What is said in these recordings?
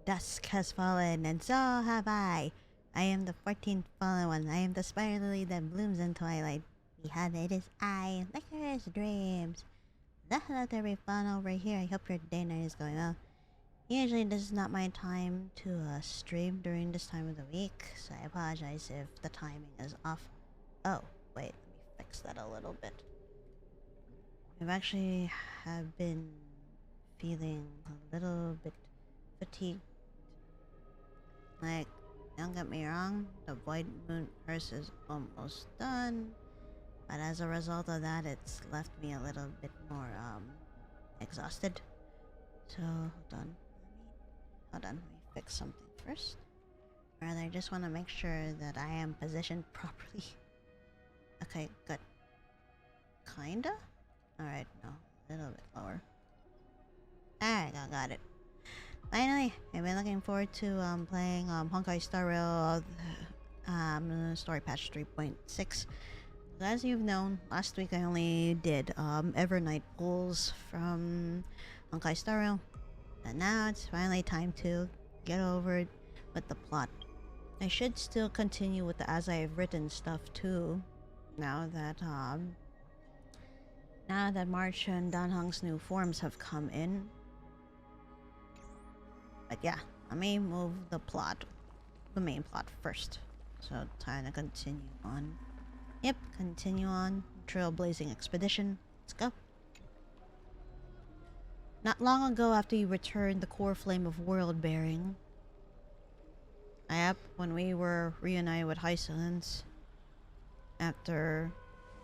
dusk has fallen, and so have I. I am the 14th fallen one. I am the spider lily that blooms in twilight. Behold, it is I, LycorisDreams. Hello to everyone over here. I hope your day and night is going well. Usually this is not my time to stream during this time of the week, so I apologize if the timing is off. Oh, wait, let me fix that a little bit. I've actually have been feeling a little bit fatigued. Like, don't get me wrong, the Void Moon Curse is almost done, but as a result of that, it's left me a little bit more exhausted. So hold on, let me fix something first. Rather, I just want to make sure that I am positioned properly. Okay, good. Kinda? Alright, no, a little bit lower. Alright, I got it. Finally, I've been looking forward to playing Honkai Star Rail Story Patch 3.6. As you've known, last week I only did Evernight pulls from Honkai Star Rail. And now it's finally time to get over it with the plot. I should still continue with the as I've written stuff too. Now that March and Danhong's new forms have come in. But yeah, let me move the main plot first. So time to continue on. Yep, continue on. Trailblazing expedition. Let's go. Not long ago, after you returned the core flame of world bearing. Yep, when we were reunited with Hysolence. After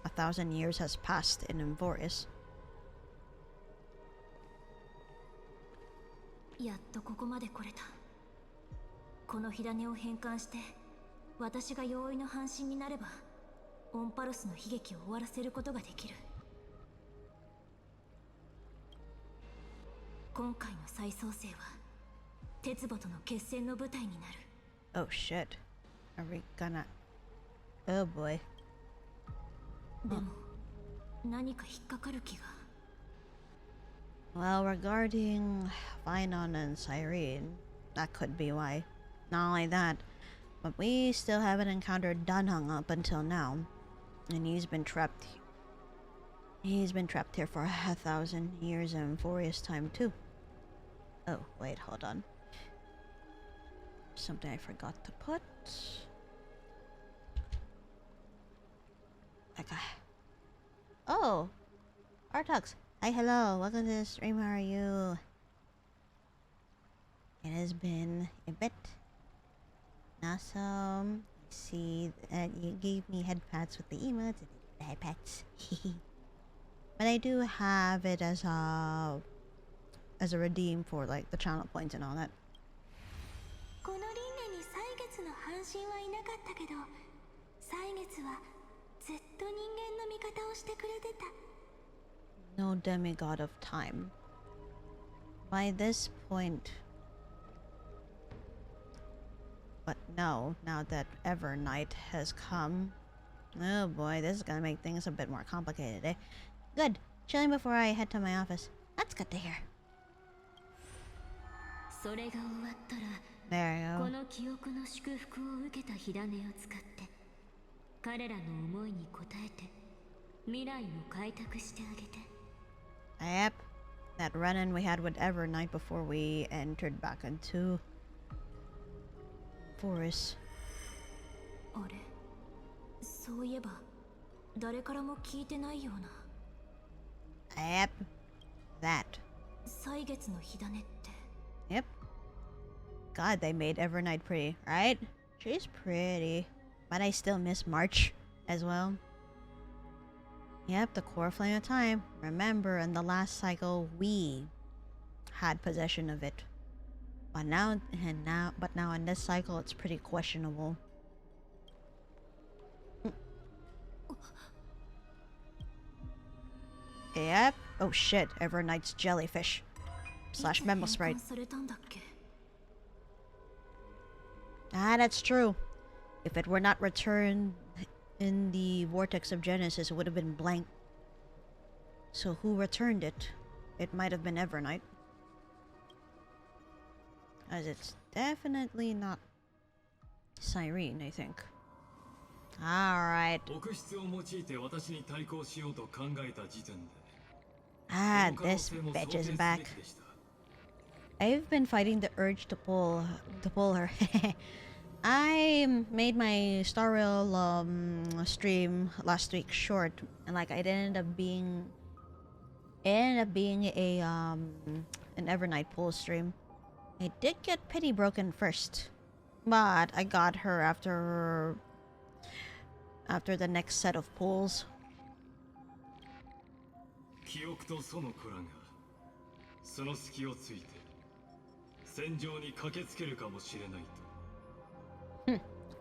1,000 years has passed in Emvorius. やっとここまで来れた。この火種を変換して、私が容易の半身になれば、オンパルスの悲劇を終わらせることができる。今回の再創生は、鉄母との決戦の舞台になる。Oh shit. Are we gonna... Oh boy. でも、何か引っかかる気が。Well, regarding Finon and Cyrene, that could be why. Not only that, but we still haven't encountered Danhong up until now. And he's been trapped here for 1,000 years in Emvorius time too. Oh, wait, hold on. Something I forgot to put. Okay. Oh! Artux! Hi, hello! Welcome to the stream, how are you? It has been a bit. Awesome. I see that you gave me head pats with the emotes. The head pats. But I do have it as a redeem for like the channel points and all that. No demigod of time. By this point... But no, now that Evernight has come... Oh boy, this is gonna make things a bit more complicated, eh? Good. Chilling before I head to my office. That's good to hear. There you go. Yep. That run-in we had with Evernight before we entered back into Forest. Yep. That. Yep. God, they made Evernight pretty, right? She's pretty. But I still miss March as well. Yep, the core flame of time. Remember, in the last cycle, we had possession of it. But now in this cycle, it's pretty questionable. Yep. Oh shit, Evernight's jellyfish. / memo sprite. Ah, that's true. If it were not returned in the Vortex of Genesis, it would have been blank. So who returned it? It might have been Evernight. As it's definitely not Cyrene, I think. Alright. Ah, this bitch is back. I've been fighting the urge to pull her. I made my Star Rail stream last week short, and like it ended up being a an Evernight pull stream. I did get Pity Broken first, but I got her after the next set of pulls.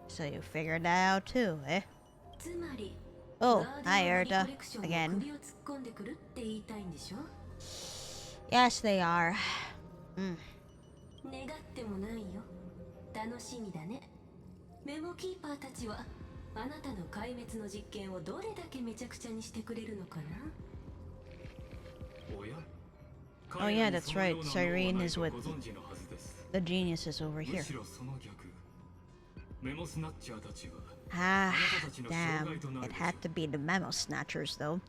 So you figured that out too, eh? Oh, hi Erta. Again. Yes, they are. Mm. 願ってもないよ。楽しみだね。メモキーパーたちはあなたの壊滅の実験をどれだけめちゃくちゃにしてくれるのかな。Oh yeah, that's right. Cyrene is with the geniuses over here. Ah, damn. It had to be the memo snatchers though.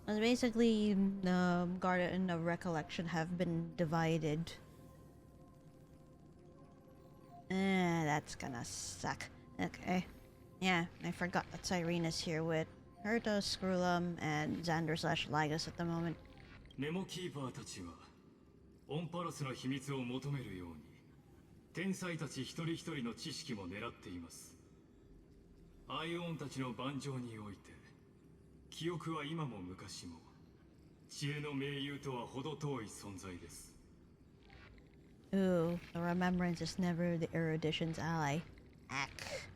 Because basically, the Garden of Recollection have been divided. That's gonna suck. Okay. Yeah, I forgot that Cyrene is here with Herta, Screwlum, and Xander/Lygus at the moment. メモキーパーたちはオンパロスの秘密を求めるように天才たち一人一人の知識も狙っています。アイオンたちの盤上において記憶は今も昔も知恵の盟友とは程遠い存在です。 Ooh, the remembrance is never the erudition's ally. Ack.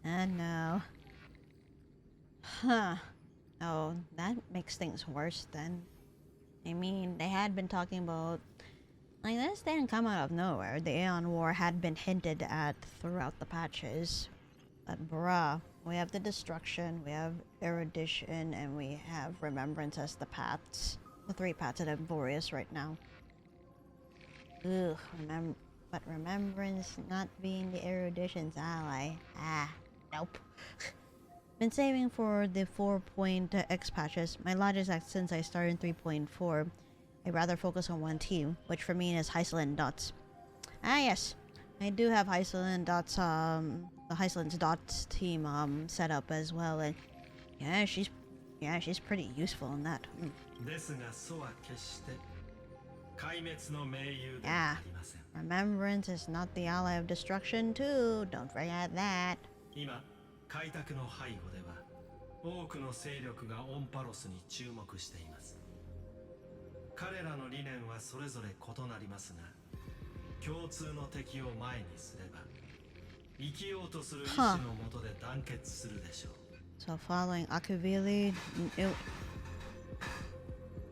No. Huh. Oh, that makes things worse then. I mean, they had been talking about... Like, this didn't come out of nowhere. The Aeon War had been hinted at throughout the patches. But bruh, we have the Destruction, we have Erudition, and we have Remembrance as the paths. The 3 paths at Emborius right now. Ugh, but Remembrance not being the Erudition's ally. Ah, nope. Been saving for the 4.x patches. My logic is since I started in 3.4, I'd rather focus on one team, which for me is Hyceland Dots. Ah yes, I do have Hyceland Dots, the Hyceland's Dots team set up as well, and yeah, she's pretty useful in that. Yeah, Remembrance is not the ally of destruction too, don't forget that. 開拓の背後では多くの勢力がオンパロスに注目しています。彼らの理念はそれぞれ異なりますが、共通の敵を前にすれば生きようとする意志のもとで団結するでしょう。So following Akavili,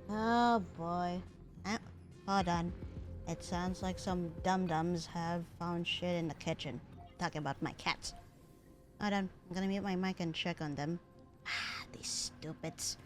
oh boy. Hold on. It sounds like some dum-dums have found shit in the kitchen. Talking about my cats. Hold on, I'm gonna mute my mic and check on them. Ah, these stupids.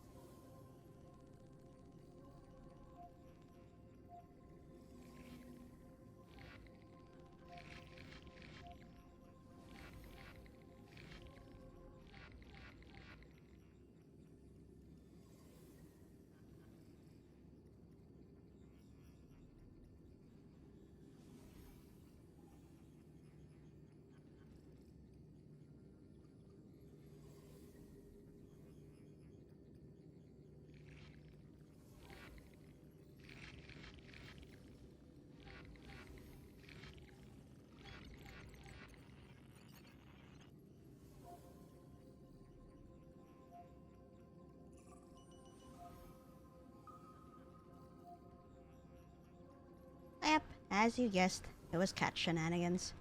Yep, as you guessed, it was cat shenanigans.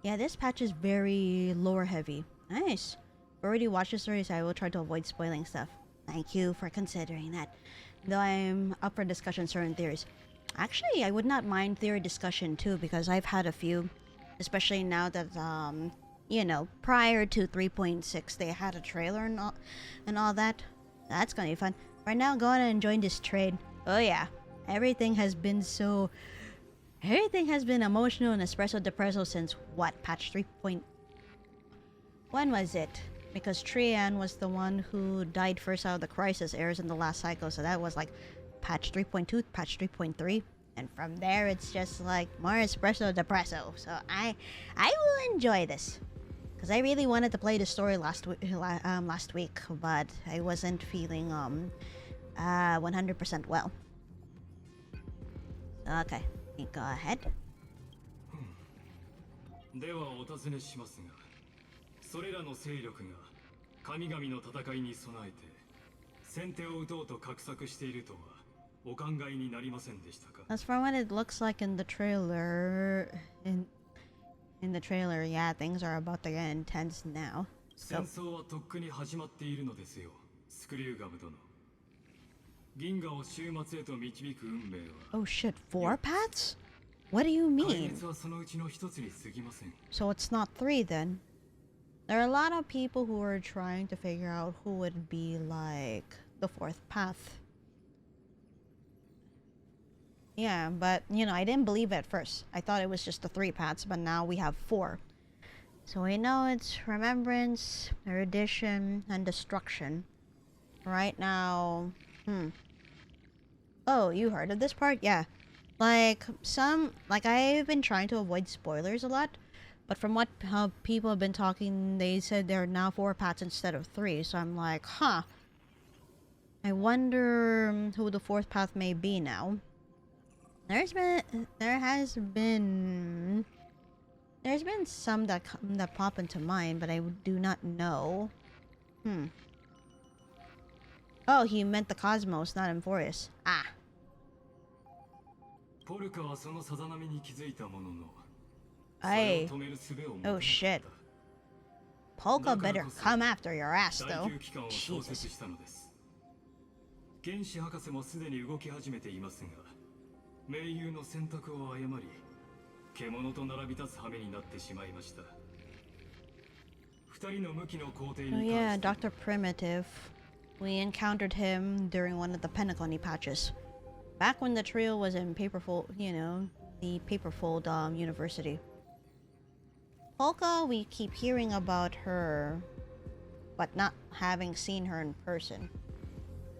Yeah, this patch is very lore heavy. Nice. Already watched the story, so I will try to avoid spoiling stuff. Thank you for considering that. Though I'm up for discussion certain theories. Actually, I would not mind theory discussion too, because I've had a few. Especially now that, you know, prior to 3.6, they had a trailer and all that. That's gonna be fun. Right now, go on and join this trade. Oh yeah. Everything has been so Everything has been emotional and espresso depresso since what? Patch 3. When was it? Because Trian was the one who died first out of the crisis errors in the last cycle, so that was like patch 3.2, patch 3.3, and from there it's just like more espresso depresso. So I will enjoy this because I really wanted to play the story last week, but I wasn't feeling 100% well. Okay, go ahead. ではお尋ねしますが、それらの勢力が神々の戦いに備えて先手を打とうと画策しているとはお考えになりませんでしたか? As for what it looks like in the trailer, in the trailer, yeah, things are about to get intense now. 戦争はとっくに始まっているのですよ、スクリューガム殿。銀河を終末へと導く運命は。Oh shit, 4 paths? What do you mean? はそのうちの一つに過ぎません。 So it's not 3 then. There are a lot of people who are trying to figure out who would be like the 4th path. Yeah, but you know, I didn't believe it at first. I thought it was just the 3 paths, but now we have 4. So we know it's remembrance, erudition, and destruction. Right now, Oh, you heard of this part? Yeah. Like I've been trying to avoid spoilers a lot, but from how people have been talking, they said there are now 4 paths instead of 3. So I'm like, huh. I wonder who the 4th path may be now. There's been some that pop into mind, but I do not know. Oh, he meant the cosmos, not Emphorius. Ah. ポルカはそのさざ波に気づいたものの、 Aye. Oh shit. Polka better come after your ass, though. Jesus. 原始博士もすでに動き始めていますが、盟友の選択を誤り、獣と並び立つ羽目になってしまいました。二人の無期の皇帝に Oh yeah, Dr. Primitive. We encountered him during one of the Pentacony patches. Back when the trio was in Paperfold, you know, the Paperfold University. Polka, we keep hearing about her, but not having seen her in person.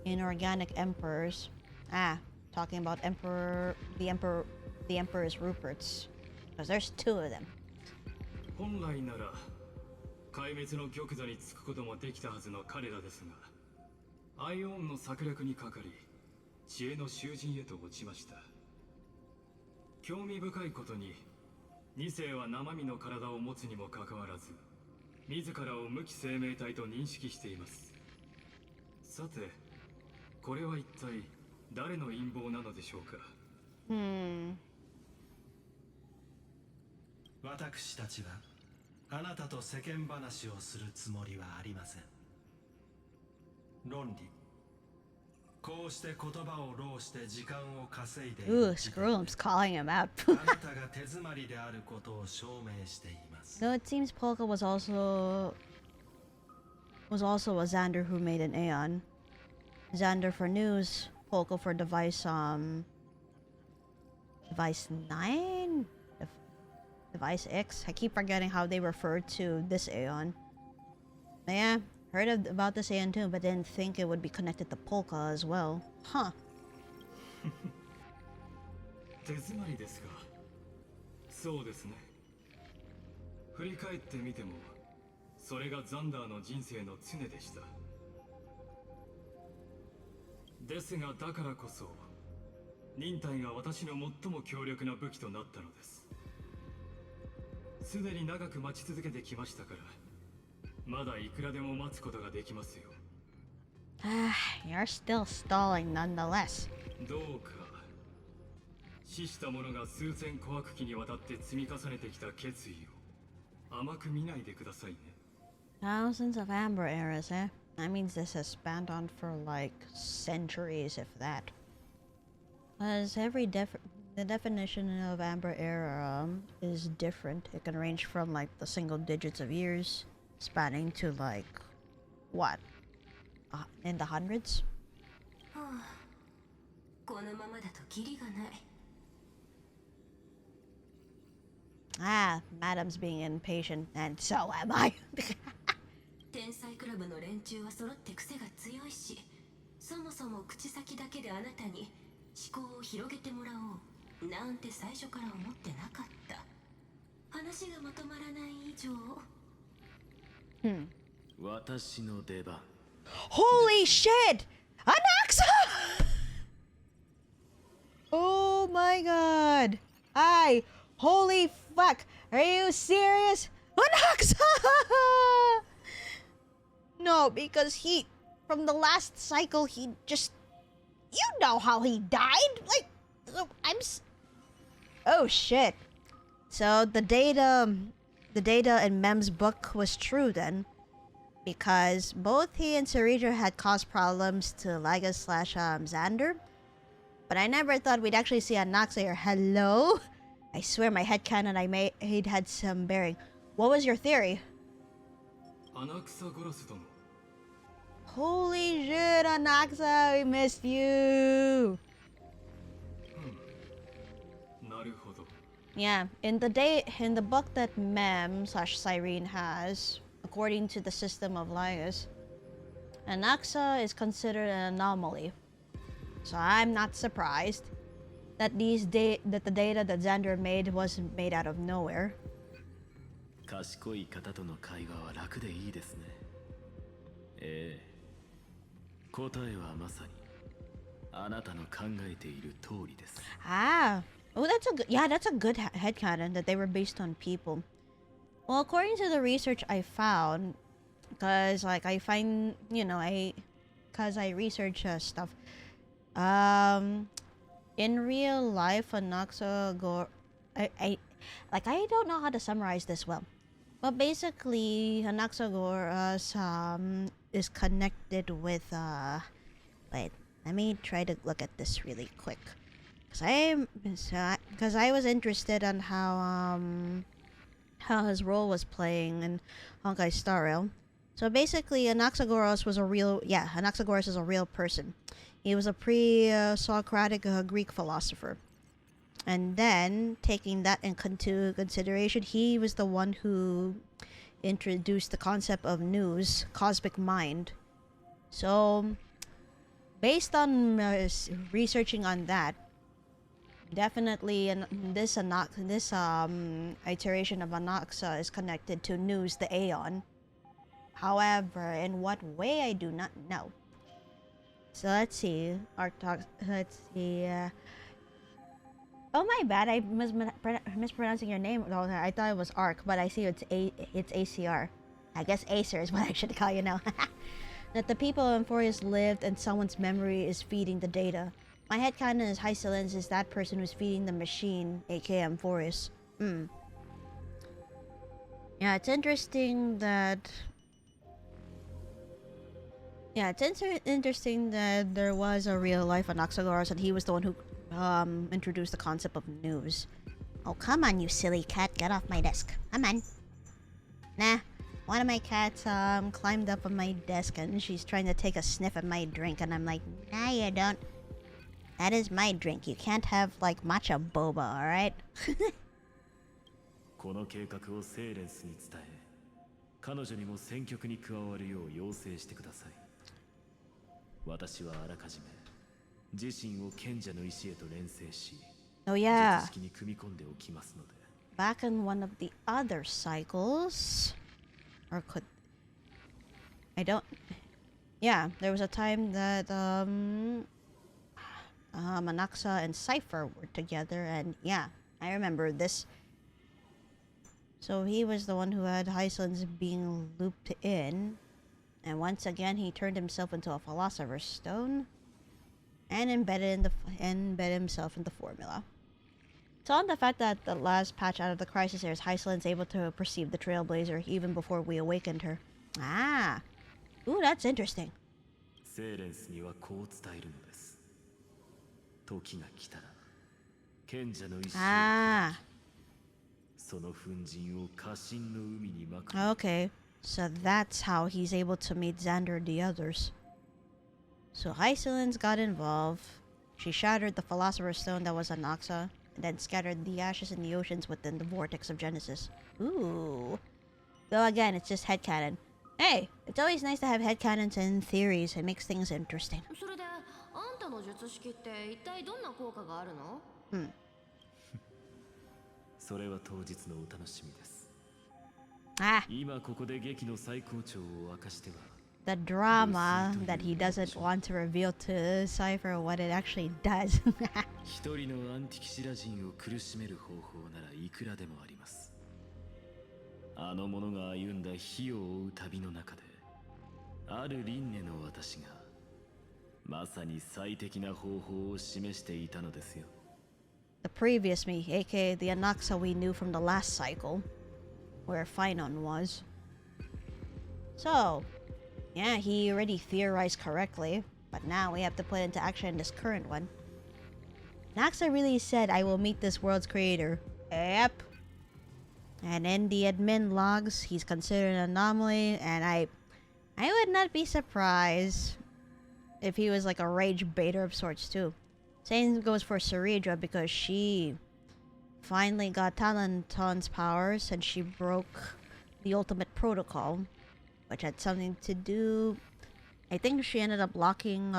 Inorganic Emperors. Ah, talking about the Emperor's Ruperts. Because there's 2 of them. 本来なら壊滅の玉座につくこともできたはずの彼らですが、アイオンの策略にかかり、知恵の囚人へと落ちました。興味深いことに、2世は生身の体を持つにもかかわらず、自らを無機生命体と認識しています。さて、これは一体誰の陰謀なのでしょうか。私たちはあなたと世間話をするつもりはありません。論理。こうして言葉を浪して時間を稼いでいる。Ooh, Scrollum's calling him out. あなたが手詰まりであることを証明しています。Though it seems Polka was also a Xander who made an Aeon. Xander for news, Polka for device 9? Device X? I keep forgetting how they refer to this Aeon. But yeah, heard about this Aeon too, but didn't think it would be connected to Polka as well. Huh. 手詰まりですか。そうですね。振り返ってみても、それがザンダーの人生の常でした。ですがだからこそ、忍耐が私の最も強力な武器となったのです。すでに長く待ち続けてきましたから、まだいくらでも待つことができますよ。You're still stalling nonetheless. どうか、死した者が数千古悪期にわたって積み重ねてきた決意を甘く見ないでくださいね。Thousands of Amber eras, eh? That means this has spanned on for like centuries, if that. Because the definition of Amber era is different. It can range from like the single digits of years, spanning to like, what? In the hundreds? このままだとキリがない。Ah, Madam's being impatient, and so am I. 天才クラブの連中は揃って癖が強いし、そもそも口先だけであなたに思考を広げてもらおうなんて最初から思ってなかった。話がまとまらない以上。私の出番。Holy shit! Anaxa! Oh my god! Holy fuck! Are you serious? Anaxa! No, because from the last cycle, he just, you know how he died? Like, oh shit. So the data in Mem's book was true then. Because both he and Sarita had caused problems to Lygus / Xander. But I never thought we'd actually see Anaxa here. Hello? I swear my headcanon he'd had some bearing. What was your theory? Holy shit, Anaxa, we missed you! Yeah, in the book that Mem / Cyrene has, according to the system of Lygus, Anaxa is considered an anomaly. So I'm not surprised that the data that Xander made wasn't made out of nowhere. 賢い方との会話は楽でいいですね。ええ。答えはまさにあなたの考えている通りです。Ah, oh, that's a good headcanon that they were based on people. Well, according to the research I found, because I research stuff. In real life, Anaxa I don't know how to summarize this well, but basically, Anaxagoras is connected with wait, let me try to look at this really quick, because I was interested on how his role was playing in Honkai Star Rail. So basically, Anaxagoras is a real person. He was a pre-Socratic Greek philosopher. And then, taking that into consideration, he was the one who introduced the concept of nous, cosmic mind. So, based on researching on that, definitely this iteration of Anaxa is connected to nous, the Aeon. However, in what way, I do not know. So let's see. Oh, my bad. I mispronouncing your name. Oh, I thought it was Arc, but I see it's ACR. I guess Acer is what I should call you now. That the people of Emphorius lived and someone's memory is feeding the data. My headcanon is Hysolence is that person who's feeding the machine, aka Emphorius. Yeah, it's interesting that... Yeah, it's interesting that there was a real-life Anaxagoras and he was the one who introduced the concept of nous. Oh, come on, you silly cat. Get off my desk. Come on. Nah. One of my cats climbed up on my desk and she's trying to take a sniff at my drink and I'm like, nah, you don't. That is my drink. You can't have, like, matcha boba, alright? この計画をセーレンスに伝え、彼女にも戦局に加わるよう要請してください。私はあらかじめ自身を賢者の石へと連成し、 Oh yeah. 術式に組み込んでおきますので。Back in one of the other cycles, or could I don't? Yeah, there was a time that Anaxa and Cypher were together, and yeah, I remember this. So he was the one who had Hysolence being looped in, and once again he turned himself into a Philosopher's Stone, and embedded himself in the formula. So on the fact that the last patch out of the Crisis Era is Hysolence able to perceive the Trailblazer even before we awakened her. Ah, ooh, that's interesting. セーレンスにはこう伝えるのです。時が来たら、賢者の石を、その粉塵を過信の海にまく。Okay, so that's how he's able to meet Xander and the others. So Hysolence got involved. She shattered the Philosopher's Stone that was Anaxa. and then scattered the ashes in the oceans within the vortex of Genesis. Ooh. Though again, it's just headcanon. Hey, it's always nice to have headcanons and theories. It makes things interesting. それであんたの術式って一体どんな効果があるの？それは当日のお楽しみです。Ah, 今ここで劇の最高潮を明かしては the drama that he doesn't want to reveal to Cypher what it actually does. 一人のアンティキシラ人を苦しめる方法ならいくらでもあります。あの者が歩んだ火を追う旅の中である輪廻の私がまさに最適な方法を示していたのですよ。 The previous me, aka the Anaxa we knew from the last cycle, where Phynon was. So, yeah, he already theorized correctly, but now we have to put into action in this current one. Naxa really said, I will meet this world's creator. Yep. And in the admin logs, he's considered an anomaly, and I would not be surprised if he was like a rage baiter of sorts too. Same goes for Ceridra because she finally got Talenton's powers and she broke the ultimate protocol, which had something to do. I think she ended up locking,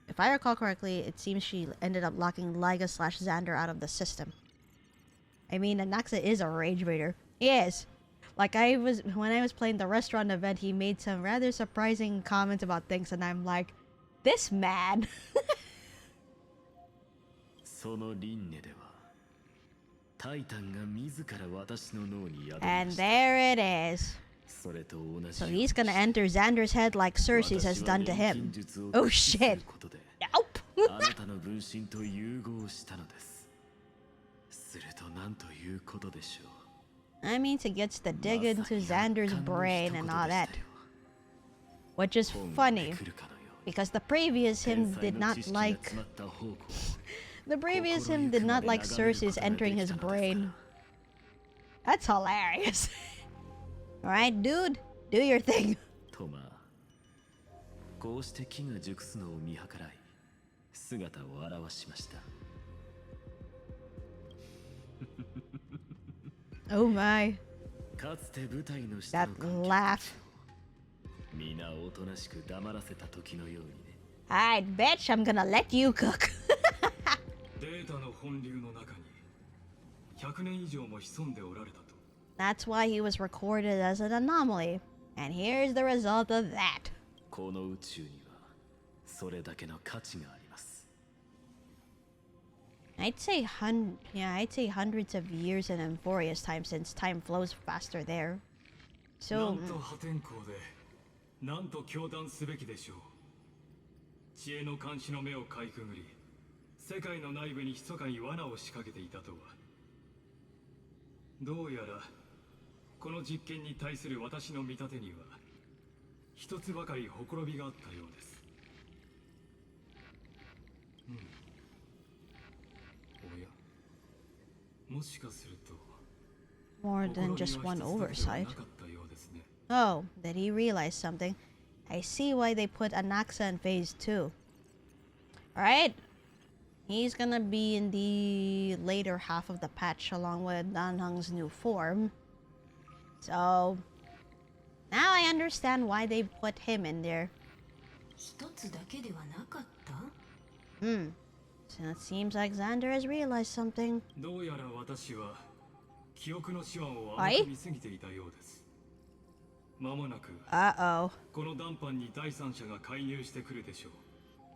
if I recall correctly, it seems she ended up locking Liga/Xander out of the system. I mean, Anaxa is a rage baiter. He is. Like when I was playing the restaurant event, he made some rather surprising comments about things, and I'm like, this man. その輪廻ではタイタンが自ら私の脳に宿りました。 And there it is. それと同じ So he's gonna enter Xander's head like Cersei's has done to him. Oh shit. Nope. あなたの分身と融合したのです。すると何ということでしょう。 I mean, to get to dig into Xander's brain and all that. Which is funny, because the previous him did not like... The previous him did not like Cersei's entering his brain. That's hilarious. Alright, dude, do your thing. とまあ、こうして木が熟すのを見計らい、姿を現しました。 Oh my. かつて舞台の下 That の laugh. 皆おとなしく黙らせた時のようにね。 Alright, bitch, I'm gonna let you cook. データの本流の中に100年以上も潜んでおられたと。 That's why he was recorded as an anomaly. And here's the result of that. この宇宙にはそれだけの価値があります。 I'd say hundreds of years in Emphoria's time, since time flows faster there. な So んと破天荒で、なんと強断すべきでしょう。知恵の監視の目をかいくぐり、世界の内部に密かに罠を仕掛けていたとは。どうやらこの実験に対する私の見立てには一つばかりほころびがあったようです。おや、もしかすると more than just one oversight. Oh, did he realize something? I see why they put Anaxa in phase 2. Alright. He's gonna be in the later half of the patch along with Danhung's new form. So now I understand why they put him in there. 一つだけではなかった？ So it seems like Xander has realized something. どうやら私は記憶の手腕を甘く見すぎていたようです。間もなく Uh-oh. この談判に第三者が介入してくるでしょう。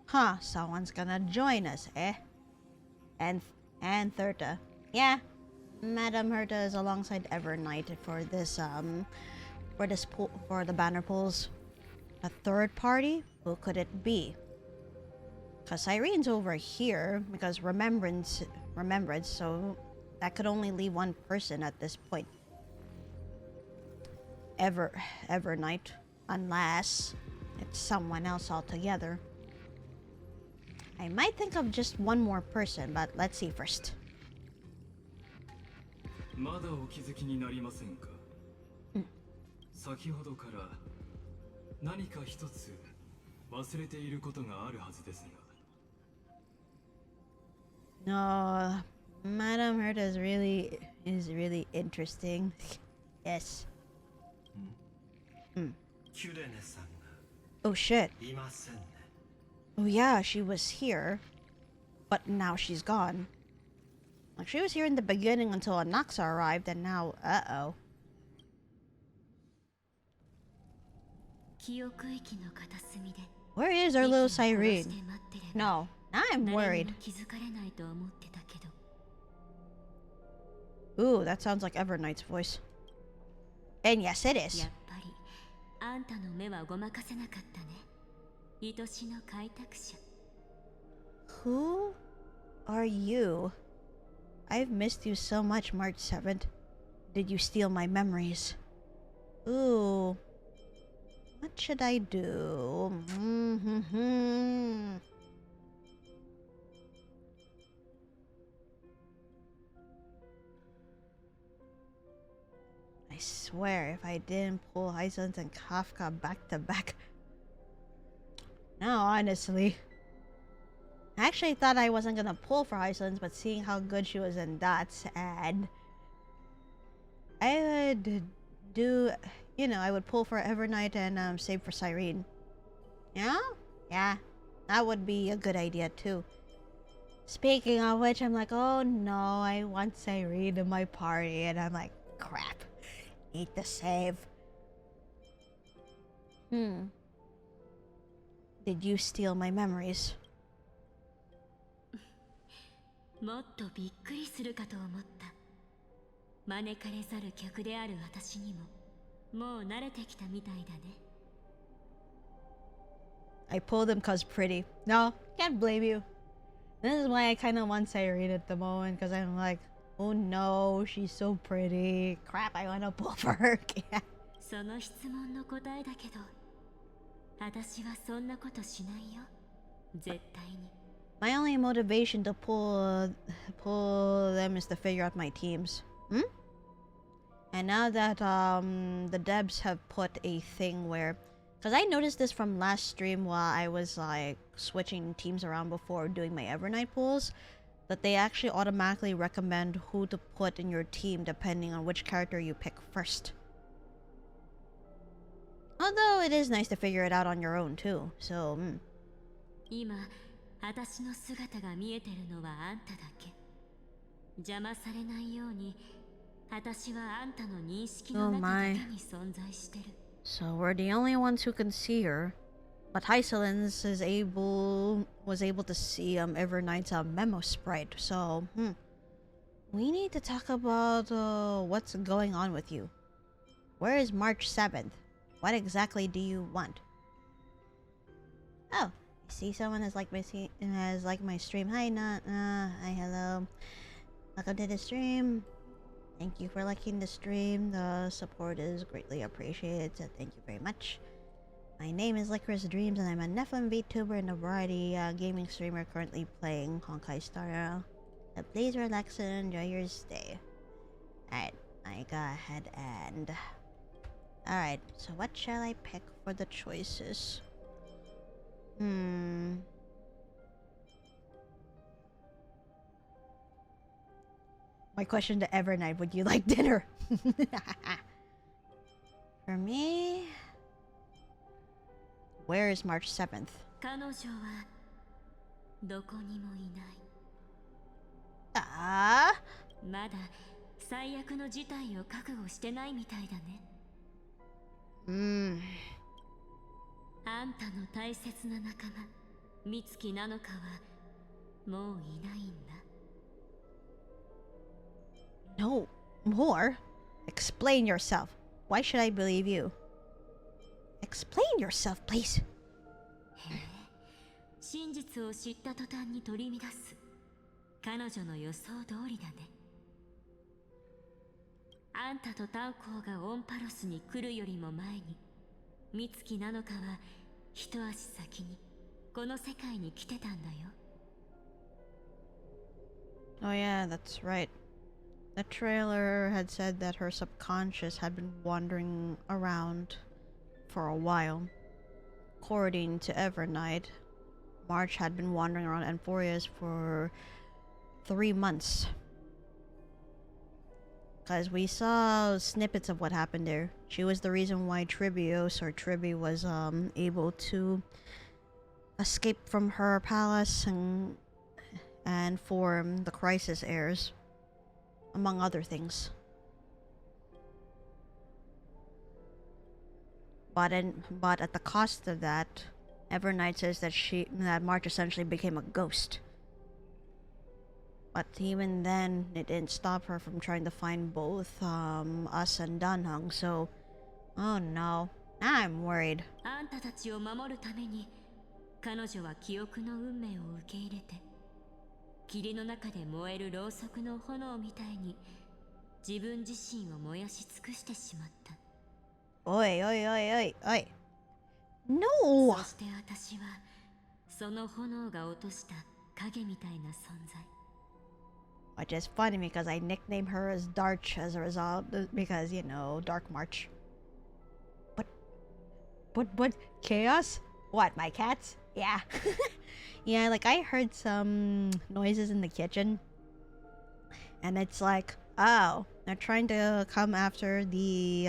Huh, someone's gonna join us, eh? And Thurta. Yeah, Madame Herta is alongside Evernight for this for the banner pulls. A third party? Who could it be? Cause Irene's over here because remembrance, so that could only leave one person at this point. Evernight, unless it's someone else altogether. I might think of just one more person, but let's see first. まだお気づきになりませんか？先ほどから何か一つ忘れていることがあるはずですが。No, Madame Herta is really interesting. Yes. Oh shit. Oh yeah, she was here, but now she's gone. Like, she was here in the beginning until Anaxa arrived, and now, uh-oh. Where is our little Cyrene? No, now I'm worried. Ooh, that sounds like Everknight's voice. And yes, it is. Who are you? I've missed you so much, March 7th. Did you steal my memories? Ooh. What should I do? I swear, if I didn't pull Hyzens and Kafka back to back. No, honestly. I actually thought I wasn't gonna pull for Hyzens, but seeing how good she was in that, sad. I would do, you know, I would pull for Evernight and save for Cyrene. Yeah? Yeah. That would be a good idea too. Speaking of which, I'm like, oh no, I want Cyrene in my party, and I'm like, crap. Need to save. Did you steal my memories? もっとびっくりするかと思った。招かれざる客である私にも、もう慣れてきたみたいだね。I pulled him cause pretty. No, can't blame you. This is why I kind of want Cyrene at the moment, because I'm like, oh no, she's so pretty. Crap, I want to pull for her. その質問の答えだけど、私はそんなことしないよ。絶対に。My only motivation to pull them is to figure out my teams. And now that the devs have put a thing where, because I noticed this from last stream while I was like switching teams around before doing my Evernight pulls, that they actually automatically recommend who to put in your team depending on which character you pick first. Although it is nice to figure it out on your own too, so 今私の姿が見えてるのはあんただけ。邪魔されないように、私はあんたの認識の中だけに存在してる。So we're the only ones who can see her, but Hyselins was able to see Evernight's memo sprite. So we need to talk about what's going on with you. Where is March 7th? What exactly do you want? Oh. See, someone has liked my stream. Hi, Nat. Hi, hello. Welcome to the stream. Thank you for liking the stream. The support is greatly appreciated, so thank you very much. My name is LycorisDreams, and I'm a Nephilim VTuber and a variety gaming streamer currently playing Honkai Star Rail. So please relax and enjoy your stay. Alright, I go ahead and... Alright, so what shall I pick for the choices? My question to Evernight, would you like dinner? For me... Where is March 7th? 彼女はどこにもいない。まだ最悪の事態を覚悟してないみたいだね。あんたの大切な仲間、美月なのかはもういないんだ。No more? Explain yourself. Why should I believe you? Explain yourself, please. へえ、真実を知った途端に取り乱す。彼女の予想通りだね。あんたとタウコーがオンパロスに来るよりも前に、美月なのかは一足先にこの世界に来てたんだよ。Oh yeah, that's right. The trailer had said that her subconscious had been wandering around for a while. According to Evernight, March had been wandering around Amphorius for 3 months. Because we saw snippets of what happened there. She was the reason why Tribi was able to escape from her palace and form the Crisis Heirs, among other things. But at the cost of that, Evernight says that March essentially became a ghost. But even then, it didn't stop her from trying to find both us and Danhung. So, oh no, now I'm worried. あんたたちを守るために彼女は記憶の運命を受け入れて霧の中で燃えるろうそくの炎みたいに自分自身を燃やし尽くしてしまった。おいおいおいおいおい。No! そして私はその炎が落とした影みたいな存在。Which is funny because I nicknamed her as Darch as a result, because, you know, Dark March. What? Chaos? What, my cats? Yeah. Yeah, like I heard some noises in the kitchen. And it's like, oh, they're trying to come after the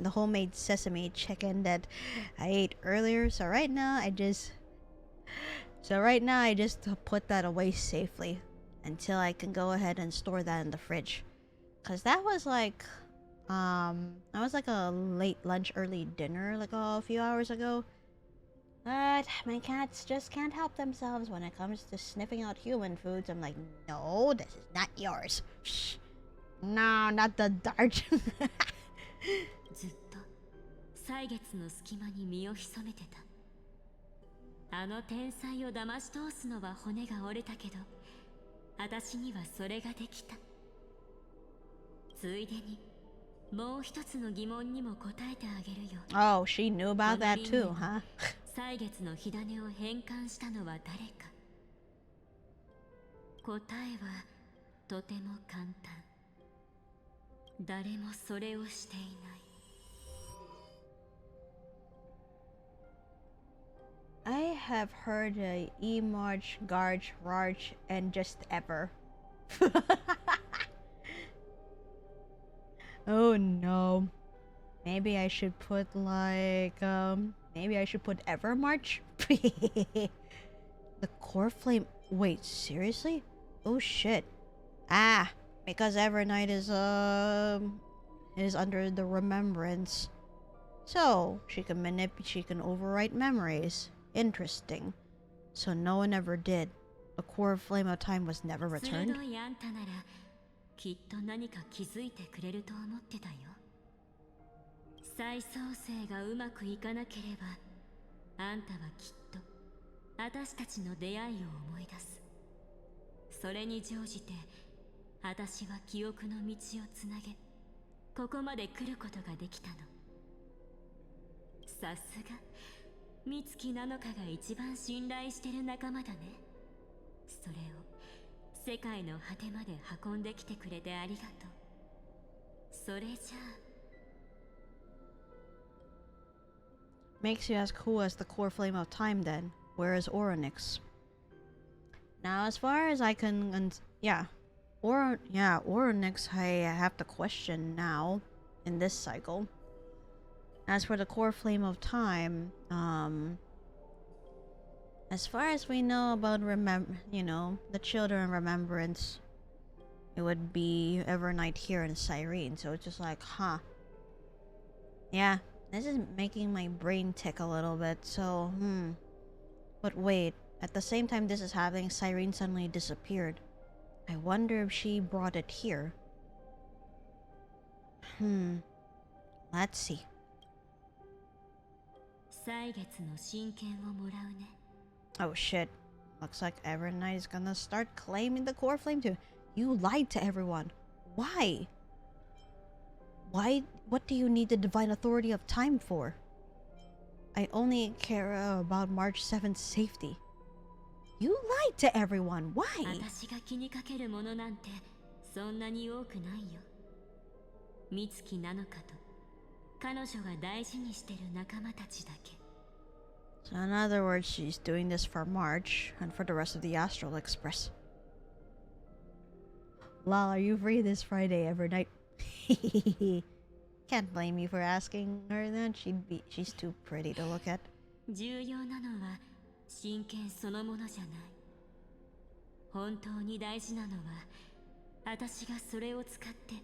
homemade sesame chicken that I ate earlier. So right now I just put that away safely until I can go ahead and store that in the fridge. Cause that was like a late lunch, early dinner like a few hours ago. But my cats just can't help themselves when it comes to sniffing out human foods. I'm like, no, this is not yours. Shh. No, not the dart. ずっと歳月の隙間に身を潜めてた。あの天才を騙し通すのは骨が折れたけど、私にはそれができた。ついでにもう一つの疑問にも答えてあげるよ。Oh, she knew about that too, huh? 歳月の火種を変換したのは誰か。答えはとても簡単。誰もそれをしていない。I have heard E-March, Garge, Rarch, and just ever. Oh no. Maybe I should put like, maybe I should put Evermarch? The core flame. Wait, seriously? Oh shit. Ah, because Evernight is under the remembrance. So, she can overwrite memories. Interesting. So no one ever did. The core flame of time was never returned? 鋭いあんたならきっと何か気づいてくれると思ってたよ。再創生がうまくいかなければあんたはきっと私たちの出会いを思い出す。それに乗じて私は記憶の道をつなげここまで来ることができたの。さすが美月なのかが一番信頼してる仲間だね。それを世界の果てまで運んできてくれてありがとう。それじゃあ Makes you ask who has the core flame of time then? Where is Oronix? Now as far as I can... Oronix I have to question now in this cycle. As for the core flame of time, as far as we know about the children remembrance, it would be Evernight here and Cyrene. So it's just like, huh. Yeah, this is making my brain tick a little bit. So, But wait, at the same time this is happening, Cyrene suddenly disappeared. I wonder if she brought it here. Let's see. 歳月の真剣をもらうね。 Oh shit. Looks like Evernight is gonna start claiming the core flame too. You lied to everyone. Why? What do you need the divine authority of time for? I only care about March 7th's safety. You lied to everyone. Why? 私が気にかけるものなんてそんなに多くないよ。美月なのかと彼女が大事にしてる仲間たちだけ。 So in other words, she's doing this for March and for the rest of the Astral Express. Lol, are you free this Friday, Evernight? Can't blame you for asking her that. She's too pretty to look at. 重要なのは真剣そのものじゃない。本当に大事なのは私がそれを使って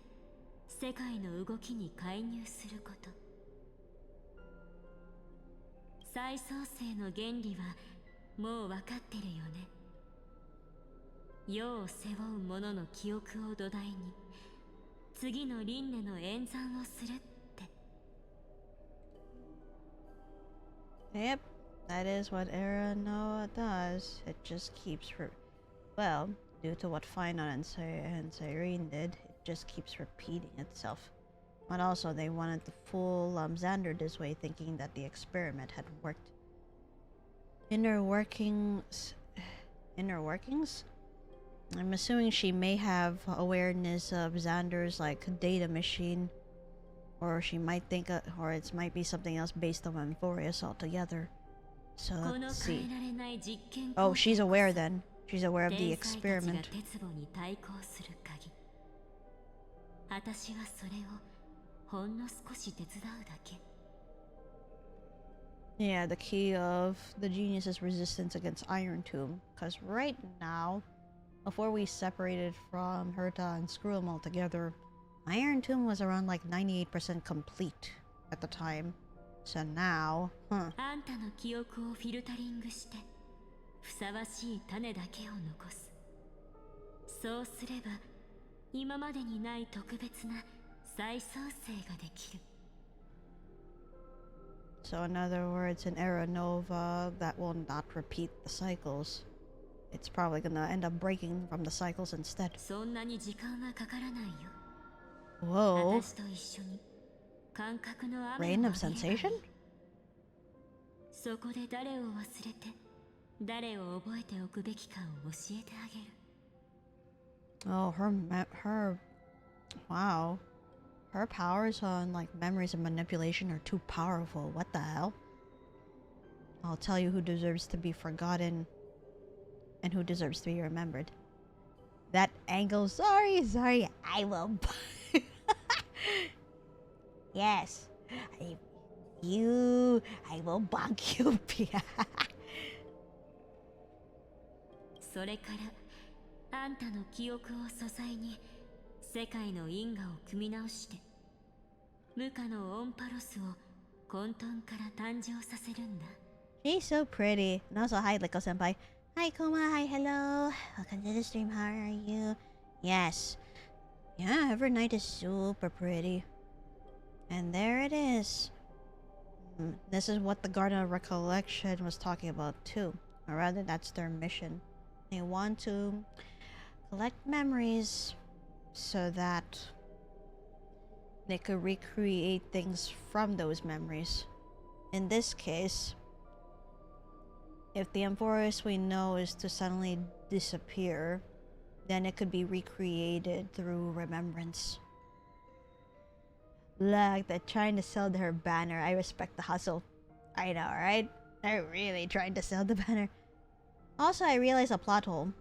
世界の動きに介入すること。再創生の原理はもう分かってるよね。世を背負う者の記憶を土台に次の輪廻の演算をするって。Yep, that is what Era Noah does. It just keeps well, due to what Finon and Cyrene did, it just keeps repeating itself. But also, they wanted to fool Xander this way, thinking that the experiment had worked. Inner workings? I'm assuming she may have awareness of Xander's, like, data machine. Or she might think, or it might be something else based on Amphorius altogether. So let's see. Oh, she's aware then. She's aware of the experiment. Yeah, the key of the genius's resistance against Iron Tomb. Because right now, before we separated from Herta and Screw 'em altogether, Iron Tomb was around like 98% complete at the time. So now, huh. あんたの記憶をフィルタリングしてふさわしい種だけを残す。そうすれば今までにない特別な再創生ができる。 So in other words, an Era Nova that will not repeat the cycles. It's probably gonna end up breaking from the cycles instead. そんなに時間はかからないよ。 Whoa. 私と一緒に感覚の雨を Rain 浴 of びればいい。 sensation? そこで誰を忘れて誰を覚えておくべきかを教えてあげる。 Oh, wow. Her powers on, like, memories and manipulation are too powerful. What the hell? I'll tell you who deserves to be forgotten and who deserves to be remembered. That angle, sorry, I will... Yes. I will bonk you, Pia. それからあんたの記憶を素材に世界の因果を組み直して無価のオンパロスを混沌から誕生させるんだ。 She's so pretty. And also, hi, Liko Senpai. Hi, Kuma. Hi, hello. Welcome to the stream. How are you? Yes. Yeah, every night is super pretty. And there it is. This is what the Garden of Recollection was talking about too. Or rather, that's their mission. They want to collect memories so that they could recreate things from those memories. In this case, if the Amphorus we know is to suddenly disappear, then it could be recreated through remembrance. Look, they're trying to sell her banner. I respect the hustle. I know, right? They're really trying to sell the banner. Also, I realized a plot hole.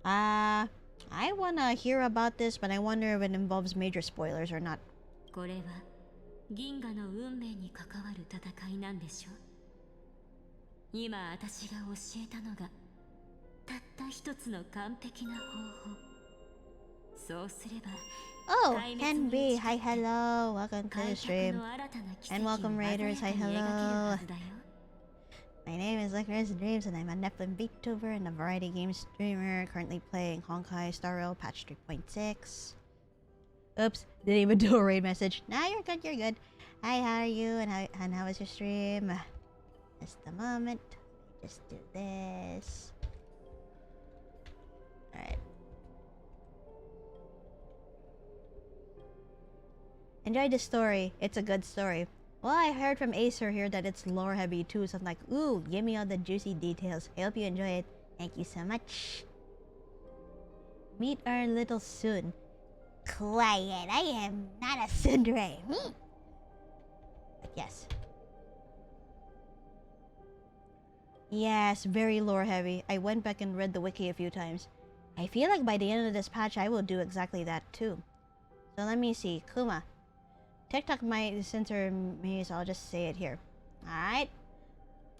I wanna hear about this, but I wonder if it involves major spoilers or not. これは銀河の運命に関わる戦いなんでしょ。今私が教えたのがたった一つの完璧な方法。そうすれば Oh, Ken B, hi, hello. Welcome to the stream. And welcome, Raiders. Hi, hello. My name is LycorisDreams, and I'm a Nephilim VTuber and a variety game streamer currently playing Honkai Star Rail patch 3.6. Oops, didn't even do a raid message. Nah, you're good, you're good. Hi, how are you? And how was your stream? Just a moment. Just do this. Alright. Enjoy the story. It's a good story. Well, I heard from Acer here that it's lore heavy too, so I'm like, ooh, give me all the juicy details. I hope you enjoy it. Thank you so much. Meet our little Sun. Quiet, I am not a tsundere. But yes. Yes, very lore heavy. I went back and read the wiki a few times. I feel like by the end of this patch, I will do exactly that too. So let me see. Kuma. TikTok might censor me, so I'll just say it here. Alright.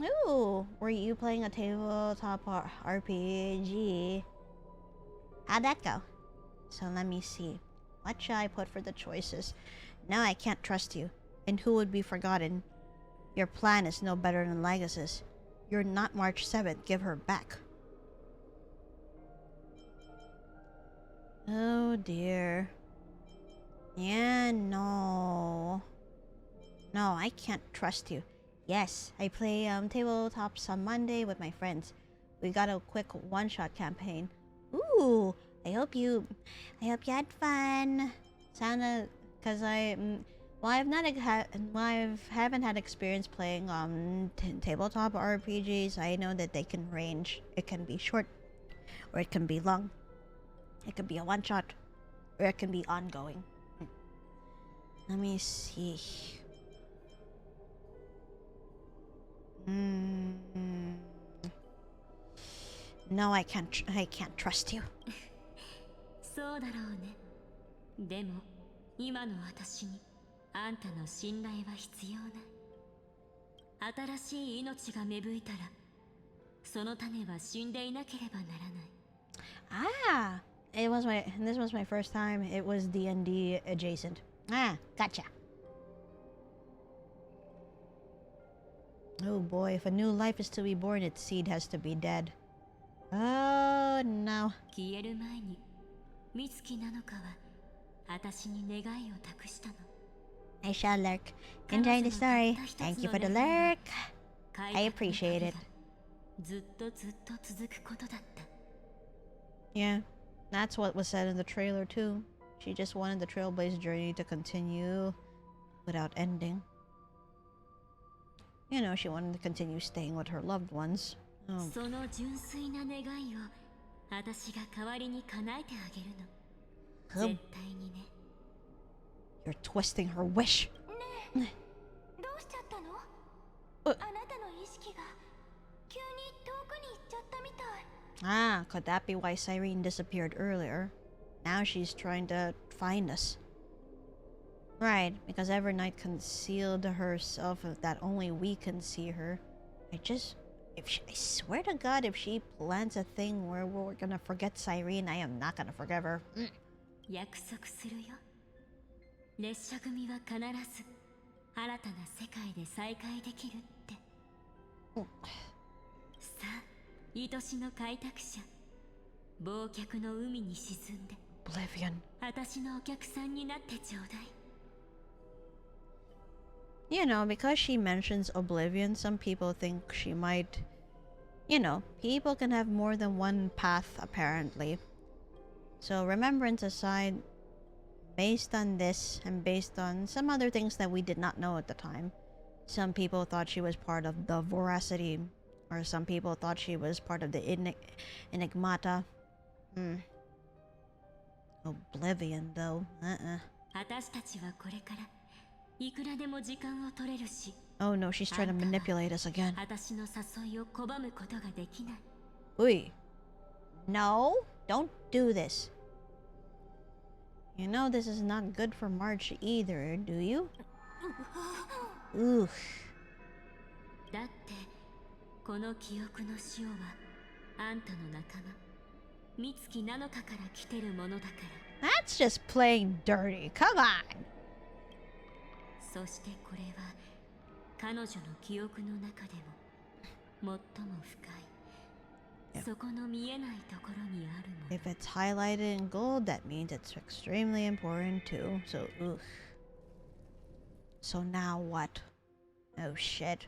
Ooh, were you playing a tabletop RPG? How'd that go? So let me see. What should I put for the choices? Now I can't trust you. And who would be forgotten? Your plan is no better than Legacy's. You're not March 7th. Give her back. Oh dear. Yeah, no. No, I can't trust you. Yes, I play tabletops on Monday with my friends. We got a quick one-shot campaign. Ooh, I hope you had fun. Sounded, cause I haven't had experience playing tabletop RPGs. I know that they can range. It can be short, or it can be long. It could be a one-shot, or it can be ongoing. Let me see. No, I can't trust you. そうだろうね。でも今の私にあんたの信頼は必要ない。新しい命が芽吹いたら、その種は死んでいなければならない。Ah, this was my first time. It was D&D adjacent. Ah, gotcha. Oh boy, if a new life is to be born, its seed has to be dead. Oh no. 消える前に、美月なのかは私に願いを託したの。I shall lurk. Enjoy the story. Thank you for the lurk. I appreciate it. ずっとずっと続くことだった。Yeah, that's what was said in the trailer too. She just wanted the Trailblaze journey to continue without ending. You know, she wanted to continue staying with her loved ones. Oh. その純粋な願いを私が代わりに叶えてあげるの。絶対にね。You're twisting her wish. ねえ、どうしちゃったの？あなたの意識が急に遠くに行っちゃったみたい。Ah, could that be why Cyrene disappeared earlier? Now she's trying to find us. Right, because Evernight concealed herself that only we can see her. I swear to God, if she plans a thing where we're gonna forget Cyrene, I am not gonna forgive her. 約束するよ。列車組は必ず新たな世界で再会できるって。さあ、愛しの開拓者、忘却の海に沈んで。Oblivion. 私のお客さんになってちょうだい。You know, because she mentions Oblivion, some people think she might... You know, people can have more than one path, apparently. So, remembrance aside, based on this, and based on some other things that we did not know at the time, some people thought she was part of the Voracity, or some people thought she was part of the Enigmata. Oblivion, though. 私たちはこれからいくらでも時間を取れるし。Oh no, she's trying to manipulate us again. 私の誘いを拒むことができない。Ui. No, don't do this. You know this is not good for March either, do you? Oof. だってこの記憶の塩はあんたの仲間美月なのかから来てるものだから。That's just plain dirty. Come on. そしてこれは彼女の記憶の中でも最も深い、そこの見えないところにあるもの。If it's highlighted in gold, that means it's extremely important too. So, oof. So now what? Oh shit.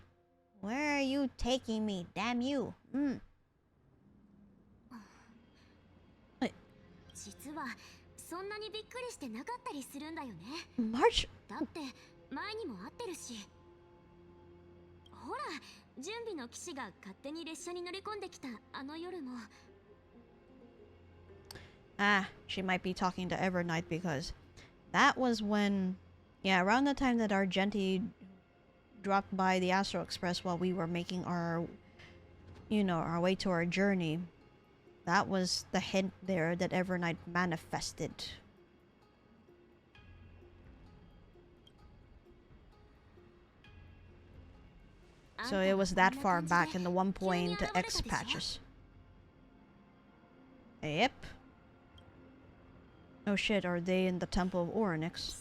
Where are you taking me? Damn you. 実はそんなにびっくりしてなかったりするんだよね。March. だって前にも会ってるし。ほら、準備の騎士が勝手に列車に乗り込んできたあの夜も。Ah, she might be talking to Evernight because that was when, yeah, around the time that Argenti dropped by the Astral Express while we were making our, you know, our way to our journey. That was the hint there that Evernight manifested. So it was that far back in the 1.x patches. Yep. Oh shit, are they in the Temple of Oryx?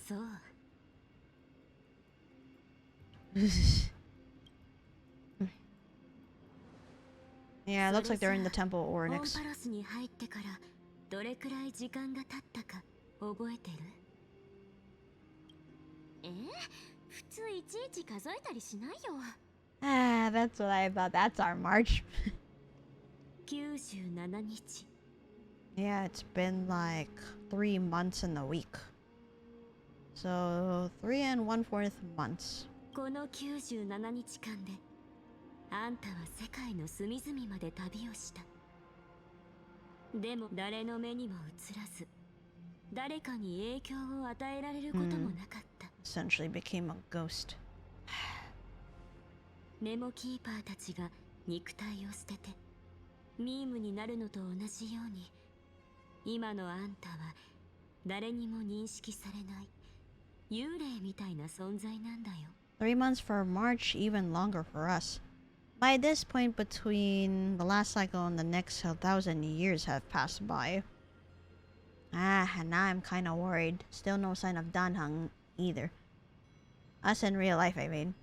Yeah, it looks like they're in the Temple of Oryx. Ah, that's what I thought. That's our march. Yeah, it's been like 3 months and a week. So 3 1/4 months. この97日間であんたは世界の隅々まで旅をした。でも誰の目にも映らず、誰かに影響を与えられることもなかった。Essentially became a ghost. ネモキーパーたちが肉体を捨ててミームになるのと同じように、今のあんたは誰にも認識されない幽霊みたいな存在なんだよ。3 months for March, even longer for us. By this point, between the last cycle and the next 1,000 years have passed by. And now I'm kinda worried. Still no sign of Danheng either. Us in real life, I mean.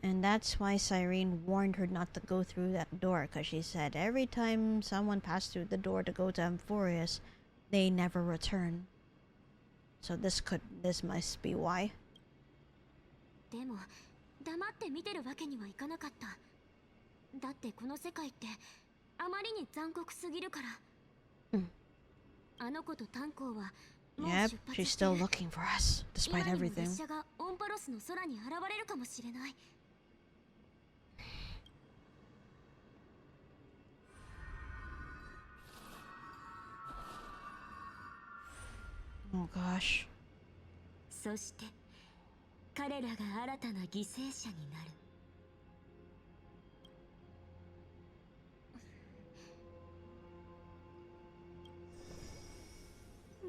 And that's why Cyrene warned her not to go through that door, because she said every time someone passed through the door to go to Amphorius, they never return. So this must be why. でも黙って見てるわけにはいかなかった。だってこの世界ってあまりに残酷すぎるから。あの子と炭鉱はもう出 Yep, 発 she's して still looking for us, despite 今にも everything. 列車がオンパロスの空に現れるかもしれない。Oh gosh. そして彼らが新たな犠牲者になる。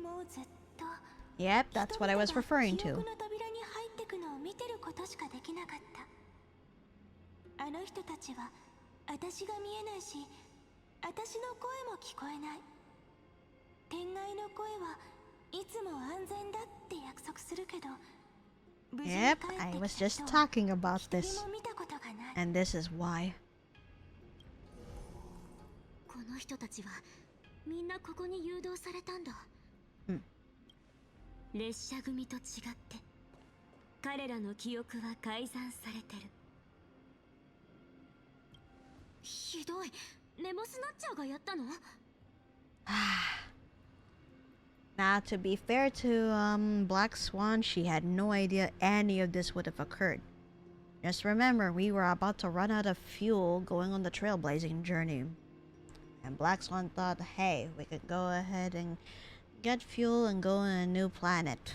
もうずっと Yep, that's what I was referring 記憶 to. の扉に入ってくのを見てることしかできなかった。あの人たちは私が見えないし、私の声も聞こえない。天外の声はいつも安全だって約束するけど、無事に帰 Yep, って I き was た just 人は talking about 一人 this. も見たことがない。 And this is why. この人たちはみんなここに誘導されたんだ。列車組と違って彼らの記憶は改ざんされてる。ひどい。ネモスナッチャーがやったの？ Now, to be fair to Black Swan, she had no idea any of this would have occurred. Just remember, we were about to run out of fuel going on the trailblazing journey. And Black Swan thought, hey, we could go ahead and get fuel and go on a new planet.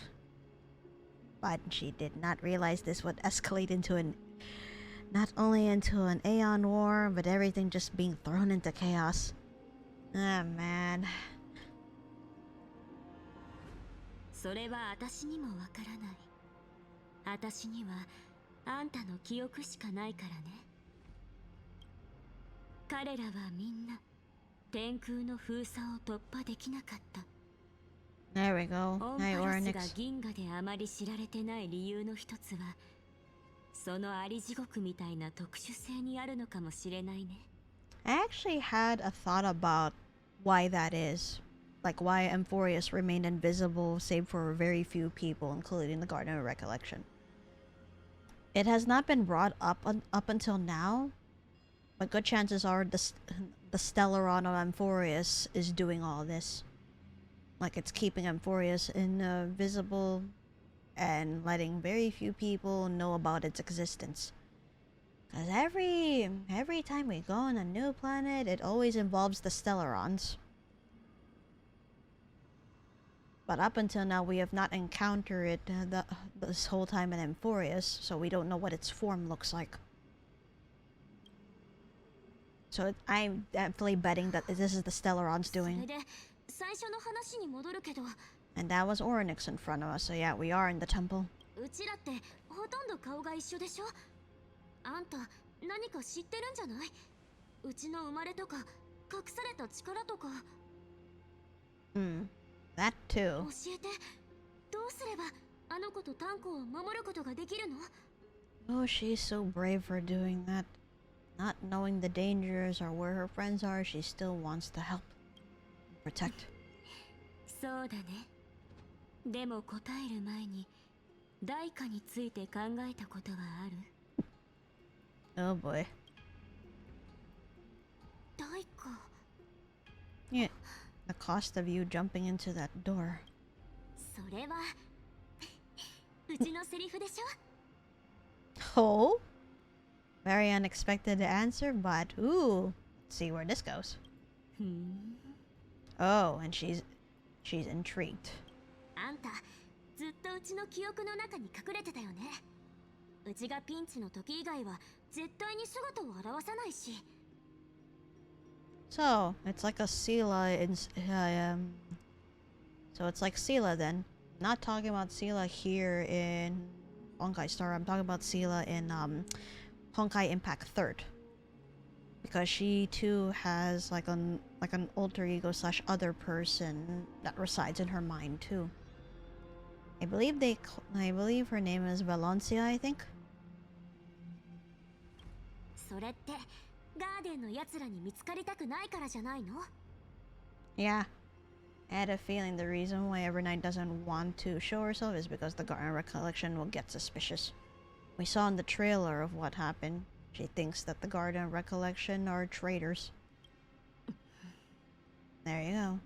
But she did not realize this would escalate into not only into an Aeon war, but everything just being thrown into chaos. Ah, man. それは私にもわからない。私にはあんたの記憶しかないからね。彼らはみんな天空の封鎖を突破できなかった。There we go. オンパ Hi, ロスが Ornyx. 銀河であまり知られてない理由の一つは、そのあり地獄みたいな特殊性にあるのかもしれないね。I actually had a thought about why that is. Like why Amphorius remained invisible save for very few people, including the Garden of Recollection. It has not been brought up until now, but good chances are the Stellaron of Amphorius is doing all this. Like it's keeping Amphorius invisible and letting very few people know about its existence. Because every time we go on a new planet, it always involves the Stellarons. But up until now, we have not encountered it this whole time in Amphorius, so we don't know what its form looks like. So I'm definitely betting that this is the Stellarons doing. 最初の話に戻るけど、 And that was Ornyx in front of us, so yeah, we are in the temple. うちらって本ほとんど顔が一緒でしょ。あんた何か知ってるんじゃない？うちの生まれとか隠された力とか。That too. 教えて。どうすればあの子とタンコを守ることができるの？ Oh, she's so brave for doing that. Not knowing the dangers or where her friends are, she still wants to help. Protect. そうだね。でも答える前に代価について考えたことはある？ Oh boy. 代価。 Yeah. The cost of you jumping into that door. それはうちのセリフでしょ。 Oh? Very unexpected answer, but ooh. Let's see where this goes. Oh, and she's intrigued. あんたずっとうちの記憶の中に隠れてたよね。うちがピンチの時以外は絶対に姿を現さないし。 So, it's like a Sela in so it's like Sela then. Not talking about Sela here in Honkai Star. I'm talking about Sela in Honkai Impact 3rd. Because she too has like an alter ego / other person that resides in her mind too. I believe her name is Valencia, I think. それってガーデンの奴らに見つかりたくないからじゃないの？ Yeah. I had a feeling the reason why Evernight doesn't want to show herself is because the Garden Recollection will get suspicious. We saw in the trailer of what happened. She thinks that the Garden Recollection are traitors. There you go.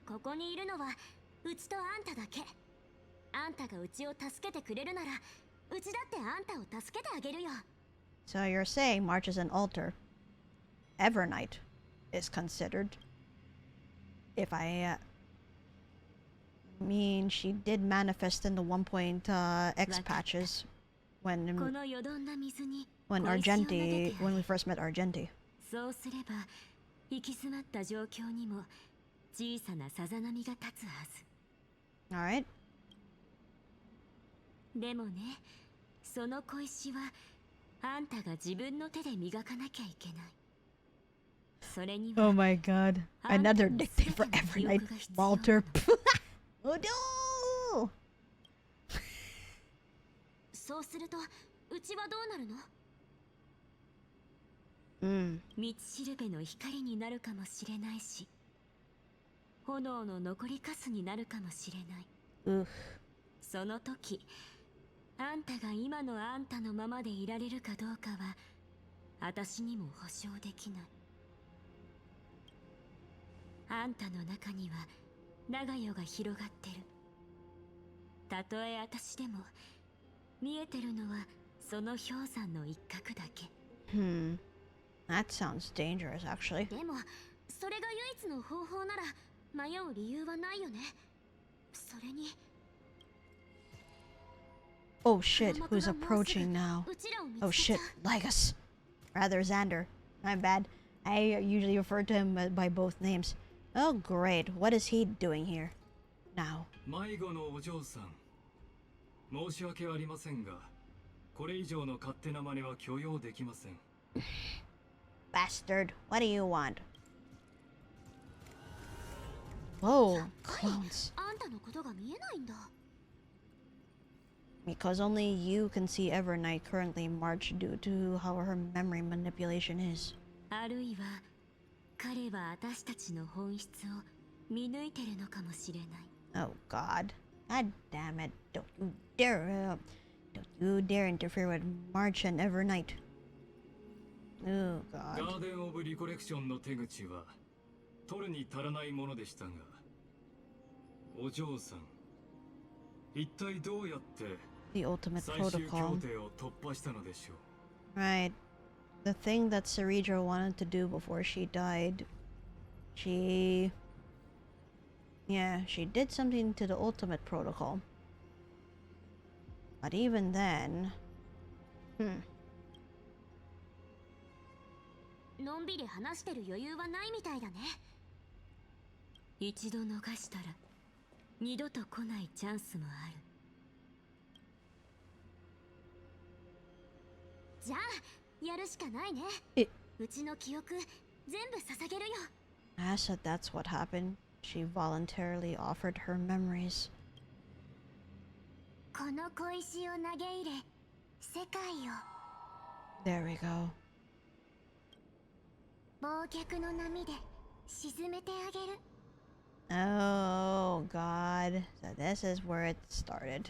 ここにいるのはうちとあんただけ。あんたがうちを助けてくれるなら、うちだってあんたを助けてあげるよ。 So you're saying March is an altar. Evernight is considered. If I mean, she did manifest in the 1.x patches when このよどんだ水に when 小石を投げて Argenti あ when げ we first met Argenti. そうすれば行き詰まった状況にも小さなさざ波が立つはず。 All right. でもね、その小石はあんたが自分の手で磨かなきゃいけない。それには Oh my god. Another dictate for Evernight. Walter. Oh no! そうするとうちはどうなるの？ 道しるべの光になるかもしれないし、炎の残りカスになるかもしれない。 Oof. その時、あんたが今のあんたのままでいられるかどうかは私にも保証できない。あんたの中には長夜が広がってる。たとえ私でも見えてるのはその氷山の一角だけ。 That sounds dangerous, actually. でもそれが唯一の方法なら迷う理由はないよね。それに Oh shit, who's approaching now? Oh shit, Lycos. Rather Xander. My bad. I usually refer to him by both names. Oh great, what is he doing here? Now. 迷子のお嬢さん、申し訳ありませんが、これ以上の勝手な真似は許容できません。Bastard, what do you want? Whoa, clones. あんたのことが見えないんだ。 Because only you can see Evernight currently March due to how her memory manipulation is. あるいは彼は私たちの本質を見抜いてるのかもしれない。 Oh god. God damn it. Don't you dare interfere with March and Evernight. Oh ガ god. ーデン・オブ・リコレクションの手口は取るに足らないものでしたが、お嬢さん、一体どうやって The ultimate 最終 protocol. 協定を突破したのでしょう。 Right. The thing that Ceridra wanted to do before she died. Yeah, she did something to the ultimate protocol. But even then... のんびり話してる余裕はないみたいだね。一度逃したら二度と来ないチャンスもある。じゃあやるしかないね。 It- うちの記憶全部捧げるよ。 I said that's what happened. She voluntarily offered her memories. この小石を投げ入れ世界を There we go. 忘却の波で沈めてあげる。 Oh god. So this is where it started.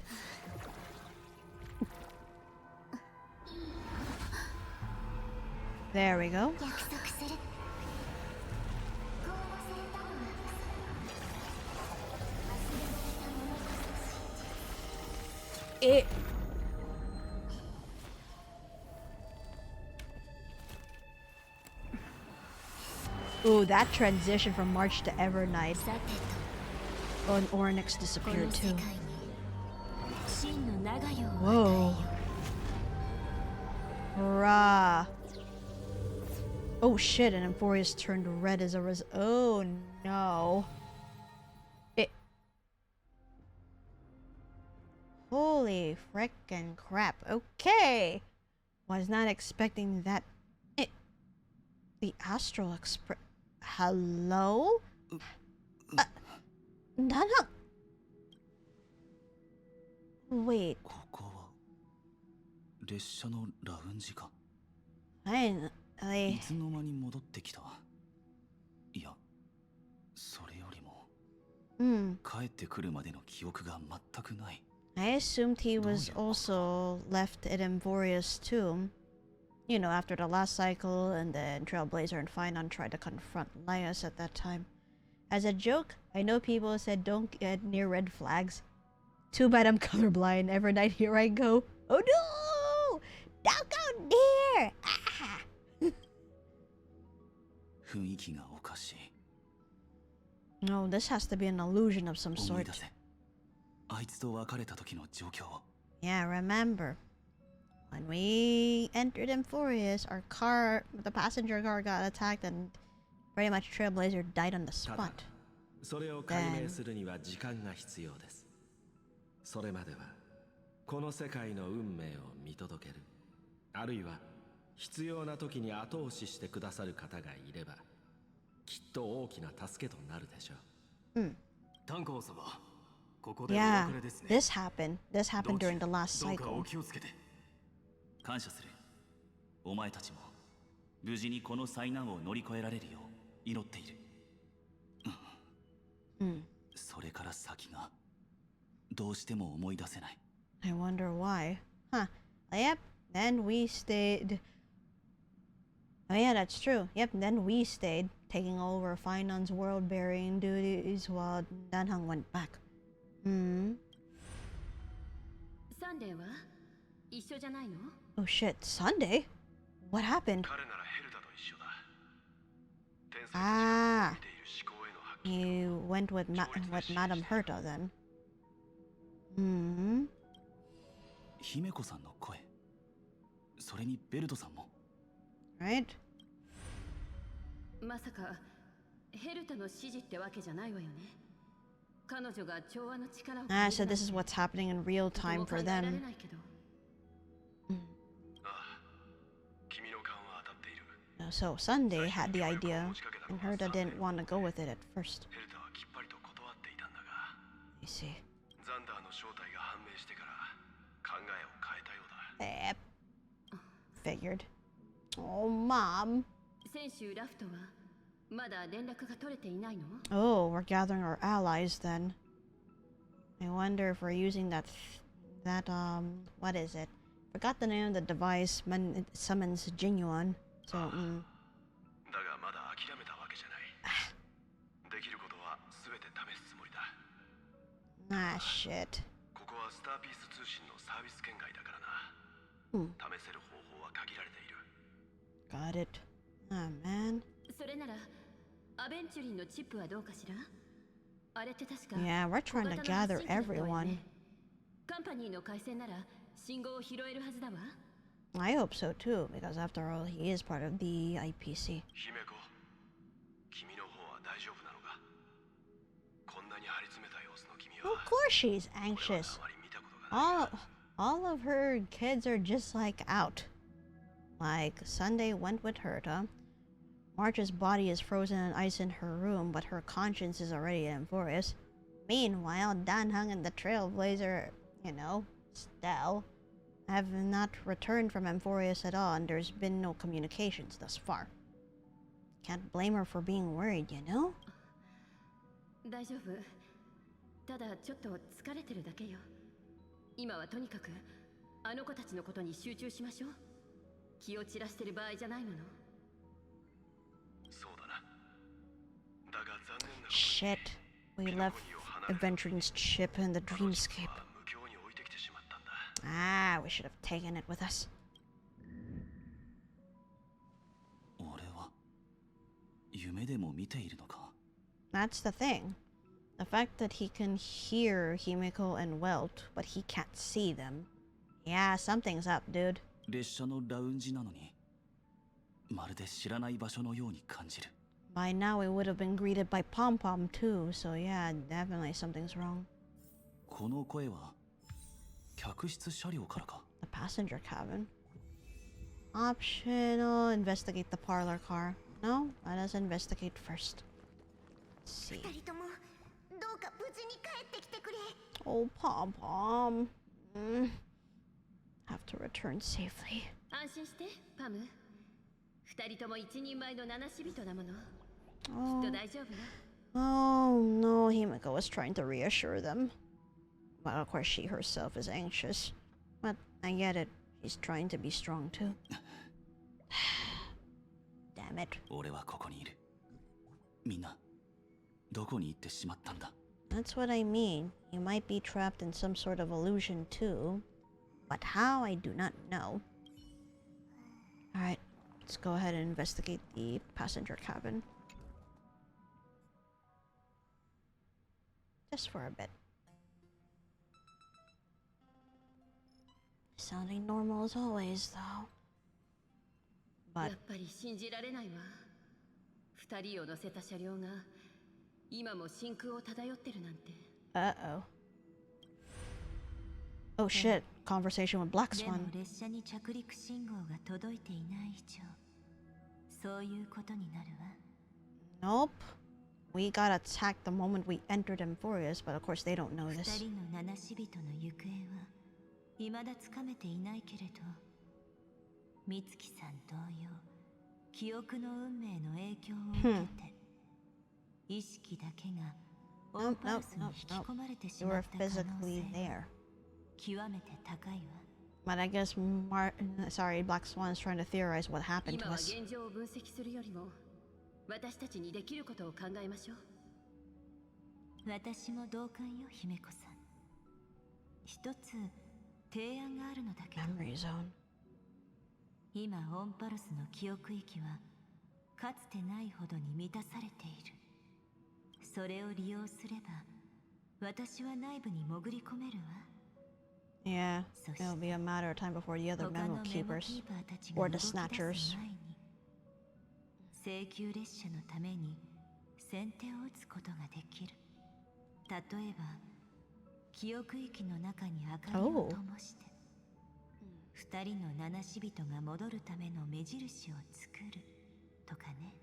There we go. 約束する。凍らせたのは忘れられたものだと信じる。 It. Ooh, that transition from March to Evernight. さて Oh, and Oryx と、こ disappeared の世 too. 界に真の長湯を Whoa. 与えよ。 Rah. Oh shit, and Emphorius turned red as a result. Oh no. It. Holy frickin' crap. Okay. Was not expecting that. It. The Astral Express. Hello? Nana. Wait. ここは列車のラウンジか。 I いつの間に戻ってきた。いや、それよりも 帰ってくるまでの記憶が全くない。 I assumed he was also left at Emphorius' tomb. You know, after the last cycle, and then Trailblazer and Finon tried to confront Laius at that time. As a joke, I know people said don't get near red flags. Too bad I'm colorblind. Every night here I go. Oh no! Don't go near! Ah! 雰囲気がおかしい。 No, this has to be an illusion of some 思い sort. 出せ。あいつと別れた時の状況を。 Yeah, remember. When we entered Emphorius, our car, the passenger car got attacked and pretty much Trailblazer died on the ただ spot. それを解明するには時間が必要です。それまではこの世界の運命を見届ける、あるいは必要な時に後押ししてくださる方がいればきっと大きな助けとなるでしょう。炭鉱様、ここでお Yeah, 別れですね。 this happened. This happened during the last どうか cycle. お気をつけて。感謝する。お前たちも無事にこの災難を乗り越えられるよう祈っている。それから先がどうしても思い出せない。 I wonder why. Huh. Yep, then we stayed. Oh yeah, that's true. Yep, then we stayed, taking over Finon's world burying duties while Danhang went back. サンデーは一緒じゃないの？ Oh shit, Sunday? What happened? 彼ならヘルダと一緒だ。天才 Ah, たちが見ている思考への発揮 you went with Madame Herta then. 姫子さんの声。それにベルトさんも。 Right? まさかヘルタの指示ってわけじゃないわよね。彼女が調和の力を Ah, so this is what's happening in real time for 考えられ them. ないけど。ああ、君の勘は当たっている。 So Sunday had the idea, and Herta didn't want to go with it at first. ヘルタはきっぱりと断っていたんだが、 You see. ザンダーの正体が判明してから考えを変えたようだ。 Figured. Oh, Mom. 選手ラフトはまだ連絡が取れていないの？ Oh, we're gathering our allies then. I wonder if we're using what is it? Forgot the name of the device. It summons Jinyuan. So, だがまだ諦めたわけじゃない。できることは全て試すつもりだ。 ah, shit. ここはスターピース通信のサービス圏外だからな。試せる方法は限られている。 Got it. Oh, man. それならアベンチュリンのチップはどうかしら？あれって確か Yeah, we're trying to gather everyone. カンパニーの回線なら信号を拾えるはずだわ。 I hope so too, because after all, he is part of the IPC. 姫子、君の方は大丈夫なのか？こんなに張り詰めた様子の君は Of course she's anxious. あまり見たことがない。 All of her kids are just like out. Like, Sunday went with her, huh? March's body is frozen in ice in her room, but her conscience is already in Emphorius. Meanwhile, Dan Hung and the Trailblazer, Stell, have not returned from Emphorius at all, and there's been no communications thus far. Can't blame her for being worried, you know? 大丈夫。ただちょっと疲れてるだけよ。今はとにかくあの子たちのことに集中しましょう。気を散らしてる場合じゃないもの。そうだな。だが残念なことに Shit. We left Adventuring's ship in the dreamscape. 無境に置いてきてしまったんだ。Ah, we should have taken it with us. 俺は夢でも見ているのか? That's the thing. The fact that he can hear Himiko and Welt, but he can't see them. Yeah, something's up, dude. 列車のラウンジなのにまるで知らない場所のように感じる。 By now we would have been greeted by Pom Pom too, so yeah, definitely something's wrong. この声は客室車両からか? The passenger cabin. Optional, investigate the parlor car. No, let us investigate first. Let's see. 二人ともどうか無事に帰ってきてくれ。 Oh, Pom Pom. Have to return safely. 安心して、パム。二人とも一人前の七死人だもの。きっ Oh, と大丈夫よ。 oh no, Himiko was trying to reassure them. But of course she herself is anxious. But I get it. She's trying to be strong too. Damn it. 俺はここにいる。みんなどこに行ってしまったんだ? That's what I mean. You might be trapped in some sort of illusion too. But how, I do not know. Alright, let's go ahead and investigate the passenger cabin. Just for a bit. Sounding normal as always, though. や But っぱり信じられないわ。二人を乗せた車両が今も真空を漂ってるなんて。 uh-oh. Oh shit, conversation with Black でも Swan. 列車に着陸信号が届いていない以上、そういうことになるわ。 Nope. We got attacked the moment we entered Emphorius, but of course they don't know 二 this. 人の七死人の行方は未だつかめていないけれど、美月さん同様、記憶の運命の影響を受けて、意識だけがオンパルスに引き込まれてし You ま were った可能 physically 性 there. 極めて高いわ。 But I guess Black Swan is trying to theorize what happened 今 to は us. 現状を分析するよりも私たちにできることを考えましょう。私も同感よ、姫子さん。一つ提案があるのだけど、 Memory zone. 今オンパルスの記憶域はかつてないほどに満たされている。それを利用すれば私は内部に潜り込めるわ。 Yeah, it'll be a matter of time before the other 他の Memo メモ Keepers キーパーたちが or 動 the き出す Snatchers. 前に請求列車のために先手を打つことができる。例えば記憶域の中に明かりを灯して二人の七死人が戻るための目印を作るとかね。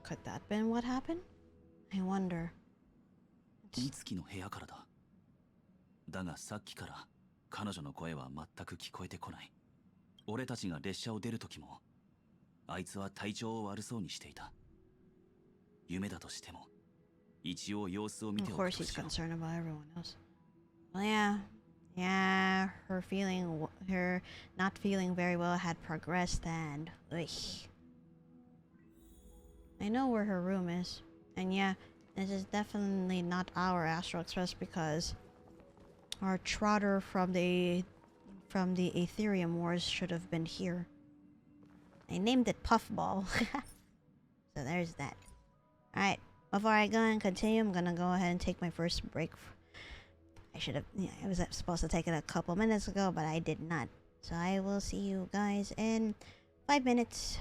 Could that been what happened? I wonder. 美月の部屋からだ。だがさっきから彼女の声は全く聞こえてこない。俺たちが列車を出る時もあいつは体調を悪そうにしていた。夢だとしても一応様子を見て Of おく course と he's しよう。 concerned about everyone else. Well, yeah, her not feeling very well had progressed and, I know where her room is, and yeah, this is definitely not our Astral Express because our trotter from the Ethereum Wars should have been here. I named it Puffball, so there's that. All right. Before I go and continue, I'm gonna go ahead and take my first break. I was supposed to take it a couple minutes ago, but I did not. So I will see you guys in 5 minutes.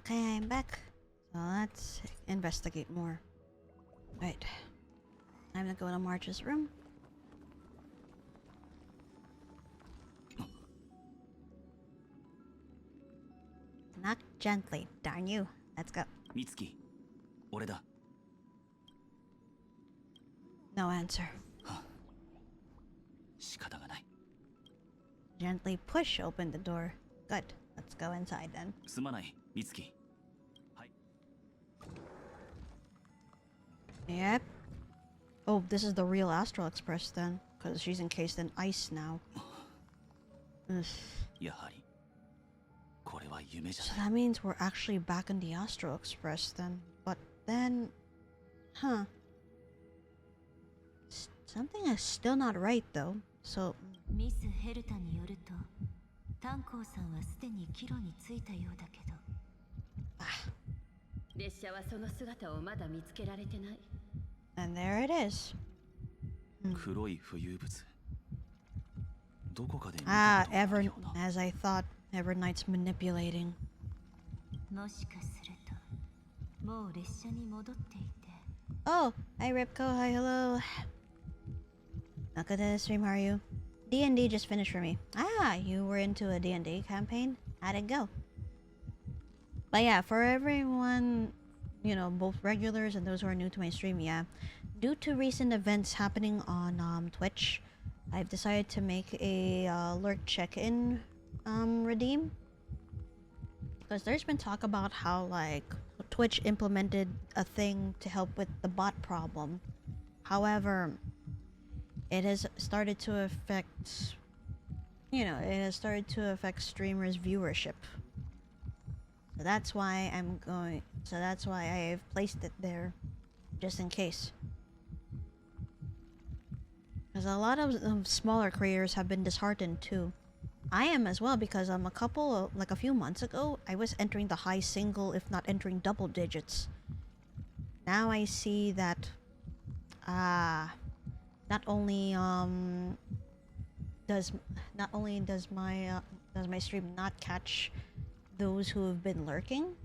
Okay, I'm back. So let's investigate more. Right. Time to go to March's room. Knock gently, darn you. Let's go. Mitsuki, 俺だ。 No answer. 仕方がない。 Gently push open the door. Good. Let's go inside then. すまない、Mitsuki。はい。 Yep. Oh, this is the real Astral Express then, because she's encased in ice now. Ugh. やはり、これは夢じゃ So ない。 that means we're actually back in the Astral Express then. But then, huh? Something is still not right though. So ミス・ヘルタによると、炭鉱さんはすでに帰路に着いたようだけど。列車はその姿をまだ見つけられてない。 and there it is. 黒い浮遊物。どこかで見たことがあるような。 As I thought, Evernight's manipulating. もしかすると、もう列車に戻っていて。Oh, hi Ripko, hi, hello. Welcome to the stream, how are you? D&D just finished for me. Ah, you were into a D&D campaign? How'd it go? But yeah, for everyone, you know, both regulars and those who are new to my stream, yeah. Due to recent events happening on Twitch, I've decided to make a lurk check-in redeem. Because there's been talk about how, like, Twitch implemented a thing to help with the bot problem. However, it has started to affect, you know, it has started to affect streamers' viewership. So that's why that's why I've placed it there, just in case. Because a lot of smaller creators have been disheartened too. I am as well, because a few months ago, I was entering the high single, if not entering double digits. Now I see that, not only does my stream not catch those who have been lurking,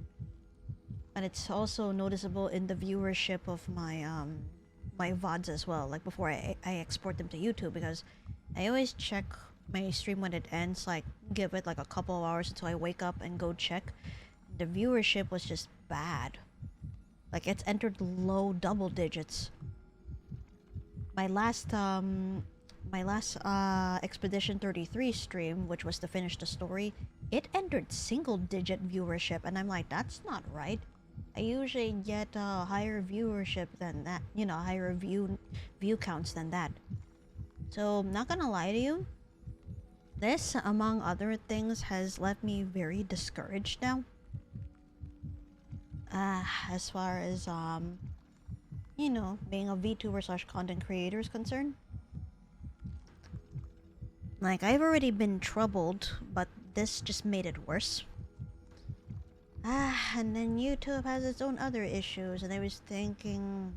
but it's also noticeable in the viewership of my my VODs as well. Like before I export them to YouTube, because I always check my stream when it ends, like give it like a couple of hours until I wake up and go check. The viewership was just bad. Like it's entered low double digits. My last Expedition 33 stream, which was to finish the story, it entered single digit viewership, and I'm like, that's not right. I usually get higher viewership than that, you know, higher view counts than that. So I'm not gonna lie to you, this, among other things, has left me very discouraged now. As far as you know, being a VTuber / content creator is concerned. Like, I've already been troubled, but this just made it worse. And then YouTube has its own other issues, and I was thinking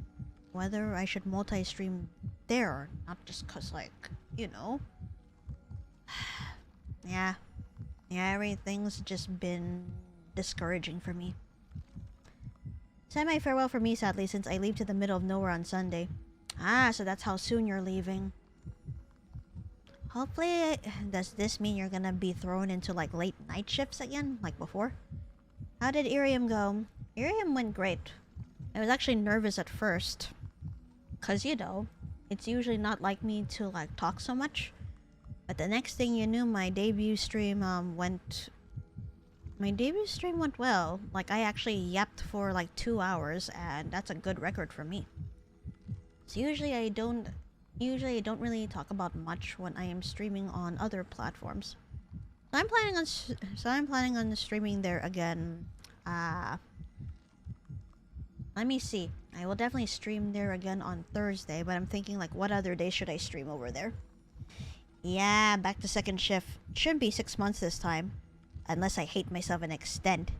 whether I should multi-stream there, not just cause, like, you know. Yeah, everything's just been discouraging for me. Semi-farewell for me, sadly, since I leave to the middle of nowhere on Sunday. So that's how soon you're leaving. Hopefully, does this mean you're gonna be thrown into, like, late night shifts again, like before? How did Irium go? Irium went great. I was actually nervous at first. Cause, you know, it's usually not like me to, like, talk so much. But the next thing you knew, my debut stream went well. Like, I actually yapped for like 2 hours, and that's a good record for me. So usually I don't really talk about much when I am streaming on other platforms. So I'm planning on streaming there again. Let me see. I will definitely stream there again on Thursday, but I'm thinking, like, what other day should I stream over there? Yeah, back to second shift. Shouldn't be 6 months this time. Unless I hate myself and extend.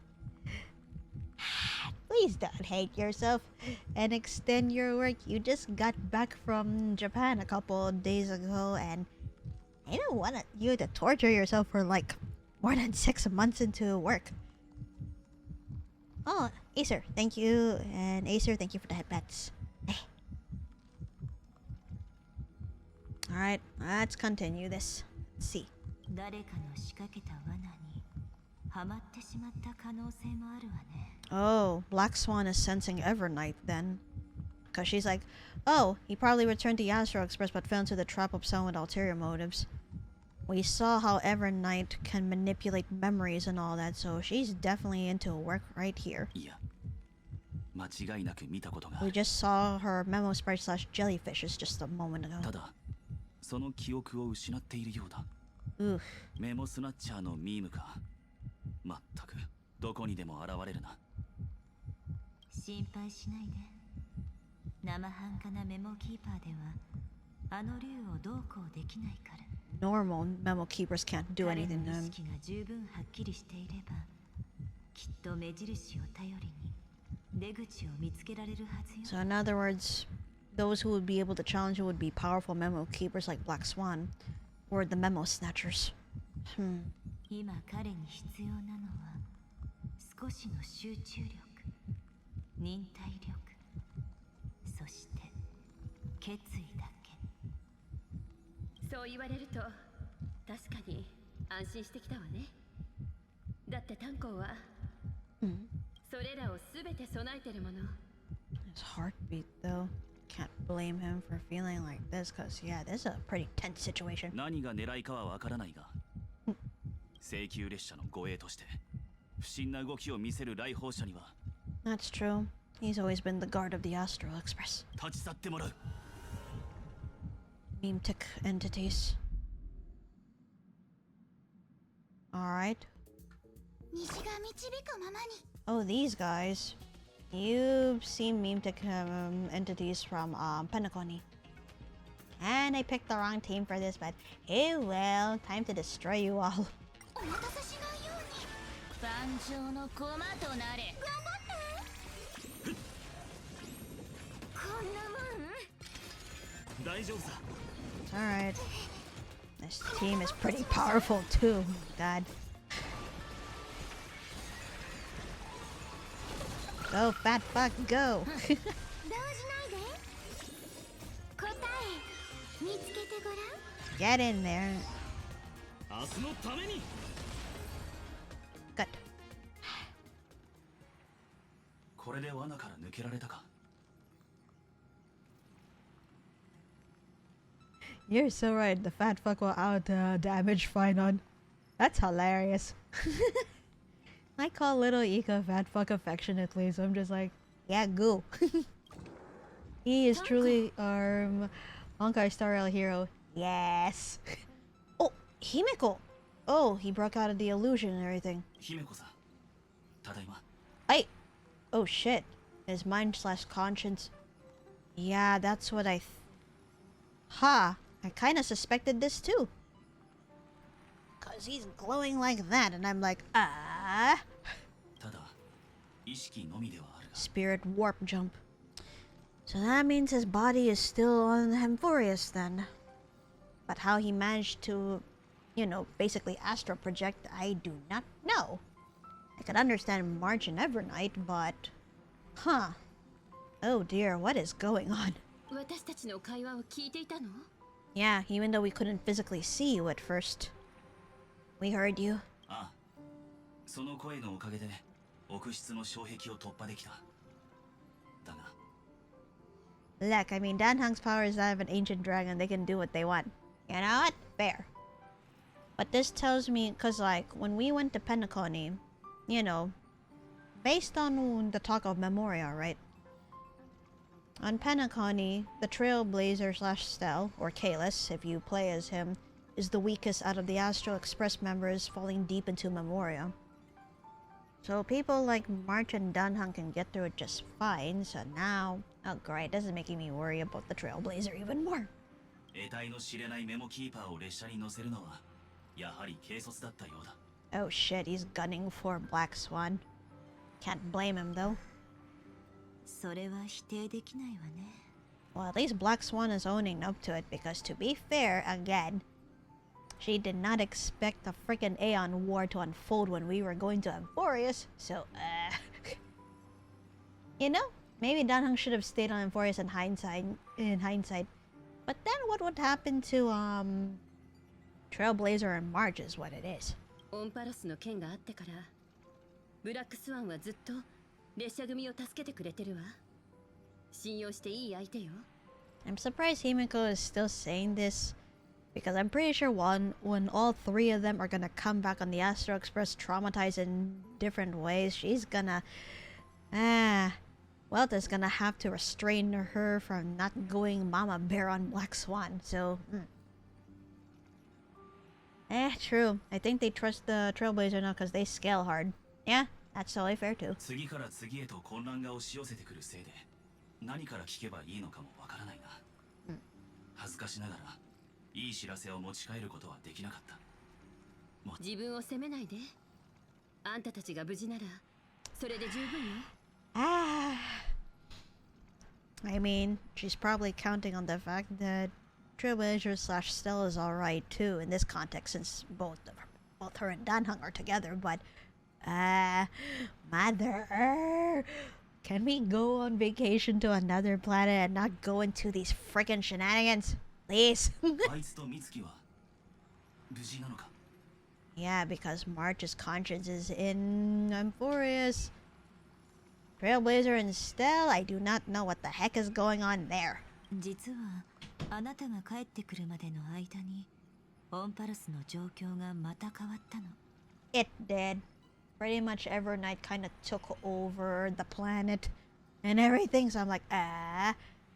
Please don't hate yourself and extend your work. You just got back from Japan a couple of days ago, and I don't want you to torture yourself for like more than 6 months into work. Oh, Acer, thank you. And Acer, thank you for the headbats. Hey. Alright, let's continue this. Let's see. 誰かの仕掛けた罠にはまってしまった可能性もあるわね。 Oh, Black Swan is sensing Evernight then. Because she's like, oh, he probably returned to Astro Express but fell into the trap of someone with ulterior motives. We saw how Evernight can manipulate memories and all that, so she's definitely into work right here. いや、間違いなく見たことが。 We just saw her memo sprite slash jellyfishes just a moment ago. ただ、その記憶を失っているようだ。 Oof. メモスナッチャーのミームか。まったくどこにでも現れるな。心配しないで。生半可なメモキーパーではあの竜をどうこうできないから。 Normal memo keepers can't do 彼 anything の to 意 him. 識が十分はっきりしていれば、きっと目印を頼りに出口を見つけられるはずよ。 So in other words, those who would be able to challenge him would be powerful memo keepers like Black Swan, or the memo snatchers. 今彼に必要なのは少しの集中力、忍耐力、そして決意だけ。そう言われると確かに安心してきたわね。だって炭鉱はそれらを全て備えてるもの。 His heartbeat, though. Can't blame him for feeling like this, cause yeah, this is a pretty tense situation. 何が狙いかはわからないが、請求列車の護衛として不審な動きを見せる来訪者には That's true. He's always been the guard of the Astral Express. 立ち去ってもらう。 Meme tech entities. Alright. Oh, these guys. You've seen meme tech entities from Penacony. And I picked the wrong team for this, but hey well, time to destroy you all. 万丈の駒となれ。こんなもん？大丈夫さ。 Alright. This team is pretty powerful too. God. Go, fat fuck, go! Get in there. 明日のために。 Good. これで罠から抜けられたか。 You're so right. The fat fuck will out damage Finon. That's hilarious. I call little Ika fat fuck affectionately, so I'm just like, yeah, goo. He is truly our Honkai Star Rail hero. Yes. Oh, Himeko. Oh, he broke out of the illusion and everything. 姫子さん、ただいま。 Hey. Oh shit. His mind slash conscience. Yeah, that's what I... Ha. I kind of suspected this too. Cause he's glowing like that and I'm like, ah. ただ、意識のみではあるが。 Spirit warp jump. So that means his body is still on Hemphorius then. But how he managed to, you know, basically astral project, I do not know. I could understand March and Evernight, but... Huh. Oh dear, what is going on? 私たちの会話を聞いていたの？ Yeah, even though we couldn't physically see you at first. We heard you. ああ、その声のおかげで奥室の障壁を突破できた。だが、 Look, I mean, Danhang's power is that of an ancient dragon. They can do what they want. You know what? Fair. But this tells me, because, like, when we went to Penacony, you know, based on the talk of Memoria, right? On Penacony, the Trailblazer slash Stel, or Kalis, if you play as him, is the weakest out of the Astral Express members, falling deep into Memoria. So people like March and Danhang can get through it just fine, so now... Oh great, this is making me worry about the Trailblazer even more. 得体の知れないメモキーパーを列車に乗せるのはやはり軽率だったようだ。 Oh shit, he's gunning for Black Swan. Can't blame him though. それは否定できないわね。 Well, at least Black Swan is owning up to it because to be fair, again, she did not expect the freaking Aeon War to unfold when we were going to Emphorius, so, You know, maybe Danheng should have stayed on Emphorius in hindsight. But then what would happen to Trailblazer and March is what it is. オンパロスの件があってからブラックスワンはずっと列車組を助けてくれてるわ。信用していい相手よ。 I'm surprised Himiko is still saying this because I'm pretty sure when all three of them are gonna come back on the Astro Express traumatized in different ways, she's gonna Welt is gonna have to restrain her from not going Mama Bear on Black Swan. So true. I think they trust the Trailblazer now because they scale hard. Yeah, that's totally fair too. 次から次へと混乱が押し寄せてくるせいで何から聞けばいいのかもわからないが、恥ずかしながらいい知らせを持ち帰ることはできなかった。自分を責めないで。あんたたちが無事ならそれで十分よ。I mean, she's probably counting on the fact that Trailblazer / Stella is alright too in this context since both her and Danheng are together, but Mother, can we go on vacation to another planet and not go into these freaking shenanigans? Please. あいつと美月は無事なのか? Yeah, because March's conscience is in Emphorius. Trailblazer and Stell, I do not know what the heck is going on there. 実はあなたが帰ってくるまでの間にオンパロスの状況がまた変わったの。 It did. Pretty much Evernight kind of took over the planet and everything, so I'm like,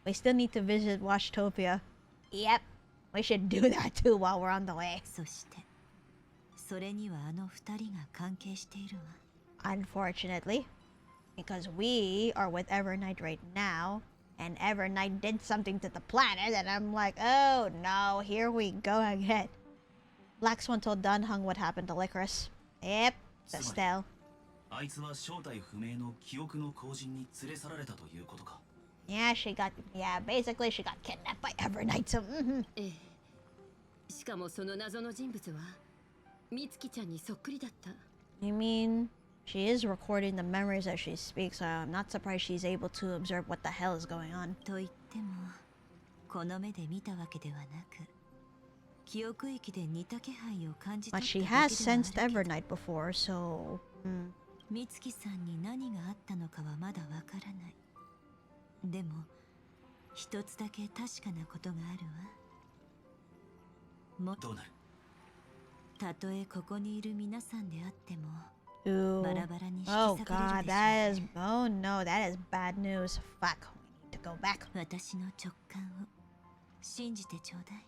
we still need to visit Washtopia. Yep, we should do that too while we're on the way. そしてそれにはあの二人が関係しているわ。 Unfortunately, because we are with Evernight right now, and Evernight did something to the planet, and I'm like, oh no, here we go again. Black Swan told Danheng what happened to Lycoris. Yep, the Stell. あいつは正体不明の記憶の後人に連れ去られたということか? Yeah, basically she got kidnapped by Evernight, so ええ。しかもその謎の人物は美月ちゃんにそっくりだった。 You mean she is recording the memories as she speaks, so I'm not surprised she's able to observe what the hell is going on. と言ってもこの目で見たわけではなく記憶域で似た気配を感じた But だ she け has ではある sensed けど Evernight before, so 美月さんに何があったのかはまだわからない。でも一つだけ確かなことがあるわ。もどうなる? たとえここにいる皆さんであっても ooh. バラバラに引き Oh 裂かれ god, るでしょ that is oh no, that is bad news. Fuck, we need to go back. 私の直感を信じてちょうだい。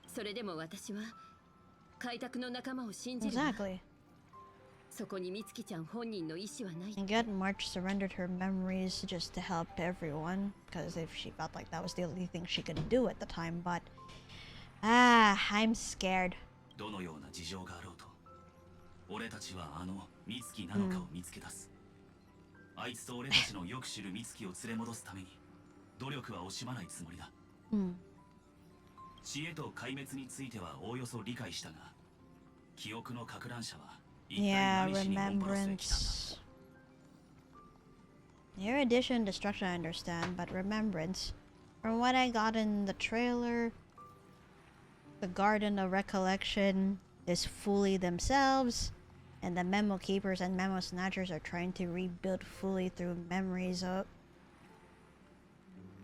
それでも私は開拓の仲間を信じるわ。 Exactly. そこに美月ちゃん本人の意思はない。 And yet March surrendered her memories just to help everyone, because if she felt like that was the only thing she could do at the time, but I'm scared. どのような事情があろうと、俺たちはあの美月なのかを見つけ出す。あいつと俺たちのよく知る美月を連れ戻すために努力は惜しまないつもりだ。知恵と壊滅についてはおおよそ理解したが、記憶のかく乱者は Yeah, remembrance. Erudition, destruction, I understand, but remembrance. From what I got in the trailer, the Garden of Recollection is fully themselves, and the Memo Keepers and Memo Snatchers are trying to rebuild fully through memories of...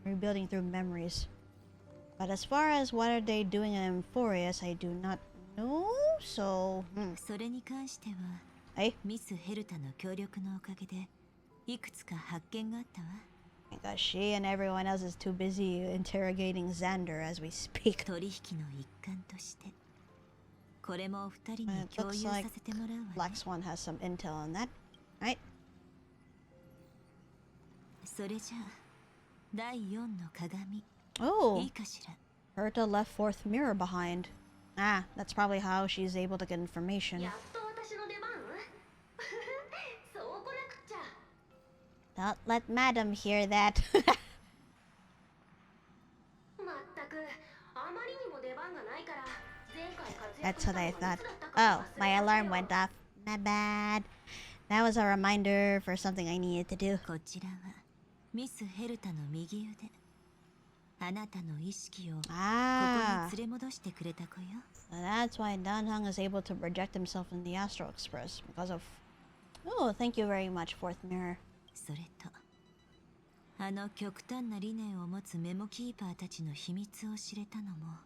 Rebuilding through memories. But as far as what are they doing in Emphorius, I do not know, so... それに関しては、はいミス・ヘルタの協力のおかげでいくつか発見があったわ。 Because she and everyone else is too busy interrogating Xander as we speak. 取引の一環としてこれもお二人に It 共 looks 有さ like せてもらうわね。 Black Swan has some intel on that. Right? それじゃあ第4の鏡 Oh, いいかしら。 Herta left fourth mirror behind. Ah, that's probably how she's able to get information. やっと私の出番そう来なくちゃ。 Don't let Madam hear that. まったくあまりにも出番がないから前回活躍 That's した what の I はいつだ thought. ったか Oh, my 忘れ alarm たよ。 went off. My bad. That was a reminder for something I needed to do. こちらはミス・ヘルタの右腕。あなたの意識をここに Ah, 連れ戻してくれた子よ。 so that's why Dan Heng is able to project himself in the Astral Express because of. Oh, thank you very much, Fourth Mirror. それとあの極端な理念を持つメモキーパーたちの秘密を知れたのも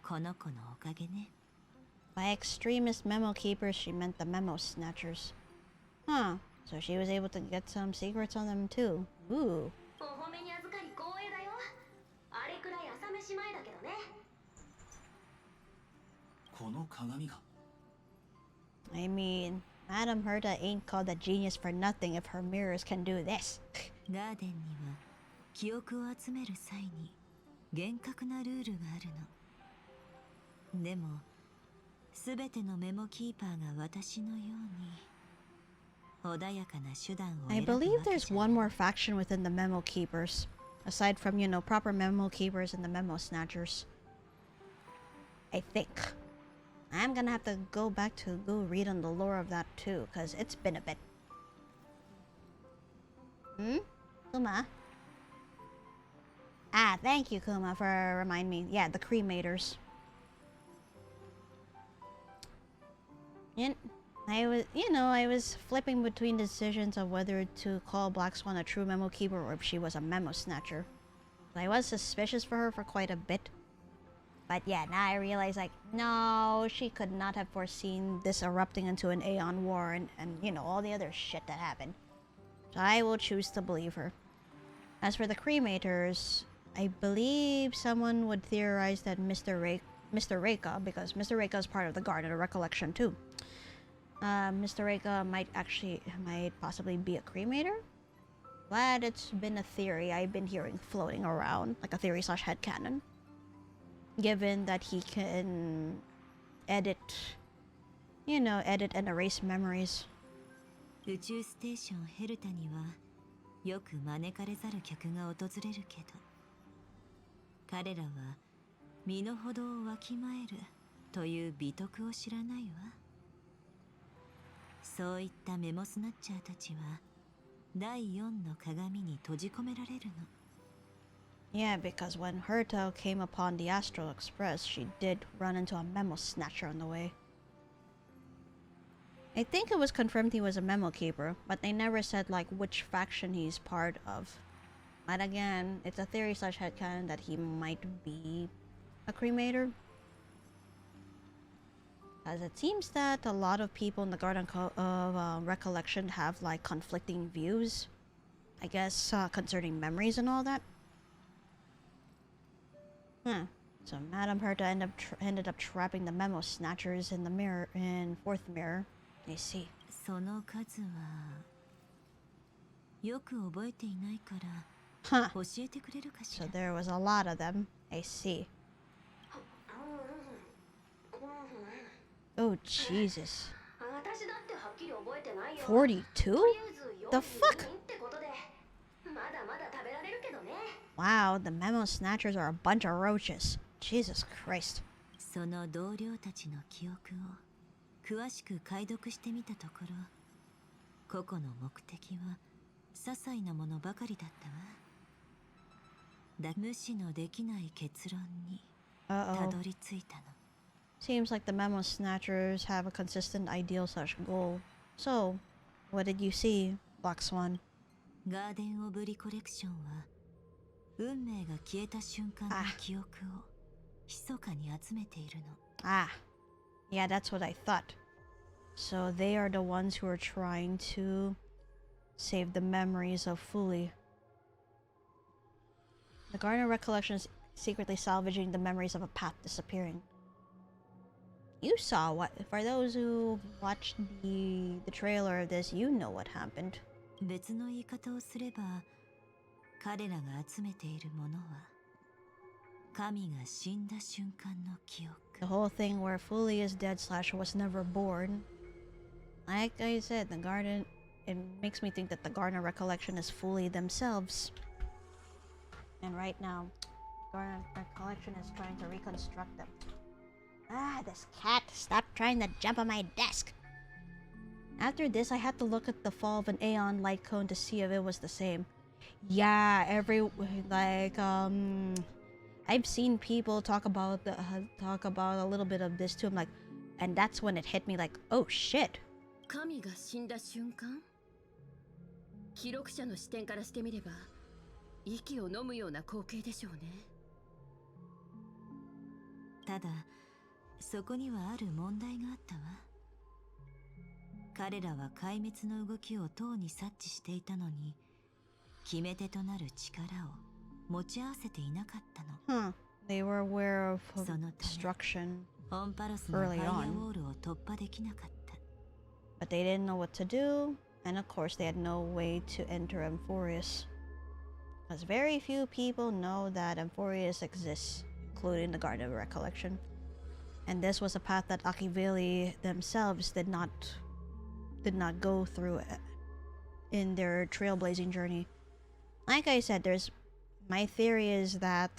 この子のおかげね。 By extremist memo keepers, she meant the memo snatchers. Huh. So she was able to get some secrets on them too. Ooh. お褒めに預かり光栄だよ。あれくらい朝飯前だけどね。この鏡が I mean, Madame Herta ain't called a genius for nothing if her mirrors can do this. ガーデンには記憶を集める際に厳格なルールがあるの。でもすべてのメモキーパーが私のように穏やかな手段を I 選ぶわけじゃ believe there's one more faction within the memo keepers. Aside from, proper memo keepers and the memo snatchers. I think. I'm gonna have to go back to go read on the lore of that too, because it's been a bit. Kuma? Ah, thank you, Kuma, for reminding me. Yeah, the cremators. I was flipping between decisions of whether to call Black Swan a true memo keeper or if she was a memo snatcher. I was suspicious for her for quite a bit. But yeah, now I realize, like, no, she could not have foreseen this erupting into an Aeon War and all the other shit that happened. So I will choose to believe her. As for the cremators, I believe someone would theorize that Mr. Reika, because Mr. Reika is part of the Garden of Recollection too. Mr. Reika might possibly be a cremator? But it's been a theory I've been hearing floating around, like a theory / headcanon. Given that he can edit and erase memories. 宇宙ステーションヘルタにはよく招かれざる客が訪れるけど彼らは身の程をわきまえるという美徳を知らないわ。そういったメモスナッチャーたちは第4の鏡に閉じ込められるの。 Yeah, because when Herta came upon the Astral Express, she did run into a memo snatcher on the way. I think it was confirmed he was a memo keeper, but they never said like which faction he's part of. But again, it's a theory / headcanon that he might be a cremator. As it seems that a lot of people in the Garden of Recollection have like conflicting views, I guess, concerning memories and all that. Huh. So Madame Herta ended up trapping the memo snatchers in the mirror in Fourth Mirror. I see. その数はよく覚えていないから Huh. 教えてくれるかし So ら。 there was a lot of them. I see. Oh Jesus. 私だってはっきり覚えてないよ。 42? とりあえず The fuck? 42ってことでまだまだ食べられるけどね。 Wow, the memo snatchers are a bunch of roaches. Jesus Christ. その同僚たちの記憶を詳しく解読してみたところ個々の目的は些細なものばかりだったわ。無視のできない結論にた Uh-oh. どり着いたの。 Seems like the memo snatchers have a consistent ideal / goal. So, what did you see, Black Swan? ガーデン・オブ・リコレクションは運命が消えた瞬間の記憶を密かに集めているの。 Ah. Yeah, that's what I thought. So they are the ones who are trying to save the memories of Fuli. The Garden of Recollection is secretly salvaging the memories of a path disappearing. You saw what, for those who watched the trailer of this, you know what happened. 別の言い方をすれば彼らが集めているものは神が死んだ瞬間の記憶。 The whole thing where Fuli is dead / was never born. Like I said, the garden, it makes me think that the Garden of Recollection is Fuli themselves. And right now, Garden of Recollection is trying to reconstruct them. Ah, this cat! Stop trying to jump on my desk! After this, I had to look at the fall of an Aeon light cone to see if it was the same. Yeah, I've seen people talk about a little bit of this too. I'm like, and that's when it hit me like, oh shit. 神が死んだ瞬間、記録者の視点からしてみれば息を飲むような光景でしょうね。ただそこにはある問題があったわ。彼らは壊滅の動きをとうに察知していたのに、決め手となる力を持ち合わせていなかったの。They were aware of そのため destruction オンパロスのファイ early アウ on, ォールを突破できなかった。 but they didn't know what to do, and of course they had no way to enter Amphorius. Because very few people know that Amphorius exists, including the Garden of Recollection. And this was a path that Akivili themselves did not go through in their trailblazing journey. Like I said, my theory is that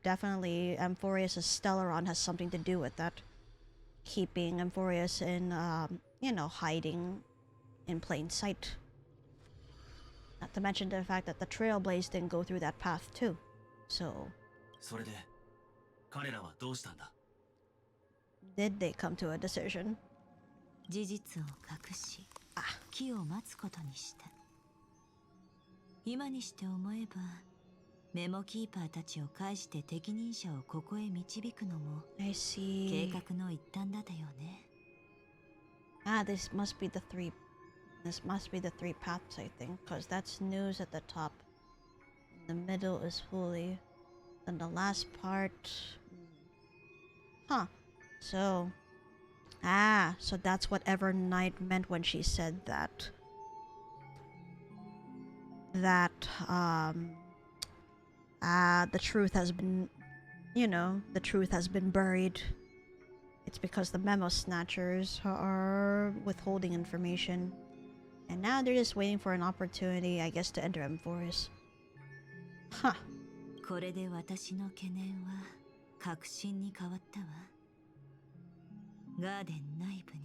definitely Amphorius' Stellaron has something to do with that. Keeping Amphorius in, hiding in plain sight. Not to mention the fact that the Trailblaze didn't go through that path too. So... それで彼らはどうしたんだ？ Did they come to a decision? 事実を隠し、機を待つことにした。今にして思えば、メモキーパーたちを介して適任者をここへ導くのも I see. 計画の一端だったよね。This must be the three paths, I think, because that's news at the top. The middle is Holy. Then the last part... So... so that's what Evernight meant when she said that... the truth has been... the truth has been buried. It's because the memo snatchers are withholding information. And now they're just waiting for an opportunity, I guess, to enter Amphorius. これで私の懸念は確信に変わったわ。ガーデン内部に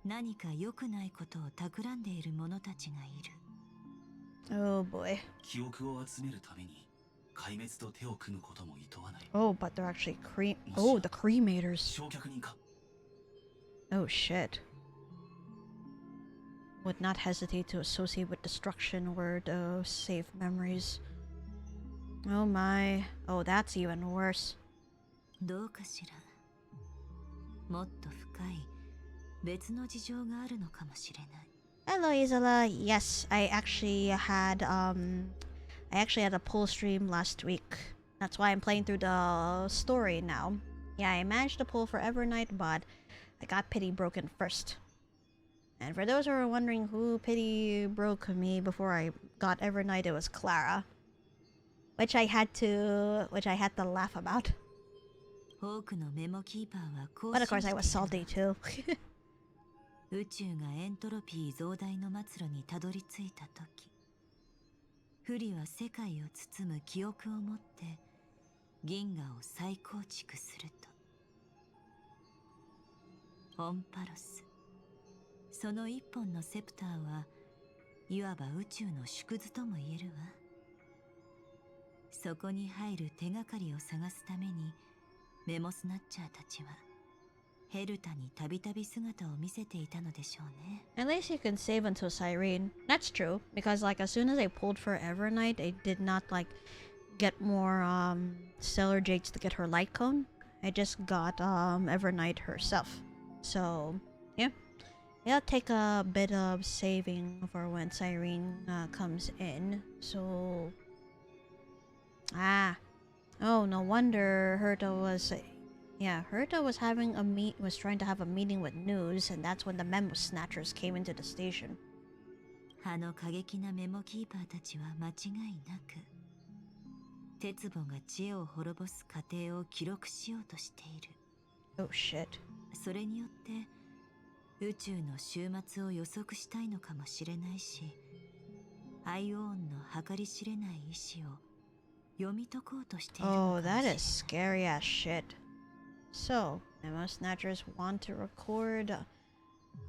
何か良くないことを企んでいる者たちがいる。Oh boy. 記憶を集めるために壊滅と手を組むことも厭わない。Oh, but they're actually the cremators. 焼却人か。 Oh shit. Would not hesitate to associate with destruction or to save memories. Oh my. Oh, that's even worse. どうかしら。もっと深い別の事情があるのかもしれない。Hello, Isala. Yes, I actually had a pull stream last week. That's why I'm playing through the story now. Yeah, I managed to pull for Evernight, but I got Pity broken first. And for those who are wondering who Pity broke me before I got Evernight, it was Clara. Which I had to laugh about. 多くのメモキーパーはこう But of course I was salty too. 宇宙がエントロピー増大の末路にたどり着いた時、不利は世界を包む記憶を持って銀河を再構築すると。オンパロス、その一本のセプターはいわば宇宙の縮図とも言えるわ。そこに入る手がかりを探すためにメモスナッチャーたちはヘルタにたびたび姿を見せていたのでしょうね。At least you can save until Cyrene. That's true, because like as soon as I pulled for Evernight, I did not like get more Stellar Jades to get her light cone. I just got Evernight herself. So yeah, it'll take a bit of saving for when Cyrene comes in. So oh, no wonder Herta was. Yeah, Herta was trying to have a meeting with News, and that's when the memo snatchers came into the station. あの過激なメモキーパーたちは間違いなく鉄母が知恵を滅ぼす過程を記録しようとしている。 Oh shit. それによって宇宙の終末を予測したいのかもしれないし、アイオーンの計り知れない意志を読み解こうとしているのかも Oh, しれない。 that is scary as shit. So, Memo Snatchers want to record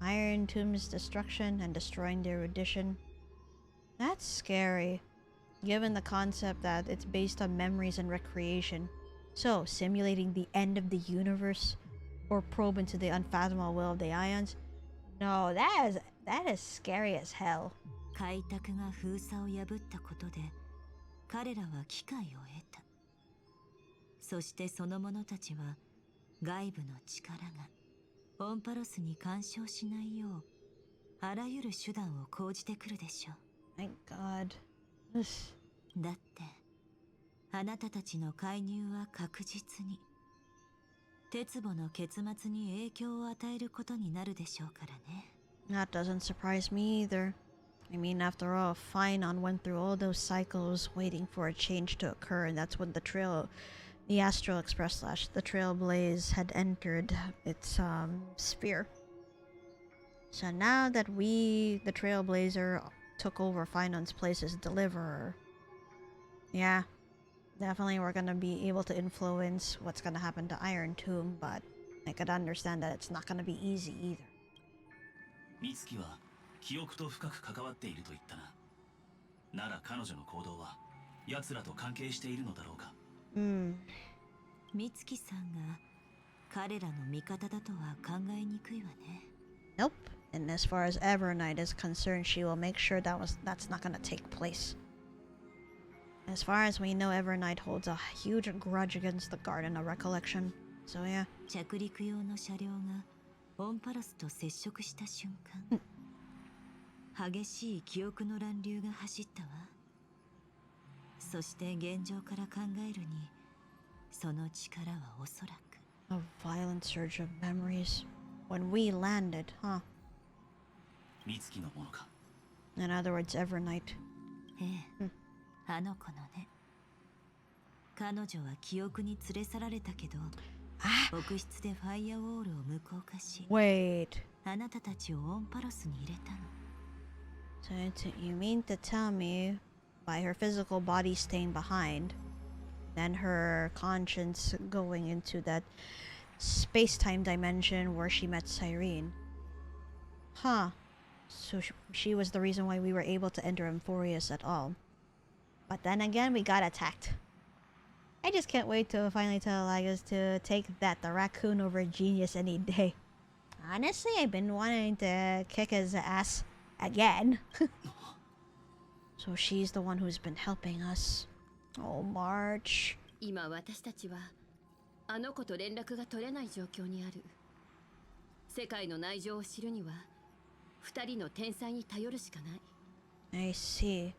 Iron Tomb's destruction and destroying the erudition. That's scary, given the concept that it's based on memories and recreation. So, simulating the end of the universe or probe into the unfathomable will of the ions? No, that is scary as hell. 開拓が封鎖を破ったことで彼らは機会を得た。そしてその者たちは外部の力がオンパロスに干渉しないようあらゆる手段を講じてくるでしょう。 My God. だってあなたたちの介入は確実に鉄母の結末に影響を与えることになるでしょうからね。 That doesn't surprise me either. I mean, after all, Finon went through all those cycles waiting for a change to occur, and that's when the Astral Express / the Trailblaze had entered its sphere. So now that the Trailblazer, took over Finon's place as Deliverer, yeah, definitely we're gonna be able to influence what's gonna happen to Iron Tomb, but I could understand that it's not gonna be easy either. 美月は記憶と深く関わっていると言ったな。なら彼女の行動は奴らと関係しているのだろうか。美月さんが彼らの味方だとは考えにくいわね。 Nope. And as far as Evernight is concerned, she will make sure that's not gonna take place. As far as we know, Evernight holds a huge grudge against the Garden of Recollection. So yeah. 着陸用の車両がオンパロスと接触した瞬間、激しい記憶の乱流が走ったわ。そして現状から考えるに、その力はおそらく A violent surge of memories when we landed, huh? 美月のものか。 In other words, Evernight. ええ、あの子のね。彼女は記憶に連れ去られたけど、奥室でファイアウォールを無効化し、 Wait. あなたたちをオンパロスに入れたの。 So you mean to tell me, by her physical body staying behind, then her conscience going into that space-time dimension where she met Cyrene? Huh. So she was the reason why we were able to enter Emphorius at all. But then again, we got attacked. I just can't wait to finally tell Lycos to take the raccoon over Genius any day. Honestly, I've been wanting to kick his ass again. So she's the one who's been helping us. Oh, March. 今私たちはあの子と連絡が取れない状況にある。世界の内情を知るには二人の天才に頼るしかない。 I see.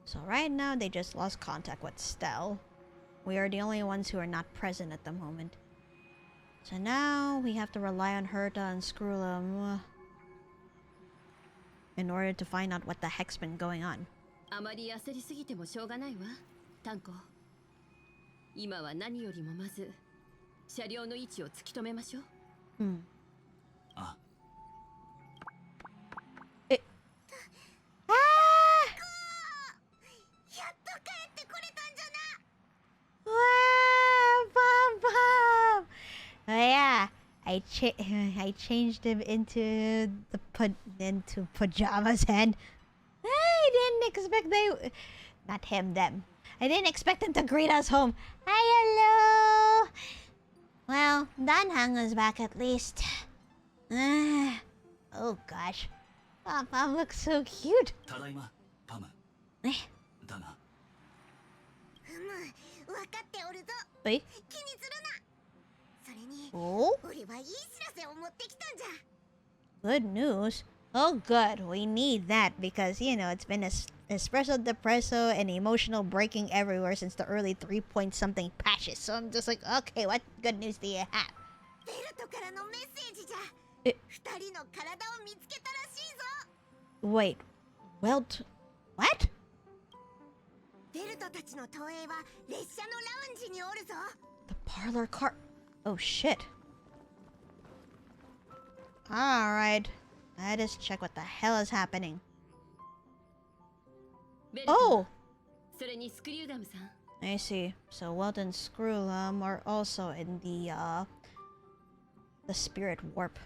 So right now they just lost contact with Stell. We are the only ones who are not present at the moment. So now we have to rely on her to unscrew them in order to find out what the heck's been going on. あまり焦りすぎてもしょうがないわ、タンコ。今は何よりもまず車両の位置を突き止めましょう。あ。え。ああ。やっと帰ってこれたんじゃな。Wow, Pom Pom. Yeah, I changed him into pajamas, and I didn't expect not him, them. I didn't expect them to greet us home. Hi, hello. Well, Danhang is back at least. Oh gosh, Pom Pom looks so cute. ただいま、パム。え。だが。分かっておるぞ。え？気にするな。それに、お？俺はいい知らせを持ってきたんじゃ。 Good news. Oh, good. We need that because, you know, it's been espresso depresso and emotional breaking everywhere since the early 3.something patches. So I'm just like, okay, what good news do you have? ベルトからのメッセージじゃ。え？二人の体を見つけたらしいぞ。 Wait. What? ベルトたちの投影は列車のラウンジにおるぞ。 The parlor car. Oh, shit. Alright. Let us check what the hell is happening. ベルト。 Oh! それにスクリューダムさん。 I see. So Welt and Screwlum are also in the spirit warp.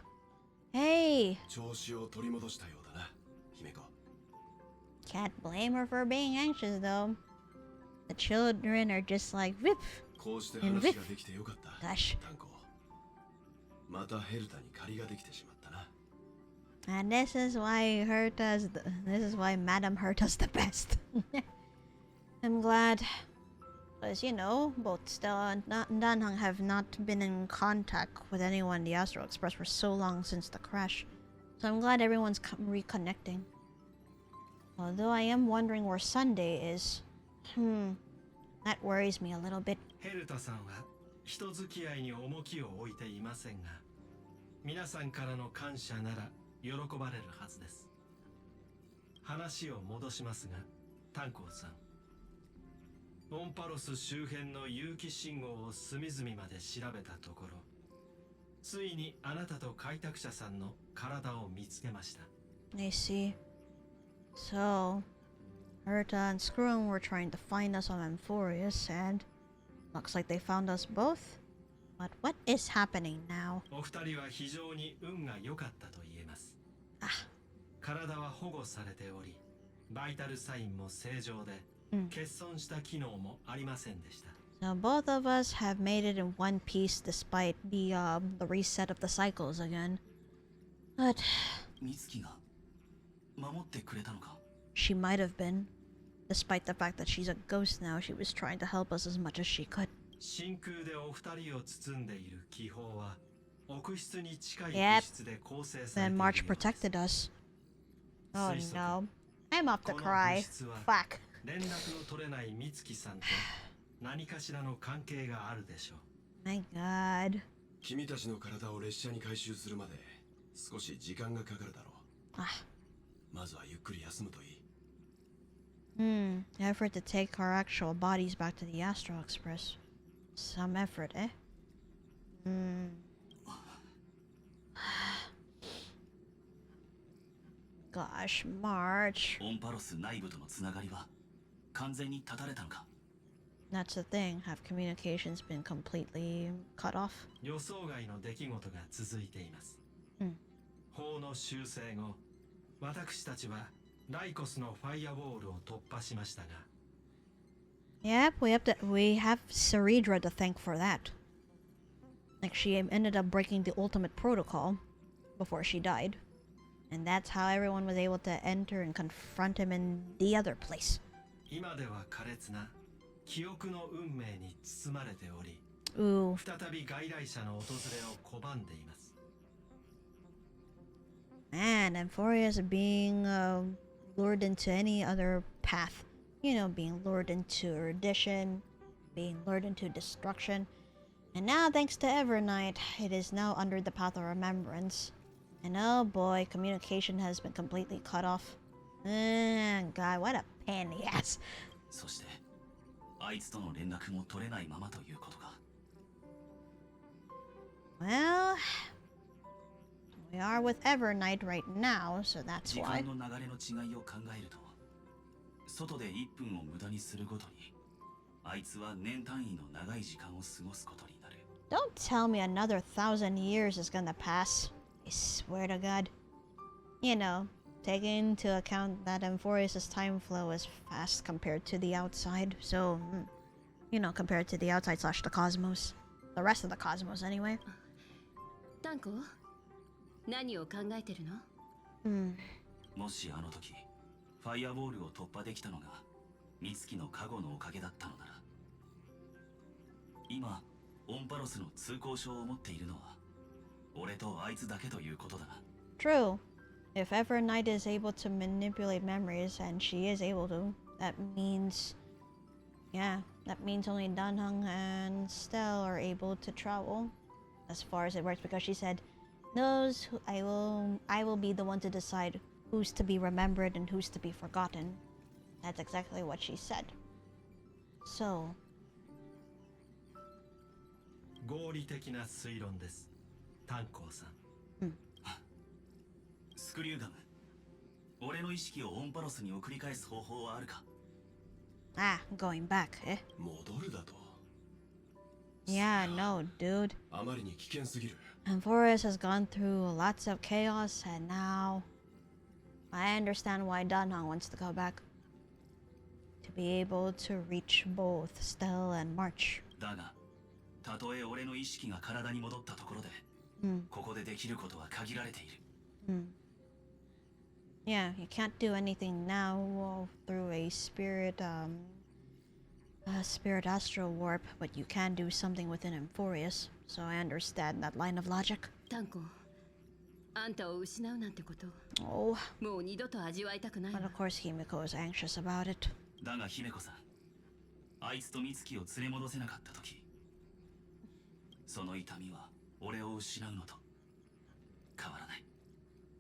Hey! 調子を取り戻したようだな、姫子。 Can't blame her for being anxious though. The children are just like whip. こうして話ができてよかった。 Gosh. タンコ。またヘルタに借りができてしまったな。 And this is why this is why Madame Herta's the best. I'm glad. Because, you know, both Stella and Danhang have not been in contact with anyone in the Astral Express for so long since the crash. So I'm glad everyone's reconnecting. Although I am wondering where Sunday is. That worries me a little bit. ヘルタさんは人付き合いに重きを置いていませんが、皆さんからの感謝なら喜ばれるはずです。話を戻しますが、炭鉱さん、オンパロス周辺の有機信号を隅々まで調べたところ、ついにあなたと開拓者さんの体を見つけました。 I see. So, Herta and Scrum were trying to find us on Amphorius, and looks like they found us both. But what is happening now? お二人は非常に運が良かったと言えます。体は保護されており、バイタルサインも正常で、欠損した機能もありませんでした。 So both of us have made it in one piece despite the reset of the cycles again. But 美月が守ってくれたのか? she might have been. Despite the fact that she's a ghost now, she was trying to help us as much as she could. 真空でお二人を包んでいる気泡は奥室に近い物質で構成されてい Then るよう March です。 protected us. Oh 推測 no. I'm off to この cry. 物質は Fuck. 連絡の取れない美月さんと何かしらの関係があるでしょう。 My god. 君たちの体を列車に回収するまで少し時間がかかるだろう。まずはゆっくり休むといい。Effort to take our actual bodies back to the Astral Express. Some effort, eh? Gosh, March. オンパロス内部とのつながりは完全に断たれたのか? That's the thing. Have communications been completely cut off? 予想外の出来事が続いています。法の修正後、私たちはライコスのファイアウォールを突破しましたが、 Yep, we have Ceredra to thank for that. Like, she ended up breaking the ultimate protocol before she died. And that's how everyone was able to enter and confront him in the other place. 今では苛烈な記憶の運命に包まれており、 Ooh. 再び外来者の訪れを拒んでいます。 Man, Amphorius being lured into any other path. You know, being lured into erudition, being lured into destruction. And now, thanks to Evernight, it is now under the path of remembrance. And oh boy, communication has been completely cut off. God, what a pain in the ass. そしてあいつとの連絡も取れないままということか。 Well, we are with Evernight right now, so that's 時 why. 間の流れの違いを考えると、外で1分を無駄にするごとにあいつは年単位の長い時間を過ごすことになる。 Don't tell me another 1,000 years is gonna pass. I swear to God. You know, taking into account that Amphorius' time flow is fast compared to the outside, so, you know, compared to the outside / the cosmos. The rest of the cosmos, anyway. タンコ、何を考えてるの？もしあの時ファイアボールを突破できたのが美月の加護のおかげだったのなら、今オンパロスの通行証を持っているのは俺とあいつだけということだな。 True. If Evernight is able to manipulate memories, and she is able to, that means... Yeah, that means only Danhang and Stell are able to travel. As far as it works, because she said, "Those who I will be the one to decide who's to be remembered and who's to be forgotten." That's exactly what she said. So, 合理的な推論です。炭鉱さん。スクリューガム、俺の意識をオンパロスに送り返す方法はあるか? going back, eh? 戻るだと。Yeah, no, dude. あまりに危険すぎる。 And Forest has gone through lots of chaos, and now I understand why Danhong wants to go back. To be able to reach both Stell and March. だが、たとえ俺の意識が体に戻ったところで、ここでできることは限られている。Yeah, you can't do anything now through a spirit astral warp, but you can do something within Emphorius. So I understand that line of logic. タンコ、あんたを失うなんてこと、 Oh, もう二度と味わいたくない but わ。 of course Himiko is anxious about it. だが姫子さん、あいつと美月を連れ戻せなかった時、その痛みは俺を失うのと変わらない。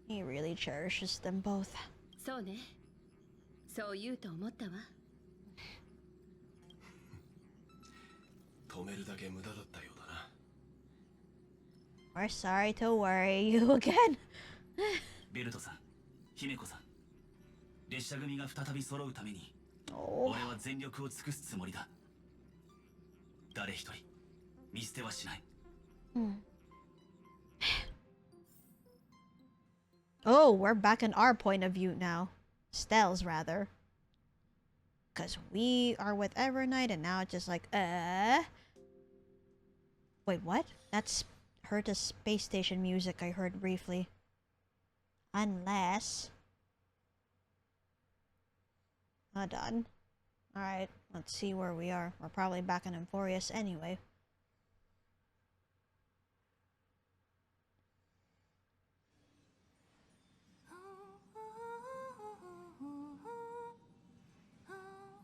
He really cherishes them both. そうね、そう言うと思ったわ。止めるだけ無駄だったようだな。 We're sorry to worry you again. ベルトさん、姫子さん、列車組が再び揃うために、 Oh. 俺は全力を尽くすつもりだ。誰一人見捨てはしない。 Oh, we're back in our point of view now. Stell's rather. Because we are with Evernight and now it's just like, Wait, what? That's Herta's space station music I heard briefly. Unless... Hold on. Alright, let's see where we are. We're probably back in Emphorius anyway.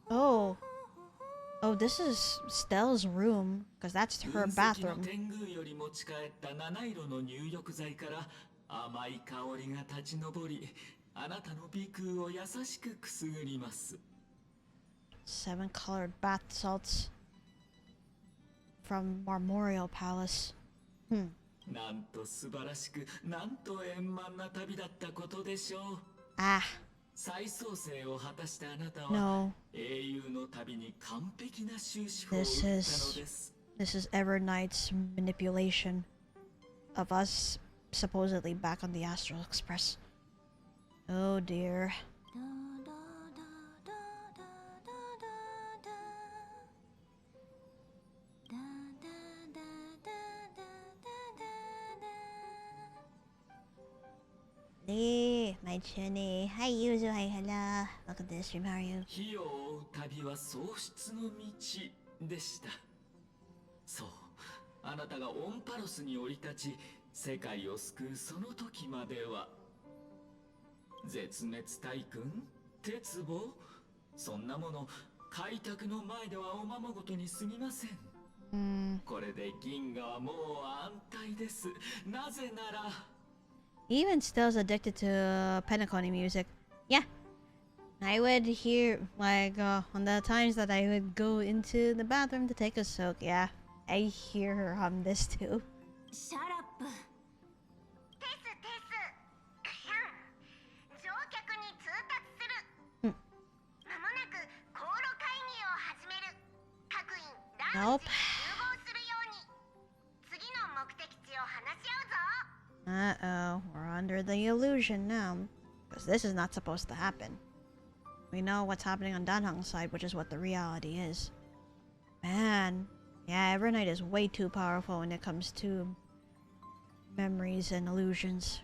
Oh. Oh, this is Stell's room, because that's her bathroom. 天狗より持ち帰った七色の入浴剤から甘い香りが立ち上り、あなたの鼻腔を優しくくすぐります。 7 colored bath salts from Marmorial Palace. なんと素晴らしく、なんと円満な旅だったことでしょう。 Ah, 再創生を果たしたあなたは no. 英雄の旅に完璧な終止符を打っ This たの is です。 this is Evernight's manipulation of us supposedly back on the Astral Express. Oh dear. Hey, my Chunny. Hi, Yuzu. Hi, hello. Welcome to the stream. How are you? 火を追う旅は喪失の道でした。そう、あなたがオンパロスに降り立ち、世界を救うその時までは。絶滅大君、鉄棒、そんなもの開拓の前ではおままごとに過ぎません。これで銀河はもう安泰です。なぜなら。 Even Still's addicted to Penacony music. Yeah. I would hear, like, on the times that I would go into the bathroom to take a soak, yeah. I hear her hum this too. Shut up. 乗客に通達する。まもなく航路会議を始める。各員ラウンジに集合するように。次の目的地を話し合うぞ。 Uh-oh, we're under the illusion now. Because this is not supposed to happen. We know what's happening on Danhong's side, which is what the reality is. Man, yeah, Evernight is way too powerful when it comes to memories and illusions.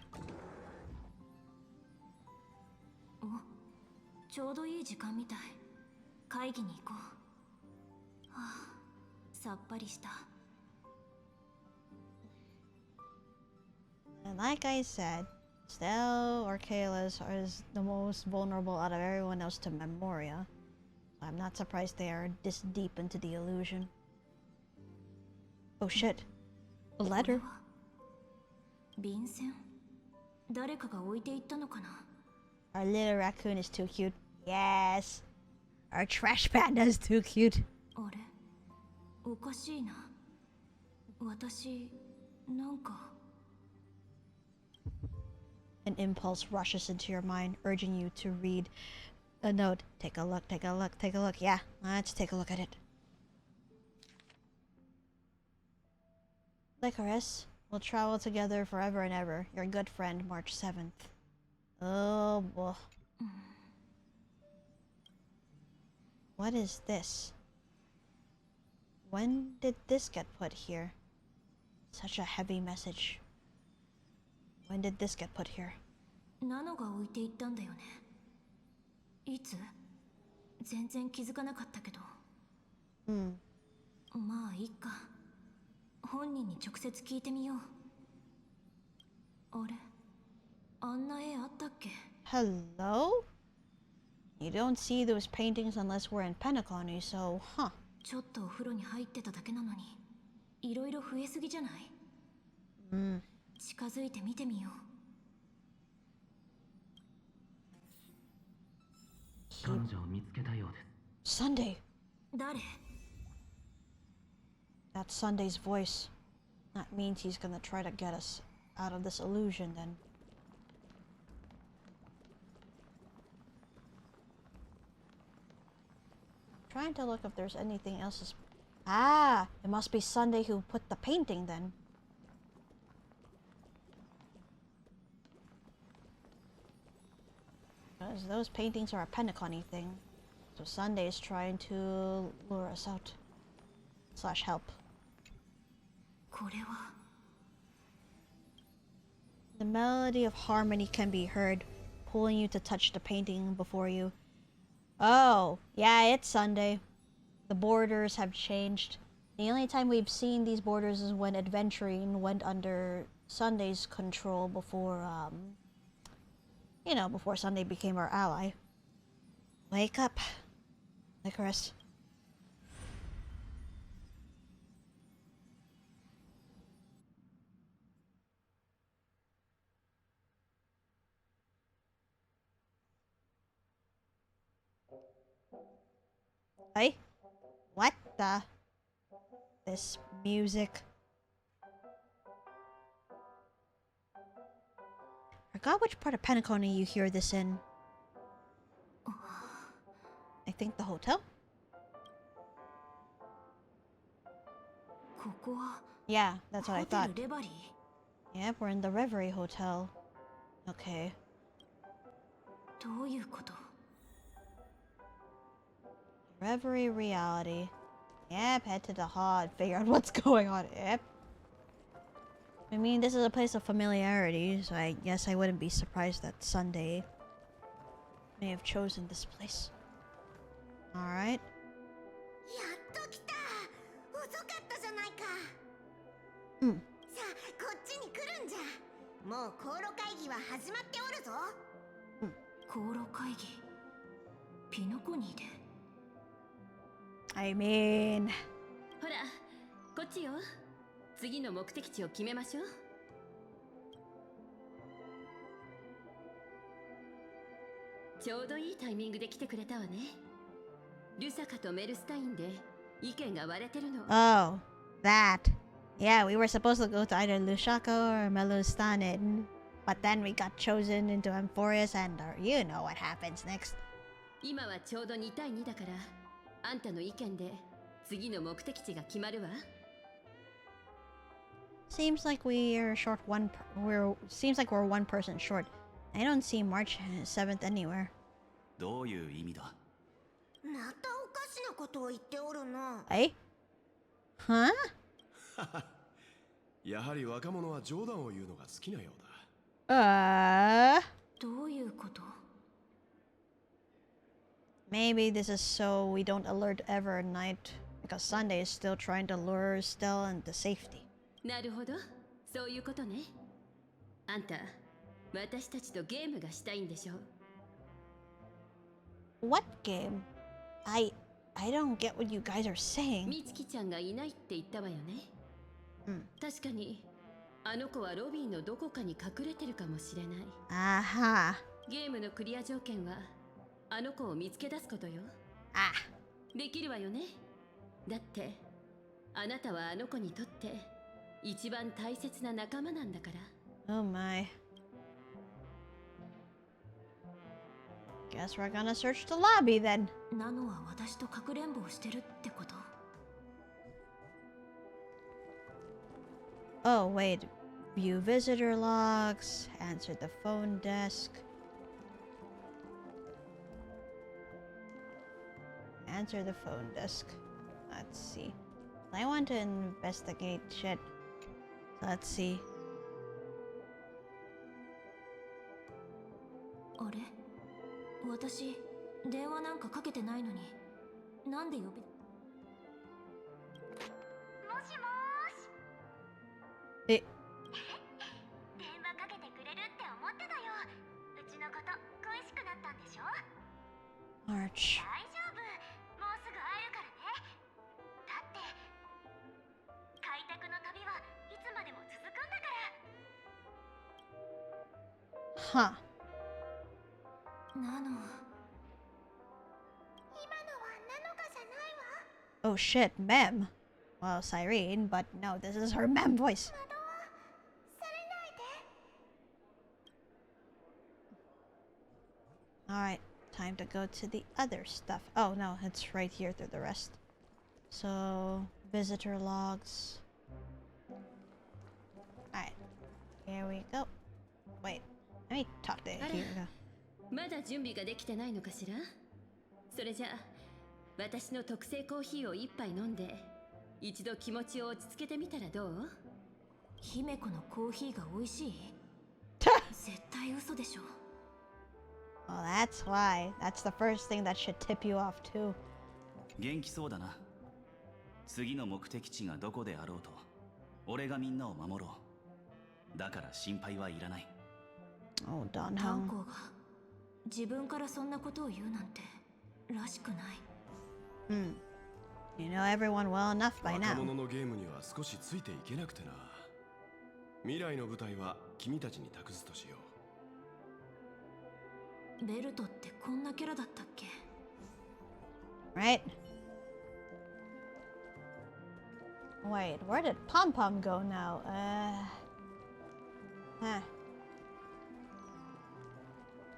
ちょうどいい時間みたい。会議に行こう。はあ、さっぱりした。 And like I said, Stell or Kalis is the most vulnerable out of everyone else to Memoria. I'm not surprised they are this deep into the illusion. Oh shit. A letter. 便箋。誰かが置いていったのかな。 Our little raccoon is too cute. Yes. Our trash panda is too cute. あれ、おかしいな。私、なんか。 An impulse rushes into your mind, urging you to read a note. Take a look, take a look, take a look. Yeah, let's take a look at it. Lycoris, we'll travel together forever and ever. Your good friend, March 7th. Oh boy. What is this? When did this get put here? Such a heavy message. When did this get put here? ナノが置いていったんだよね。いつ？全然気づかなかったけど。まあいいか。本人に直接聞いてみよう。あれ？あんな絵あったっけ？ Hello? You don't see those paintings unless we're in Penacony, so, huh. ちょっとお風呂に入ってただけなのに、いろいろ増えすぎじゃない？近づいて見てみよう。彼女を見つけたようです。Sunday. 誰？ That's Sunday's voice. That means he's gonna try to get us out of this illusion then. Trying to look if there's anything else. Ah, it must be Sunday who put the painting then. Because those paintings are a Penacony thing. So Sunday is trying to lure us out. / help. これは The melody of harmony can be heard, pulling you to touch the painting before you. Oh, yeah, it's Sunday. The borders have changed. The only time we've seen these borders is when adventuring went under Sunday's control before, you know, before Sunday became our ally. Wake up, Lycoris. Hey? What the? This music. I forgot which part of Penacony you hear this in. I think the hotel? Yeah, that's what I thought. Yep, we're in the Reverie Hotel. Okay. Reverie reality. Yep, head to the hall and figure out what's going on. Yep. I mean, this is a place of familiarity, so I guess I wouldn't be surprised that Sunday may have chosen this place. Alright. I mean... ほら、こっちよ。次の目的地を決めましょう。ちょうどいいタイミングで来てくれたわね。ルサカとメルスタインで意見が割れてるの。Oh, that. Yeah, we were supposed to go to either Lusaka or Melustanin, but then we got chosen into Amphorius and you know what happens next. 今はちょうど2対2だから、あんたの意見で次の目的地が決まるわ。Seems like we're one person short. I don't see March 7th anywhere. どういう意味だ？またおかしなことを言っておるな。え？ Huh? やはり若者は冗談を言うのが好きなようだ。どういうこと？ Maybe this is so we don't alert ever at night, because Sunday is still trying to lure Stella into safety. なるほど、そういうことね。あんた、私たちとゲームがしたいんでしょ？ What game? I don't get what you guys are saying. みつきちゃんがいないって言ったわよね。確かに、あの子はロビーのどこかに隠れてるかもしれない。Aha. ゲームのクリア条件は、あの子を見つけ出すことよ。できるわよね。だって、あなたはあの子にとって一番大切な仲間なんだから。Oh my. Guess we're gonna search the lobby then. ナノは私とかくれんぼをしてるってこと？ Oh, wait. View visitor logs. Answer the phone desk. Answer the phone desk. Let's see. I want to investigate shit. So let's see. あれ私電話なんかかけてないのになんで呼びもしもーしえ電話かけてくれるって思ってたようちのこと恋しくなったんでしょ March 大丈夫もうすぐ会えるからねだって開拓の旅はいつまでも続くんだから Huh なの Oh shit, mem. Well, Cyrene, but no, this is her mem voice. Alright, time to go to the other stuff. Oh no, it's right here through the rest. So, visitor logs. Alright, here we go. Wait, let me talk to here we go. まだ準備ができてないのかしらそれじゃあ私の特製コーヒーを一杯飲んで一度気持ちを落ち着けてみたらどう姫子のコーヒーが美味しい絶対嘘でしょ Oh, that's why. That's the first thing that should tip you off too. 元気そうだな。次の目的地がどこであろうと、俺がみんなを守ろう。だから心配はいらない。Oh, Don 炭鉱が自分からそんなことを言うなんてらしくない。You know everyone well enough by now. 若者のゲームには少しついていけなくてな。未来の舞台は君たちに託すとしよう。ベルトってこんなキャラだったっけ Right? Wait, where did Pom Pom go now?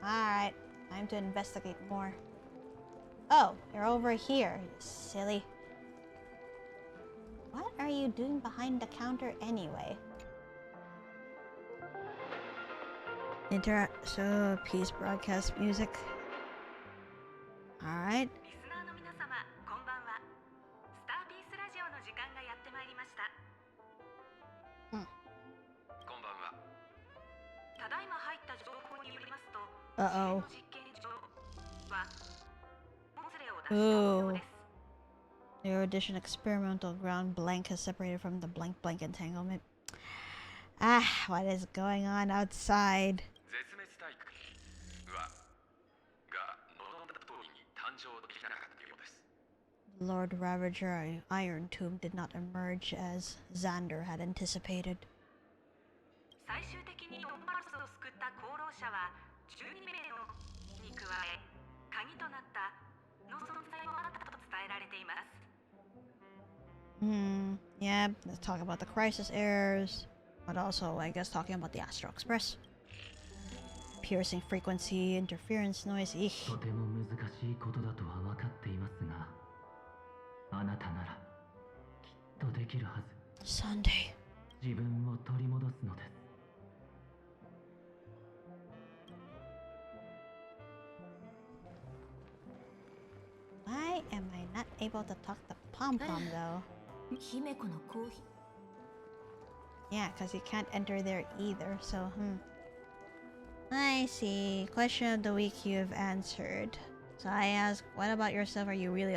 Alright, time to investigate more. Oh, you're over here, you silly. What are you doing behind the counter anyway? So, peace broadcast music. Alright. リスナーの皆様、こんばんは。スターピースラジオの時間がやってまいりました。こんばんは。ただいま入った情報によりますと、実験場はモズレを出したようです。Your addition experimental ground blank is separated from the blank blank entanglement. Ah, what is going on outside? Lord Ravager Iron Tomb did not emerge as Xander had anticipated. 最終的にオンパルスを救った功労者は12名に加え、鍵となったの存在もあったと伝えられています。Yeah, let's talk about the crisis errors, but also, I guess, talking about the Astral Express. Piercing frequency, interference noise. とても難しいことだとは分かっていますが、あなたならきっとできるはず。Sunday. 自分を取り戻すのです。Why am I not able to talk to Pom Pom though? 姫子のコーヒー Yeah, because you can't enter there either, so I see. Question of the week you've answered. So I ask, what about yourself are you really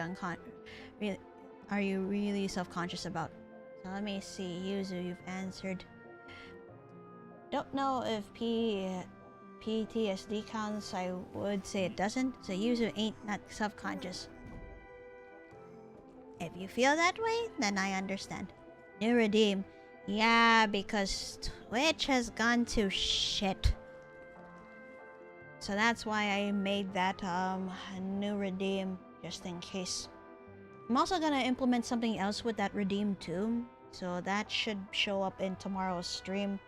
self-conscious about? So let me see. Yuzu, you've answered. Don't know if PTSD counts. I would say it doesn't. So Yuzu ain't not self-conscious. If you feel that way, then I understand. New redeem. Yeah, because Twitch has gone to shit. So that's why I made that new redeem, just in case. I'm also gonna implement something else with that redeem too. So that should show up in tomorrow's stream,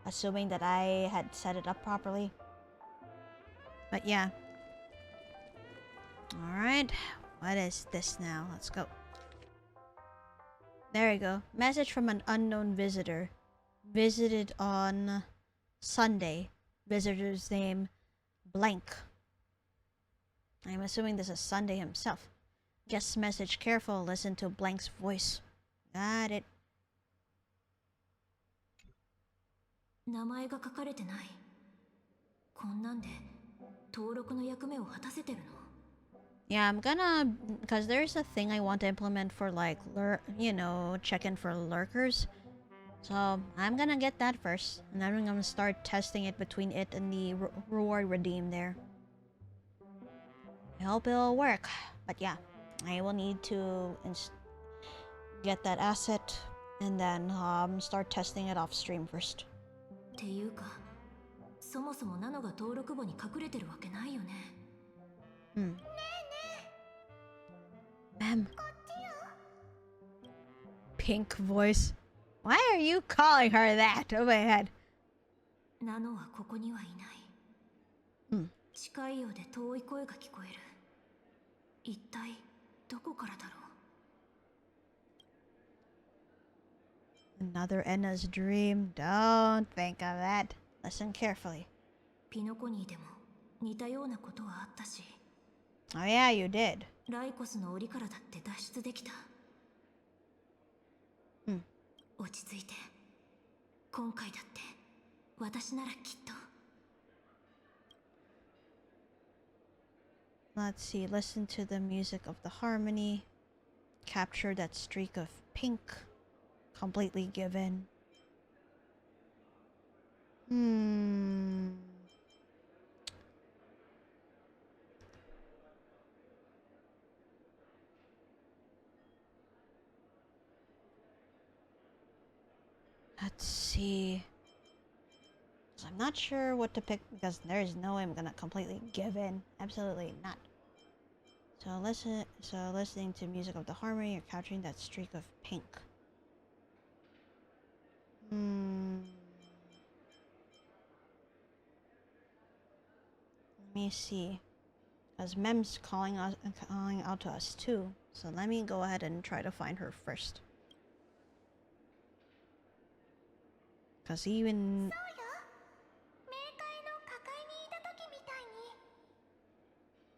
assuming that I had set it up properly. But yeah. Alright, what is this now? Let's go. There we go. Message from an unknown visitor. visited on Sunday. Visitor's name blank. I'm assuming this is Sunday himself. Guest message careful, listen to blank's voice. Got it. 名前が書かれてない。こんなんで登録の役目を果たせてるの？ Yeah, I'm gonna, because there's a thing I want to implement for like, you know, check in for lurkers. So I'm gonna get that first, and then I'm gonna start testing it between it and the reward redeem there. I hope it'll work, but yeah, I will need to get that asset and then start testing it off stream first. っていうか、そもそもナノが登録簿に隠れてるわけないよね。Ma'am. Pink voice. Why are you calling her that? Oh my head. ナノはここにはいない。近いようで遠い声が聞こえる。一体どこからだろう。 Another Enna's dream. Don't think of that. Listen carefully. ピノコニーでも似たようなことはあったし。Oh yeah, you did. ライコスの檻からだって脱出できた。落ち着いて。今回だって私ならきっと。 Let's see. Listen to the music of the harmony. Capture that streak of pink. Completely given. Let's see. So I'm not sure what to pick because there's no way I'm gonna completely give in. Absolutely not. So listening to music of the harmony, you're capturing that streak of pink. Let me see. Because Mem's calling out to us too. So let me go ahead and try to find her first. Because even...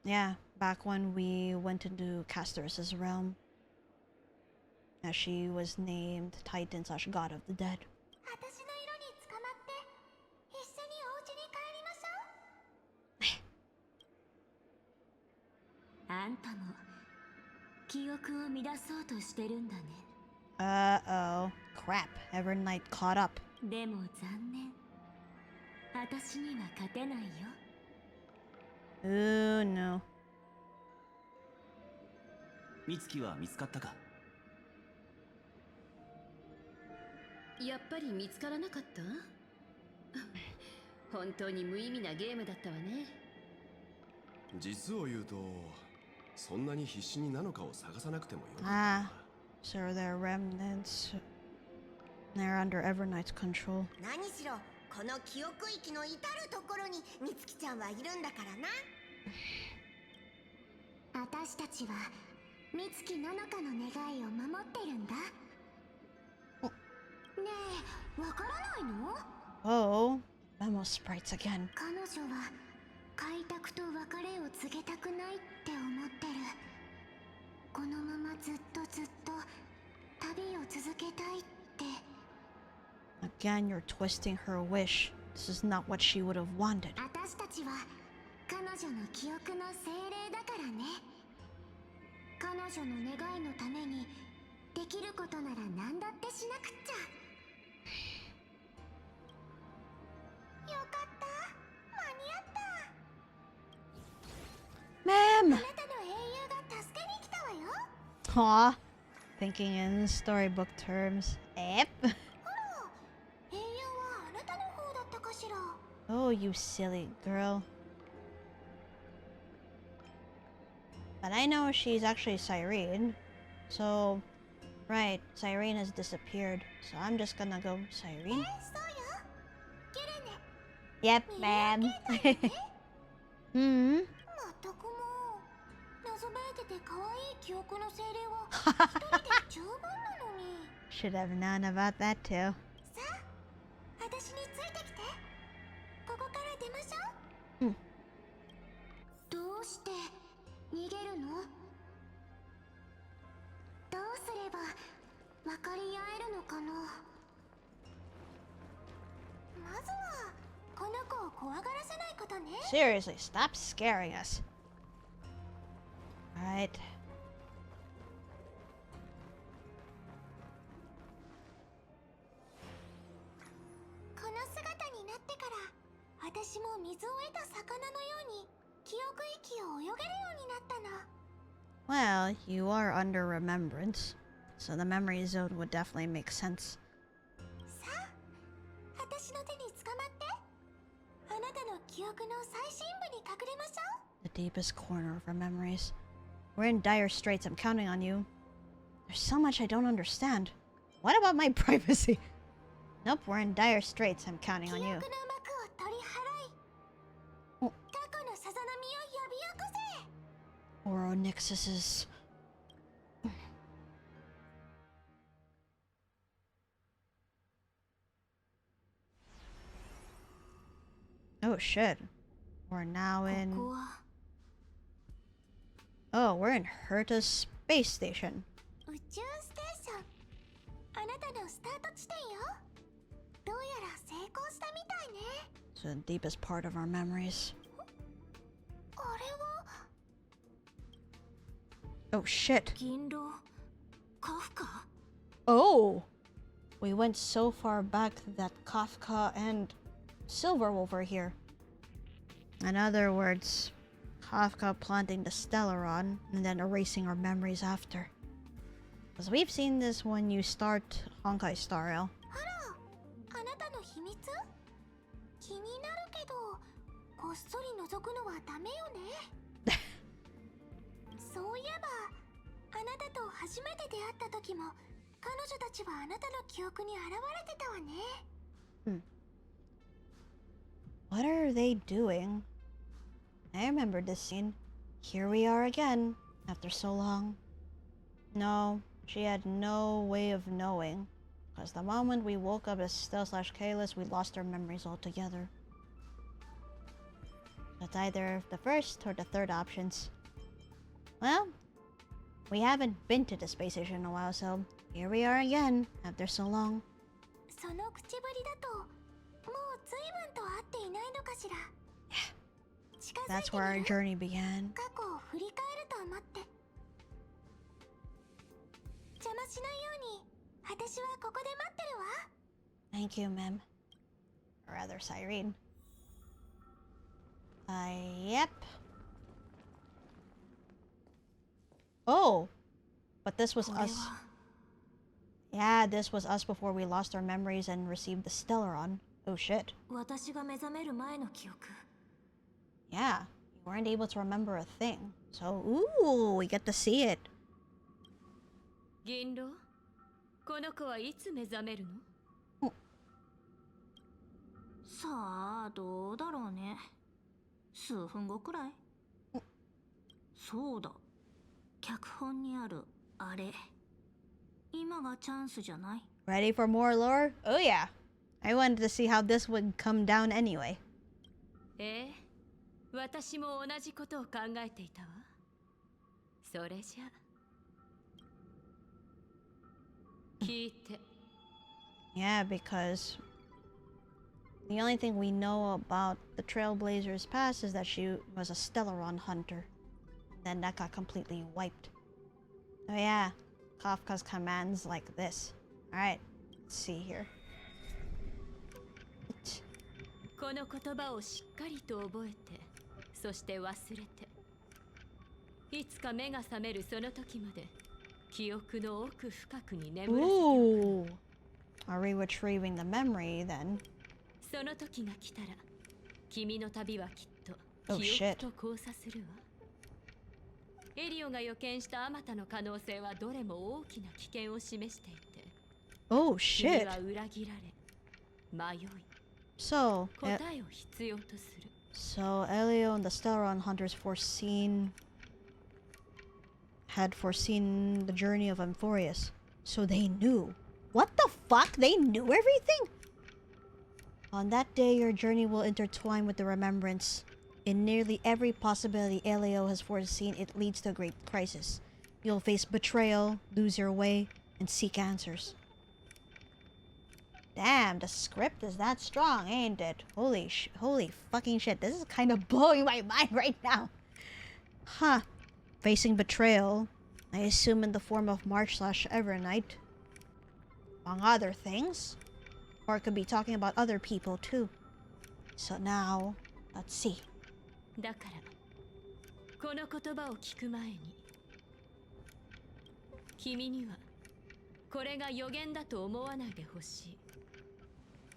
Yeah, back when we went into Castor's realm. As she was named Titan/God of the Dead. あんたも記憶を乱そうとしてるんだね。Uh-oh. Crap. Evernight caught up. でも残念。私には勝てないよ。Ooh, no. 美月は見つかったか？やっぱり見つからなかった？本当に無意味なゲームだったわね。実を言うと、そんなに必死になのかを探さなくてもよかった。So they're remnants. They're under Evernight's control. 何しろこの記憶域の至るところに美月ちゃんはいるんだからな。私たちは美月ののかの願いを守ってるんだ。ねえ、わからないの？ Oh, Memo sprites again. 彼女は開拓と別れを告げたくないって思ってる。このままずっと旅を続けたいって。 Again, you're twisting her wish. This is not what she would have wanted. 私たちは彼女の記憶の精霊だからね。彼女の願いのためにできることなら何だってしなくっちゃ。よかった、間に合った。 Ma'am! あなたの英雄が助けに来たわよ。 Aw, thinking in storybook terms. Yep. ほら、英雄はあなたの方だったかしら。 Oh, you silly girl. But I know she's actually Cyrene. So, right, Cyrene has disappeared. So I'm just gonna go Cyrene. そうよ。キュレネ。 Yep, ma'am. まったくもう、謎めいてて可愛い記憶の精霊は一人で十分なのに。 Should have known about that too. さあ、きて。ここから出ましょう。どうして逃げるの？どうすれば分かり合えるのかな。まずはこの子を怖がらせないことね。 Seriously, stop scaring us. Alright. この姿になってから私も水を得た魚のように記憶域を泳げるようになったの。 Well, you are under remembrance, so the memory zone would definitely make sense. さあ、私の手に捕まって。あなたの記憶の最深部に隠れましょう。 The deepest corner of our memories. We're in dire straits. I'm counting on you. There's so much I don't understand. What about my privacy? Nope, we're in dire straits. I'm counting on you. 記憶の幕を取り払い、お過去のさざ波を呼び起こせ。 Oronixus's. Oh shit. We're now in... ここは Oh, we're in Herta's space station. 宇宙ステーション。あなたのスタート地点よ。どうやら成功したみたいね。 It's the deepest part of our memories. あれは Oh shit. 銀狼カフカ。 Oh! We went so far back that Kafka and Silverwolf are here. In other words, Kafka planting the Stellaron and then erasing our memories after. Because we've seen this when you start Honkai Star Rail. あなたの秘密？気になるけど、こっそり覗くのはダメよね。そういえば、あなたと初めて出会った時も、彼女たちはあなたの記憶に現れてたわね。What are they doing? I remember this scene. Here we are again, after so long. No, she had no way of knowing. Because the moment we woke up as Stell/Kalis, we lost our memories altogether. It's either the first or the third options. Well, we haven't been to the space station in a while, so here we are again, after so long. その口ぶりだと、もう随分と会っていないのかしら。近づいて That's where our journey began. 過去を振り返ると思って。邪魔しないように、私はここで待ってるわ。 Thank you, Mem. Or rather, Cyrene. Yep. Oh! But this was us. Yeah, this was us before we lost our memories and received the Stellaron. Oh shit. 私が目覚める前の記憶。 Yeah, you weren't able to remember a thing. So, ooh, we get to see it. 銀狼、この子はいつ目覚めるの？さあ、どうだろうね。数分後くらい。そうだ。脚本にあるあれ。今がチャンスじゃない？ Ready for more lore? Oh yeah. I wanted to see how this would come down anyway. 私も同じことを考えていたわ。それじゃ。聞いて。Yeah, because the only thing we know about the Trailblazer's past is that she was a Stellaron hunter. Then that got completely wiped. Oh yeah, Kafka's commands like this. Alright, let's see here. この言葉をしっかりと覚えて、そして忘れて。いつか目が覚めるその時まで、記憶の奥深くに眠らせておく。 Are we retrieving the memory then? その時が来たら、君の旅はきっと記憶と交差するわ。エリオが予見したあまたの可能性はどれも大きな危険を示していて。Oh shit! 君は裏切られ、迷い。 So, 答えを必要とする。 So Elio and the Stellaron hunters had foreseen the journey of Amphorius. So they knew. What the fuck? They knew everything? On that day, your journey will intertwine with the remembrance. In nearly every possibility Elio has foreseen, it leads to a great crisis. You'll face betrayal, lose your way, and seek answers. Damn, the script is that strong, ain't it? Holy fucking shit. This is kind of blowing my mind right now. Huh. Facing betrayal, I assume in the form of March/Evernight. Among other things. Or it could be talking about other people too. So now, let's see. だからこの言葉を聞く前に君にはこれが予言だと思わないでほしい。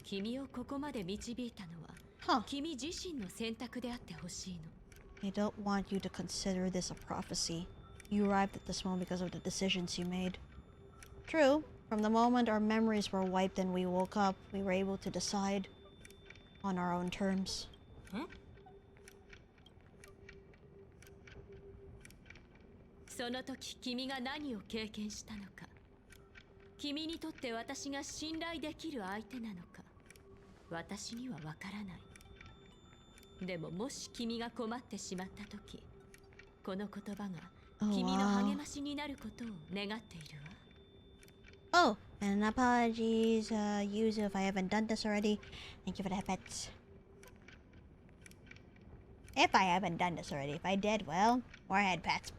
君をここまで導いたのは君自身の選択であってほしいの。I don't want you to consider this a prophecy. You arrived at this moment because of the decisions you made. True, from the moment our memories were wiped and we woke up, we were able to decide on our own terms. Huh? その時君が何を経験したのか、君にとって私が信頼できる相手なのか、私にはわからない。でももし君が困ってしまった時、この言葉が君の励ましになることを願っているわ。Oh, and apologies, Yuzu, if I haven't done this already. Thank you for the headpets. If I haven't done this already. If I did, well, more headpets.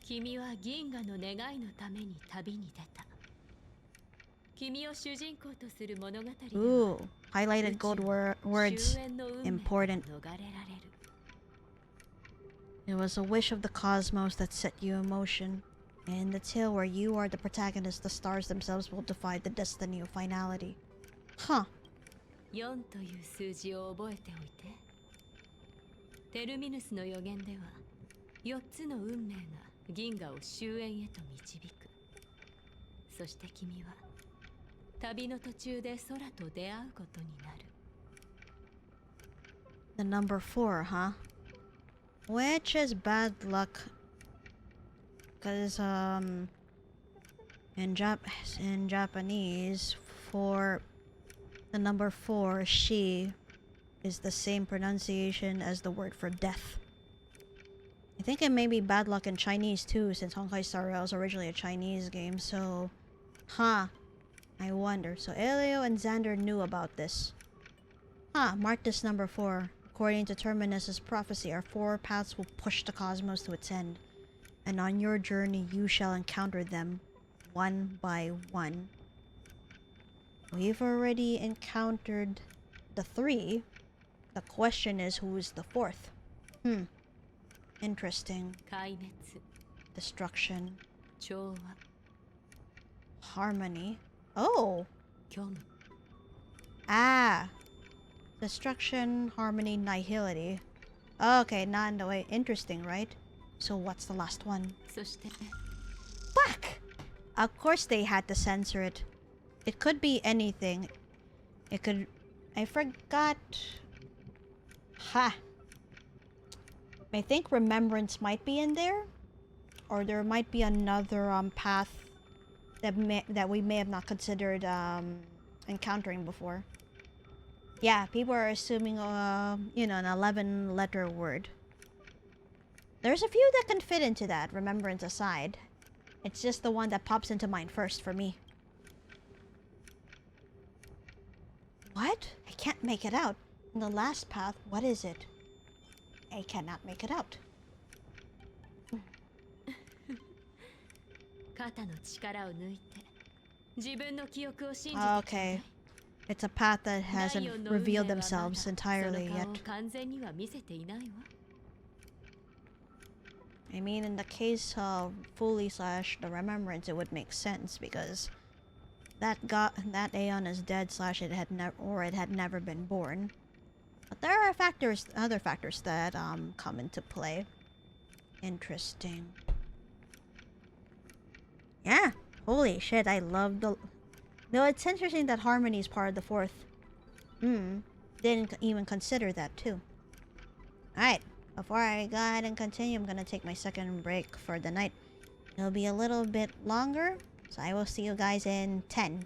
君は銀河の願いのために旅に出た。君を主人公とする物語。Ooh, highlighted gold words. Important. It was a wish of the cosmos that set you in motion. And in the tale where you are the protagonist, the stars themselves will defy the destiny of finality. Huh. 4という数字を覚えておいて。テルミヌスの予言では、4つの運命が銀河を終焉へと導く。そして君は、旅の途中で空と出会うことになる。The number 4, huh? Which is bad luck. Because, in Japanese, for the number 4, she, is the same pronunciation as the word for death. I think it may be bad luck in Chinese too, since Honkai Star Rail is originally a Chinese game, so... Huh. I wonder. So Elio and Xander knew about this. Huh, mark this number 4. According to Terminus's prophecy, our 4 paths will push the cosmos to its end. And on your journey, you shall encounter them, one by one. We've already encountered the 3. The question is, who is the 4th? Interesting. Destruction. Harmony. Oh! Ah! Destruction, harmony, nihility. Okay, not in the way. Interesting, right? So what's the last one? Fuck! Of course they had to censor it. It could be anything. It could... I forgot... Ha! I think remembrance might be in there. Or there might be another path that we may have not considered encountering before. Yeah, people are assuming you know, an 11-letter word. There's a few that can fit into that, remembrance aside. It's just the one that pops into mind first for me. What? I can't make it out. In the last path, what is it? I cannot make it out. Okay. It's a path that hasn't revealed themselves entirely yet. I mean, in the case of Fully/the Remembrance, it would make sense because that Aeon is dead / it had never been born. But there are other factors that come into play. Interesting. Yeah, holy shit! I love the. No, it's interesting that harmony is part of the 4th. Didn't even consider that too. Alright, before I go ahead and continue, I'm gonna take my second break for the night. It'll be a little bit longer, so I will see you guys in 10.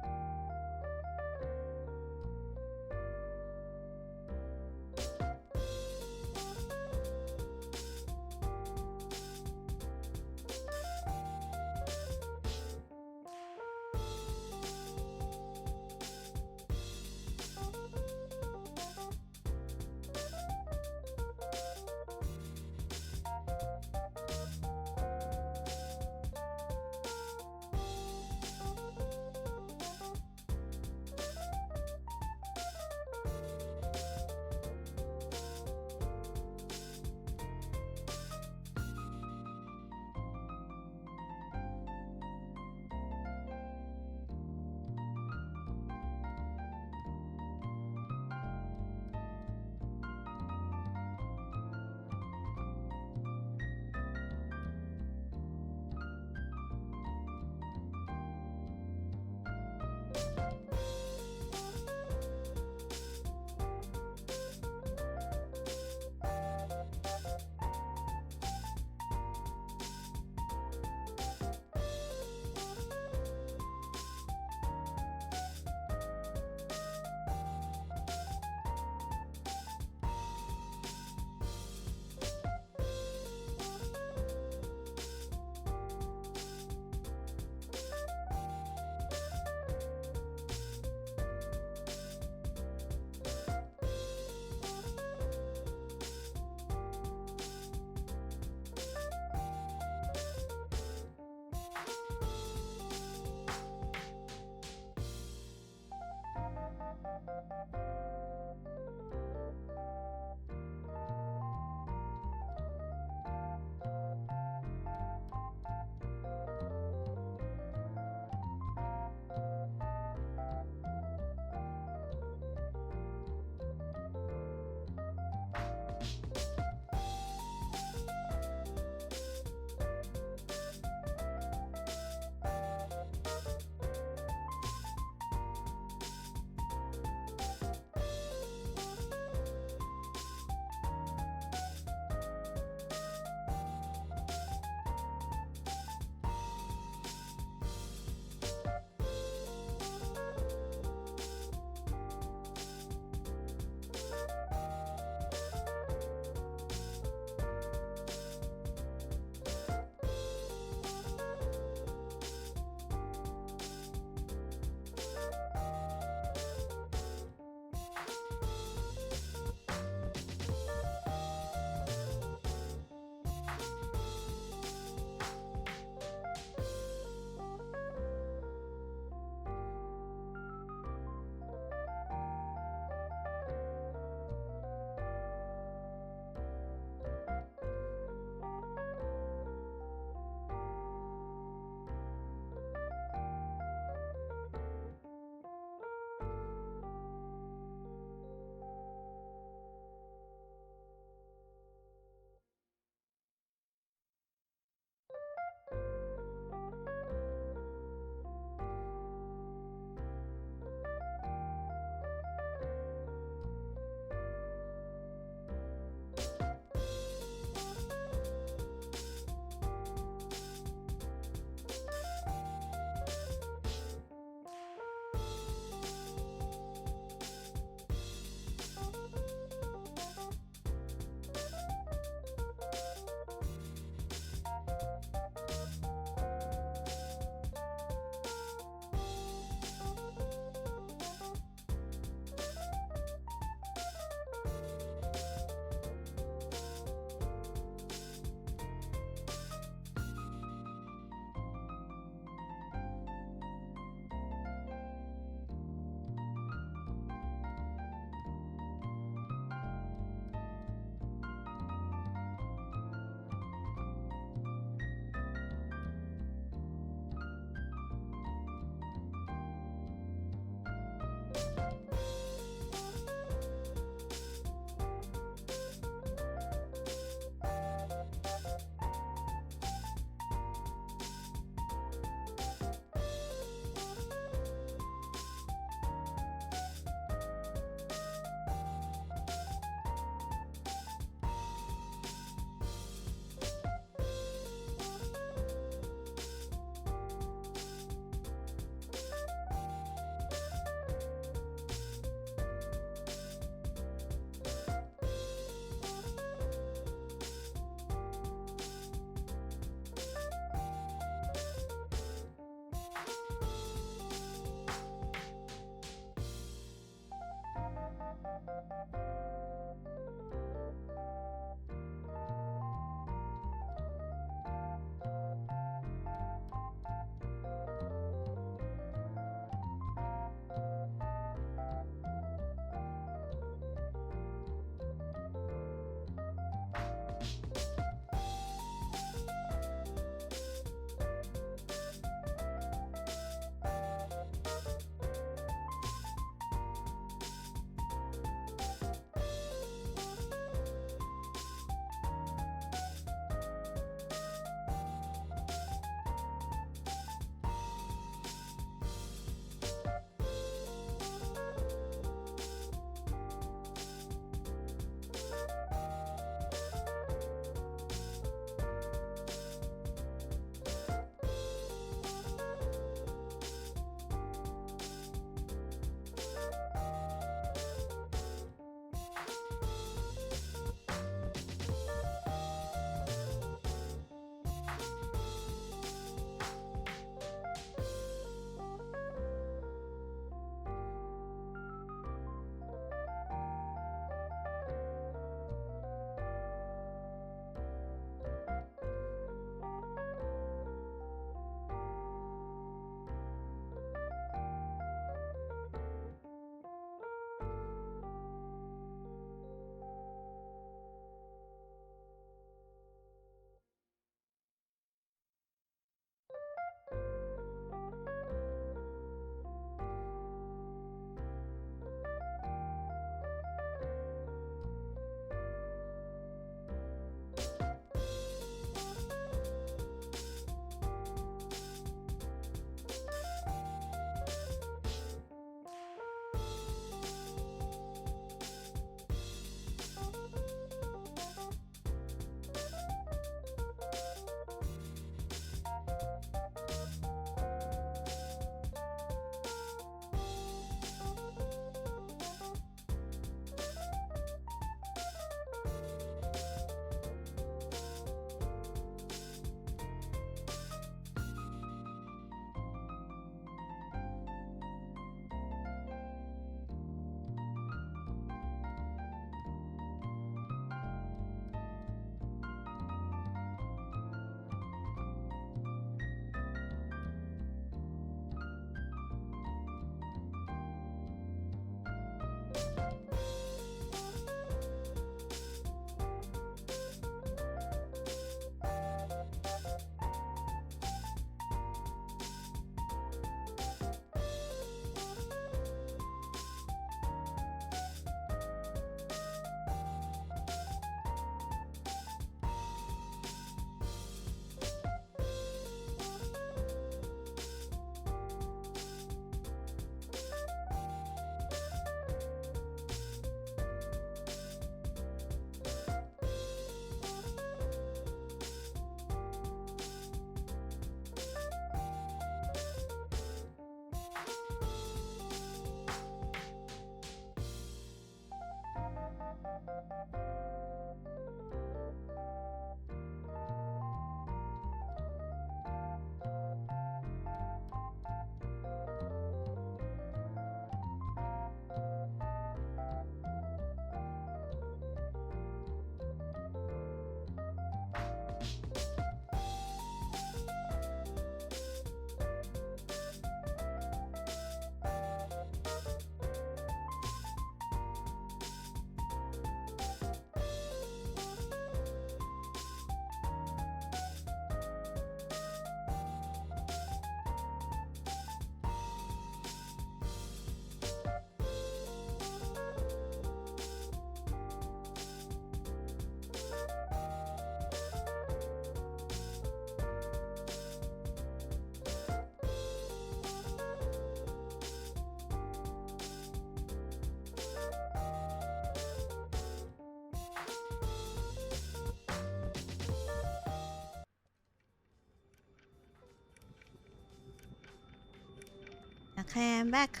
Okay, I'm back.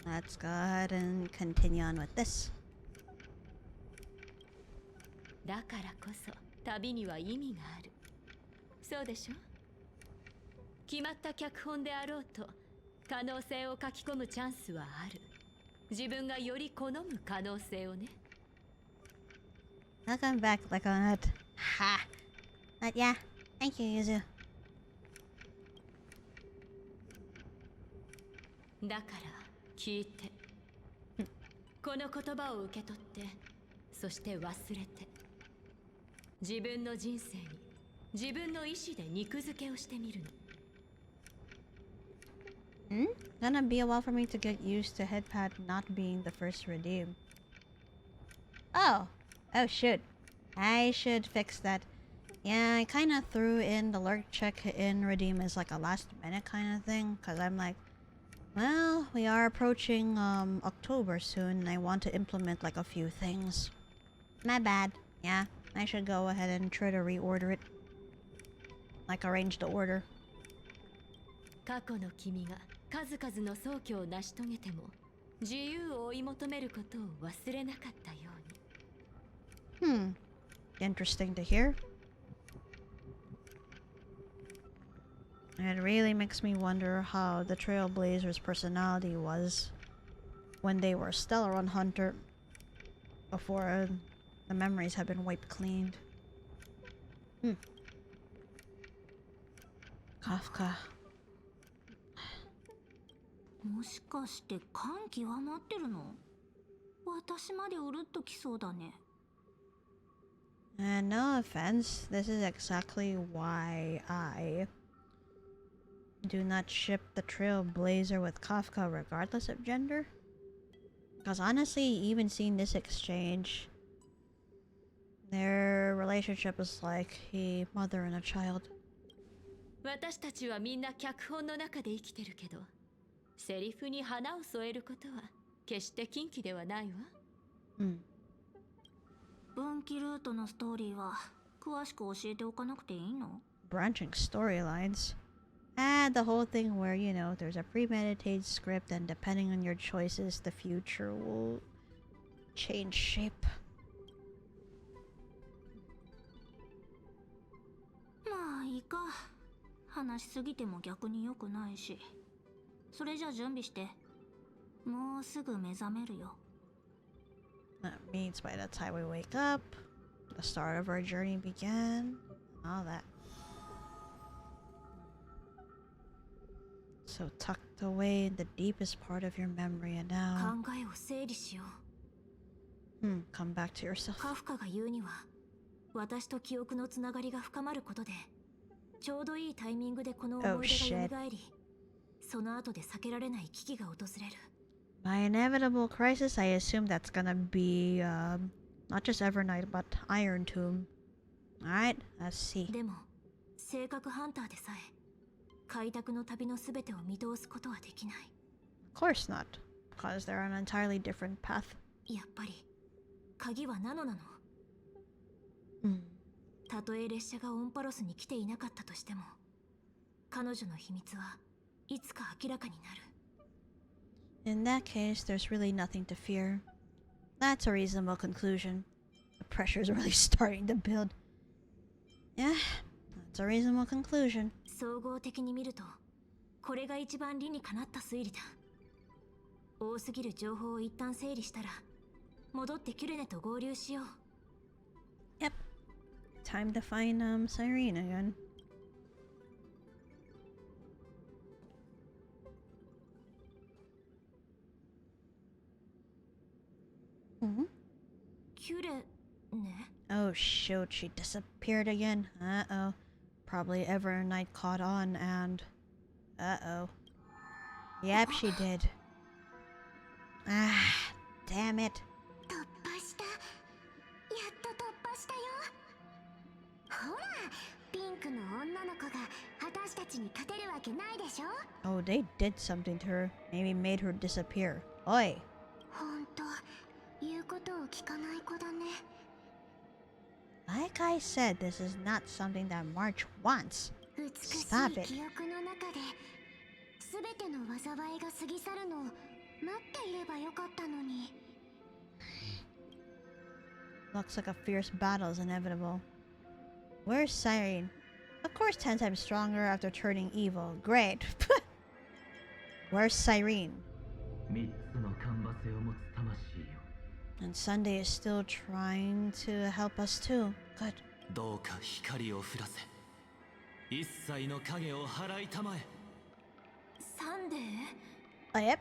Let's go ahead and continue on with this. だからこそ旅には意味がある。そうでしょ？決まった脚本であろうと可能性を書き込むチャンスはある。自分がより好む可能性をね。Welcome back, Lycorid. Ha! But yeah, thank you, Yuzu. だから聞いて。この言葉を受け取って、そして忘れて。自分の人生に自分の意志で肉付けをしてみるの。Gonna be a while for me to get used to Headpad not being the first redeem. Oh shoot. I should fix that. Yeah, I kind of threw in the lurk check in redeem as like a last minute kind of thing. Because I'm like, well, we are approaching October soon and I want to implement like a few things. My bad. Yeah, I should go ahead and try to reorder it. Like arrange the order. 過去の君が数々の壮挙を成し遂げても自由を追い求めることを忘れなかったように。Interesting to hear. It really makes me wonder how the Trailblazers' personality was when they were Stellar on Hunter before the memories had been wiped clean. Kafka. もしかして感極まってるの？私までうるっときそうだね。No offense, this is exactly why I do not ship the Trailblazer with Kafka regardless of gender. Because honestly, even seeing this exchange, their relationship is like a mother and a child. 私たちはみんな脚本の中で生きてるけど、セリフに花を添えることは決して禁忌ではないわ。分岐ルートのストーリーは詳しく教えておかなくていいの？ Branching storylines. The whole thing where, you know, there's a premeditated script and depending on your choices, the future will change shape. まあいいか。話しすぎても逆に良くないし。それじゃ準備して。もうすぐ目覚めるよ。That means by the time we wake up, the start of our journey began, all that. So tucked away in the deepest part of your memory and now... 考えを整理しよう。Come back to yourself. カフカが言うには、私と記憶のつながりが深まることで、ちょうどいいタイミングでこの思い出が蘇り、その後で避けられない危機が訪れる。By inevitable crisis, I assume that's gonna be, not just Evernight, but Iron Tomb. Alright, let's see. でも、性格ハンターでさえ、開拓の旅のすべてを見通すことはできない。Of course not, because they're on an entirely different path. やっぱり、鍵はナノなの。たとえ列車がオンパロスに来ていなかったとしても、彼女の秘密はいつか明らかになる。In that case, there's really nothing to fear. That's a reasonable conclusion. The pressure's really starting to build. Yeah, that's a reasonable conclusion. 総合的に見ると、これが一番理にかなった推理だ。多すぎる情報を一旦整理したら、戻ってキュレネと合流しよう。Yep. Time to find Cyrene again. Oh shoot, she disappeared again. Uh-oh. Probably Evernight caught on and... Uh-oh. Yep, she did. Ah, damn it. 突破した。やっと突破したよ。ほら、ピンクの女の子が私たちに勝てるわけないでしょ。Oh, they did something to her. Maybe made her disappear. Oi. ほんと、言うことを聞かない子だね。Like I said, this is not something that March wants. Stop it. 記憶の中ですべての災いが過ぎ去るのを待っていればよかったのに。 Looks like a fierce battle is inevitable. Where's Siren? Of course 10 times stronger after turning evil. Great. Where's Siren? And Sunday is still trying to help us too. Good. どうか光を降らせ、一切の影を払いたまえ。サンデー Oh, yep.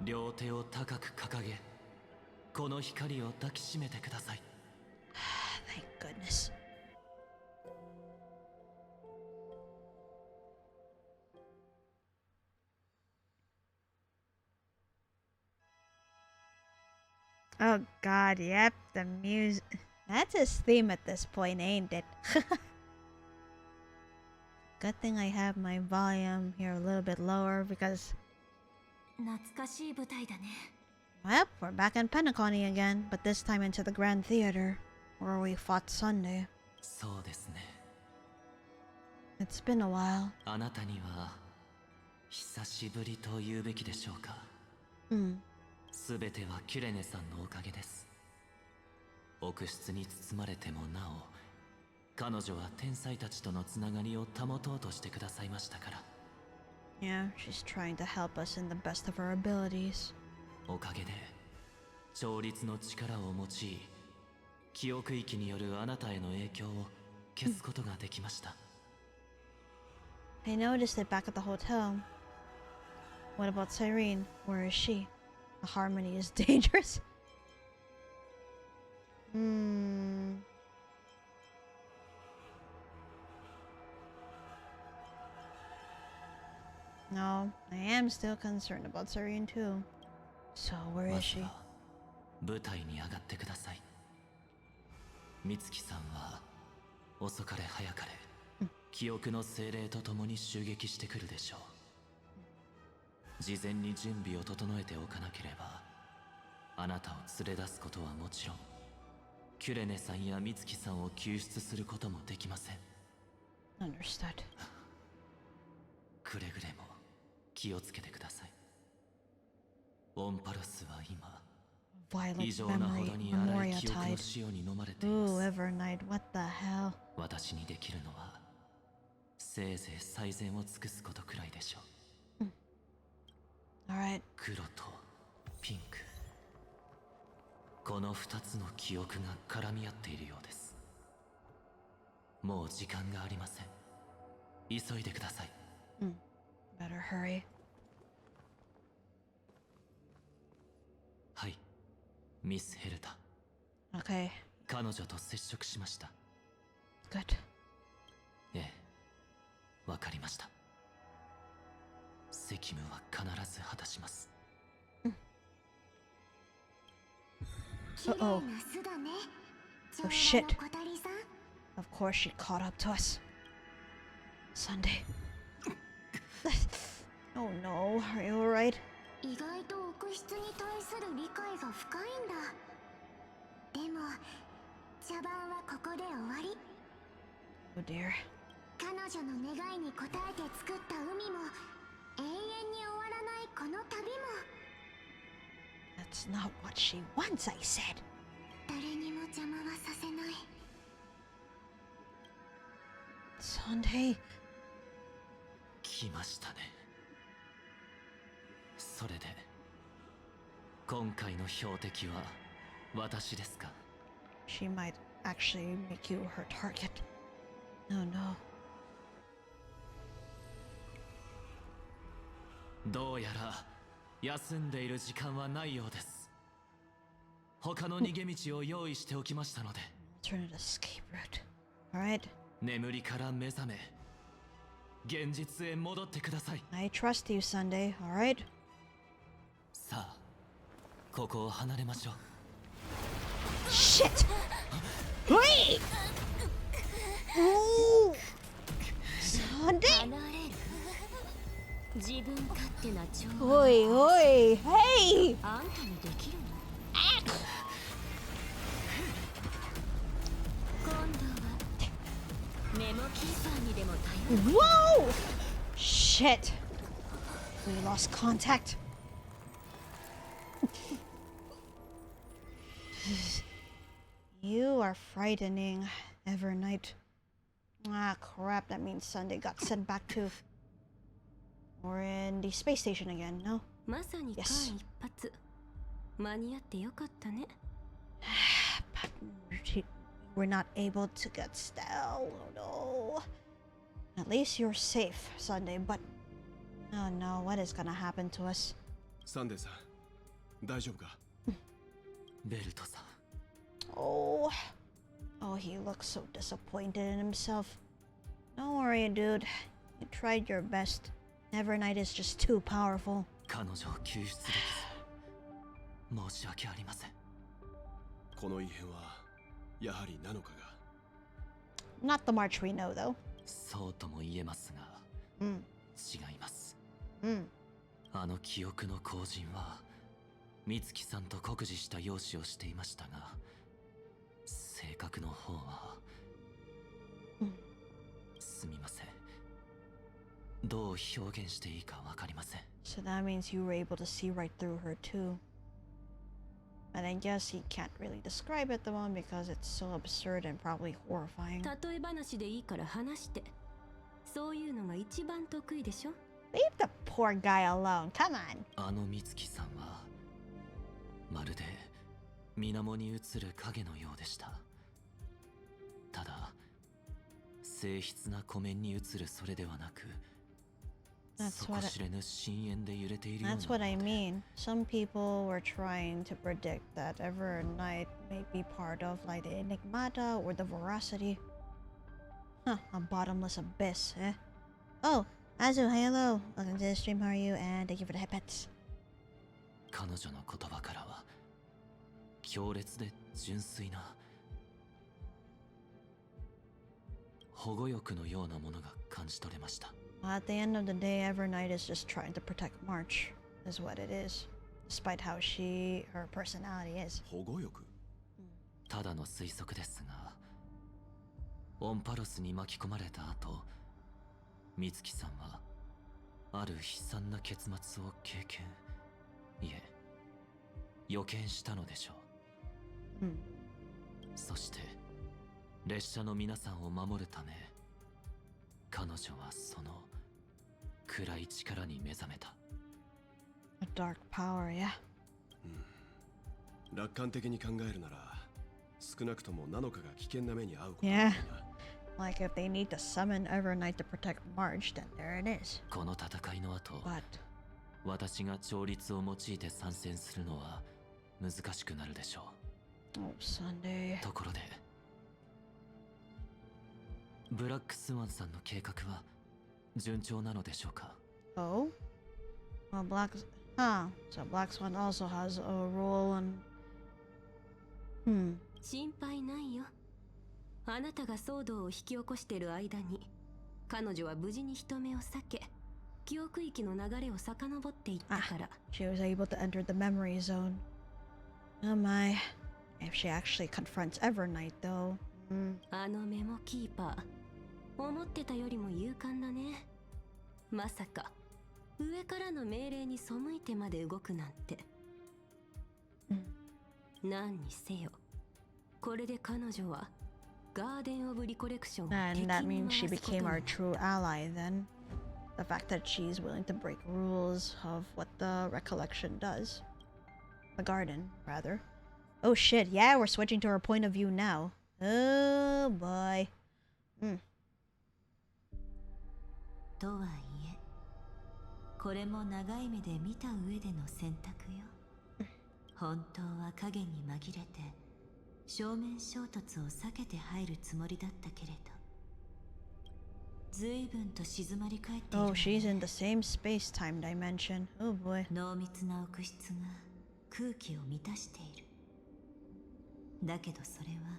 両手を高く掲げ、この光を抱きしめてください。Thank goodness. Oh god, yep, the music. That's his theme at this point, ain't it? Good thing I have my volume here a little bit lower because... 懐かしい舞台だね。 Well, we're back in Pentaconi again, but this time into the Grand Theater, where we fought Sunday. そうですね。 It's been a while. あなたには久しぶりと言うべきでしょうか。すべてはキュレネさんのおかげです。奥室に包まれてもなお、彼女は天才たちとのつながりを保とうとしてくださいましたから。Yeah, she's trying to help us in the best of her abilities. おかげで調律の力を用い、記憶域によるあなたへの影響を消すことができました。I noticed it back at the hotel. What about Cyrene? Where is she? The harmony is dangerous. No, I am still concerned about Cyrene too. So where is she? 舞台に上がってください。美月さんは遅かれ早かれ、記憶の精霊と共に襲撃してくるでしょう。事前に準備を整えておかなければ、あなたを連れ出すことはもちろん、キュレネさんや美月さんを救出することもできません。Understood. くれぐれも気をつけてください。オンパロスは今、異常なほどに荒い記憶の潮に飲まれています。Ooh, Evernight, what the hell? 私にできるのは、せいぜい最善を尽くすことくらいでしょう。Alright. 黒とピンク。この2つの記憶が絡み合っているようです。もう時間がありません。急いでください。Better hurry. はい、ミス・ヘルタ。Okay. 彼女と接触しました。Good. ええ、わかりました。責務は必ず果たします。Uh-oh. Oh shit. Of course she caught up to us. Sunday. Oh no, are you alright? 意外と奥室に対する理解が深いんだ。でも茶番はここで終わり。 Oh dear. 彼女の願いに応えて作った海も永遠に終わらないこの旅も。 That's not what she wants, I said. 誰にも邪魔はさせない。 Sunday. 来ましたね。それで今回の標的は私ですか？ She might actually make you her target. No, no. どうやら休んでいる時間はないようです。他の逃げ道を用意しておきましたので。Alternate escape route. Alright. 眠りから目覚め、現実へ戻ってください。I trust you, Sunday. Alright. さあ、ここを離れましょう。Shit! Wait! Ooh! Sunday? 自分勝手な情おいおい Hey! あんたにできるの？今度はメモキーパーにでも頼る。Whoa! shit! We lost contact. You are frightening, Evernight. Ah, crap, that means Sunday got sent back to... We're in the space station again, no? Yes. But we're not able to get Stell. Oh no. At least you're safe, Sunday, but... Oh no, what is gonna happen to us? Sunday-san, 大丈夫か? ベルトさん。 Oh, he looks so disappointed in himself. Don't worry, dude. You tried your best. Evernight is just too powerful. 彼女を救出できず、申し訳ありません。この異変はやはりなのかが。Not the March we know, though. そうとも言えますが、違います。あの記憶の後人は、美月さんと酷似した容姿をしていましたが、性格の方は、すみません。どう表現していいかわかりません。So that means you were able to see right through her too. And I guess he can't really describe it the one because it's so absurd and probably horrifying. 例え話でいいから話して。そういうのが一番得意でしょ。Leave the poor guy alone. Come on. あの美月さんはまるで水面に映る影のようでした。ただ静筆な湖面に映るそれではなく、底知れぬ深淵で揺れているような。That's what I mean. Some people were trying to predict that Evernight may be part of like the Enigmata or the Veracity. Huh, a bottomless abyss, eh? Oh, Azu, hello. Welcome to the stream, how are you? And thank you for the headpets. 彼女の言葉からは強烈で純粋な保護欲のようなものが感じ取れました。At the end of the day, Evernight is just trying to protect March, is what it is. Despite how her personality is. 保護欲? ただの推測ですが、オンパロスに巻き込まれた後、美月さんはある悲惨な結末を経験、いえ、予見したのでしょう。そして列車の皆さんを守るため、彼女はその暗い力に目覚めた。A dark power, yeah. 楽観的に考えるなら、少なくともナノカが危険な目に遭うことはないな。Like if they need to summon Evernight to protect March, then there it is. この戦いの後、私が調律を用いて参戦するのは難しくなるでしょう。Oh, Sunday. ところで、ブラックスワンさんの計画は順調なのでしょうか? Oh? Well, So Black Swan also has a role in... 心配ないよ。あなたが騒動を引き起こしている間に、彼女は無事に人目を避け、記憶域の流れを遡っていったから。She was able to enter the memory zone. Oh my. If she actually confronts Evernight, though. あのメモキーパー、思ってたよりも勇敢だね。まさか、上からの命令に背いてまで動くなんて。何にせよ、これで彼女は、ガーデン・オブ・リコレクションを敵に回すことに。 And that means she became our true ally then. The fact that she's willing to break rules of what the recollection does. The garden, rather. Oh shit, yeah, we're switching to her point of view now. Oh boy. とはいえ、これも長い目で見た上での選択よ。本当は影に紛れて正面衝突を避けて入るつもりだったけれど、随分と静まり返っているわね。Oh, she's in the same space-time dimension. Oh boy. 濃密な奥室が空気を満たしている。だけどそれは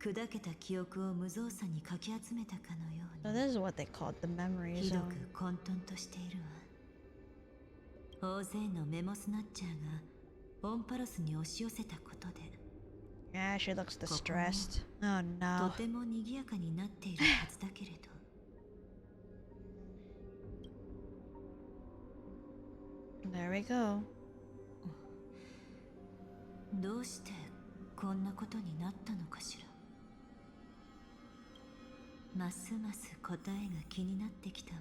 砕けた記憶を無造作にかき集めたかのよう So に、 this is what they called the memory ひど zone. く混沌としているわ。大勢のメモスナッチャーがオンパロスに押し寄せたことで、 Yeah, she looks distressed. Oh と no. ても賑やかになっているはずだけれど、There we go. どうしてこんなことになったのかしら。ますます答えが気になってきたわ。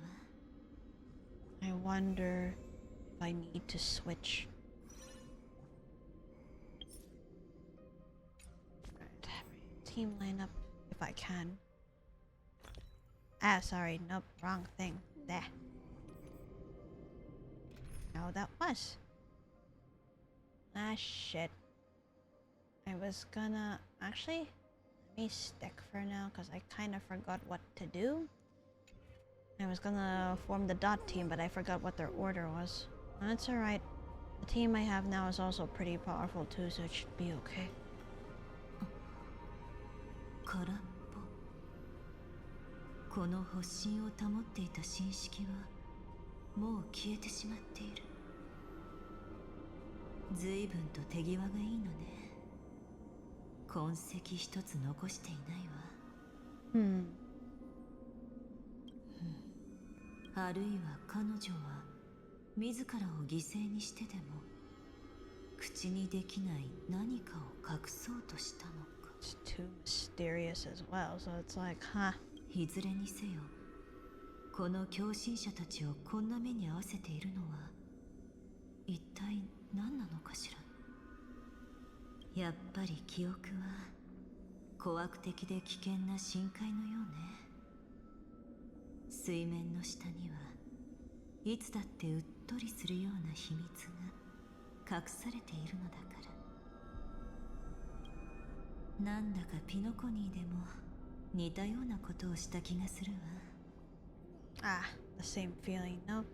I wonder if I need to switch. Team lineup if I can. Ah, sorry, nope, wrong thing. There. No, that was. Ah, shit. I was gonna actually let me stick for now because I kind of forgot what to do. I was gonna form the dot team, but I forgot what their order was. That's alright. The team I have now is also pretty powerful too, so it should be okay. 空っぽ。この発信を保っていた神式はもう消えてしまっている。随分と手際がいいのね。痕跡一つ残していないわ。あるいは彼女は自らを犠牲にしてでも口にできない何かを隠そうとしたのか。It's too mysterious as well, so it's like, huh? いずれにせよ、この狂信者たちをこんな目に遭わせているのは一体何なのかしら。やっぱり記憶は怖く的で危険な深海のようね。水面の下にはいつだってうっとりするような秘密が隠されているのだから。なんだかピノコニーでも似たようなことをした気がするわ。Ah, the same feeling, no?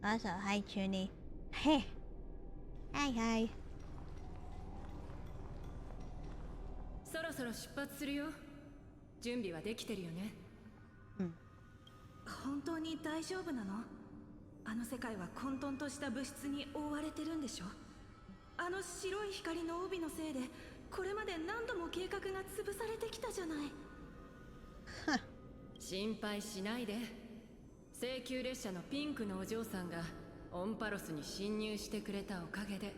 Also, hi, Chuni. Hey. Hi, hi. そろそろ出発するよ。準備はできてるよね。本当に大丈夫なの？あの世界は混沌とした物質に覆われてるんでしょ？あの白い光の帯のせいでこれまで何度も計画が潰されてきたじゃない。心配しないで。請求列車のピンクのお嬢さんがオンパロスに侵入してくれたおかげで